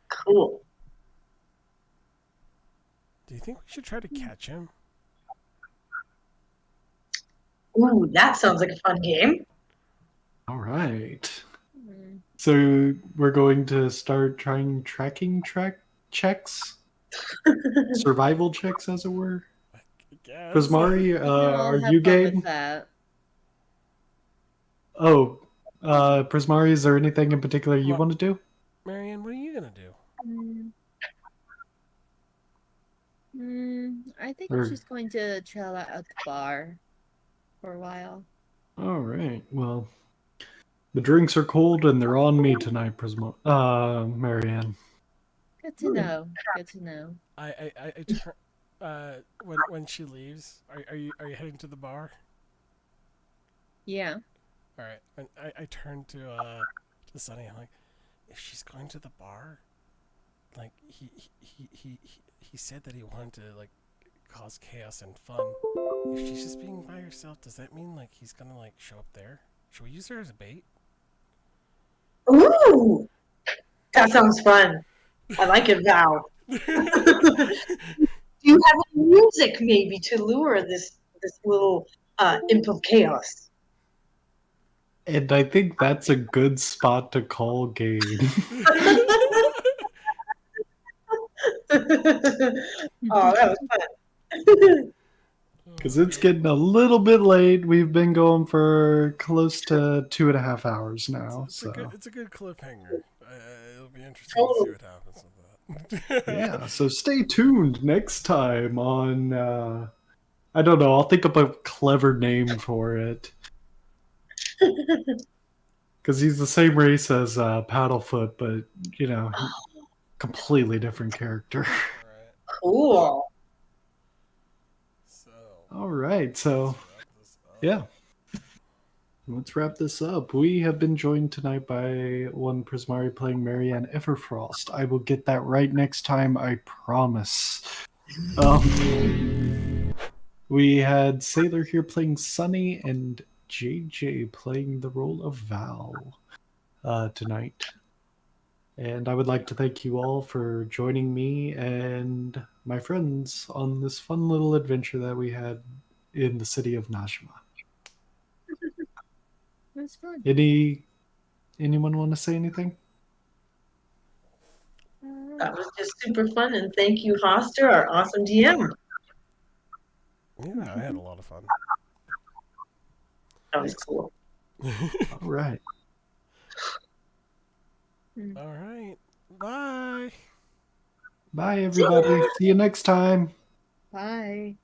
Cool. Do you think we should try to catch him? Ooh, that sounds like a fun game. All right. Mm. So we're going to start trying tracking checks, survival checks, as it were. I guess. Prismari, I'll are have you fun with game? that. Oh, Prismari, is there anything in particular you Well- want to do? Marianne, what are you gonna do? I think Or- I'm just going to chill out at the bar for a while. All right. Well, the drinks are cold and they're on me tonight, Marianne. Good to know. Good to know. I turn. When she leaves, are you heading to the bar? Yeah. All right. And I turn to Sunny. I'm like, if she's going to the bar, like he said that he wanted to like cause chaos and fun. If she's just being by herself, does that mean like he's gonna like show up there? Should we use her as a bait? Ooh, that sounds fun. I like it, Val. Do you have any music maybe to lure this little imp of chaos? And I think that's a good spot to call game. Oh, that was fun. Because it's getting a little bit late. We've been going for close to 2.5 hours now. It's a good cliffhanger. It'll be interesting to see what happens with that. Yeah, so stay tuned next time on I don't know, I'll think up a clever name for it. Because he's the same race as Paddlefoot, but completely different character. Alright. Cool. So Alright, so let's wrap this up. yeah. Let's wrap this up. We have been joined tonight by one Prismari playing Marianne Everfrost. I will get that right next time, I promise. We had Sailor here playing Sunny and JJ playing the role of Val tonight. And I would like to thank you all for joining me and my friends on this fun little adventure that we had in the city of Najima. That's fun. Anyone want to say anything? That was just super fun, and thank you, Foster, our awesome DM. Yeah, I had a lot of fun. That was cool. All right. All right. Bye. Bye, everybody. See you next time. Bye.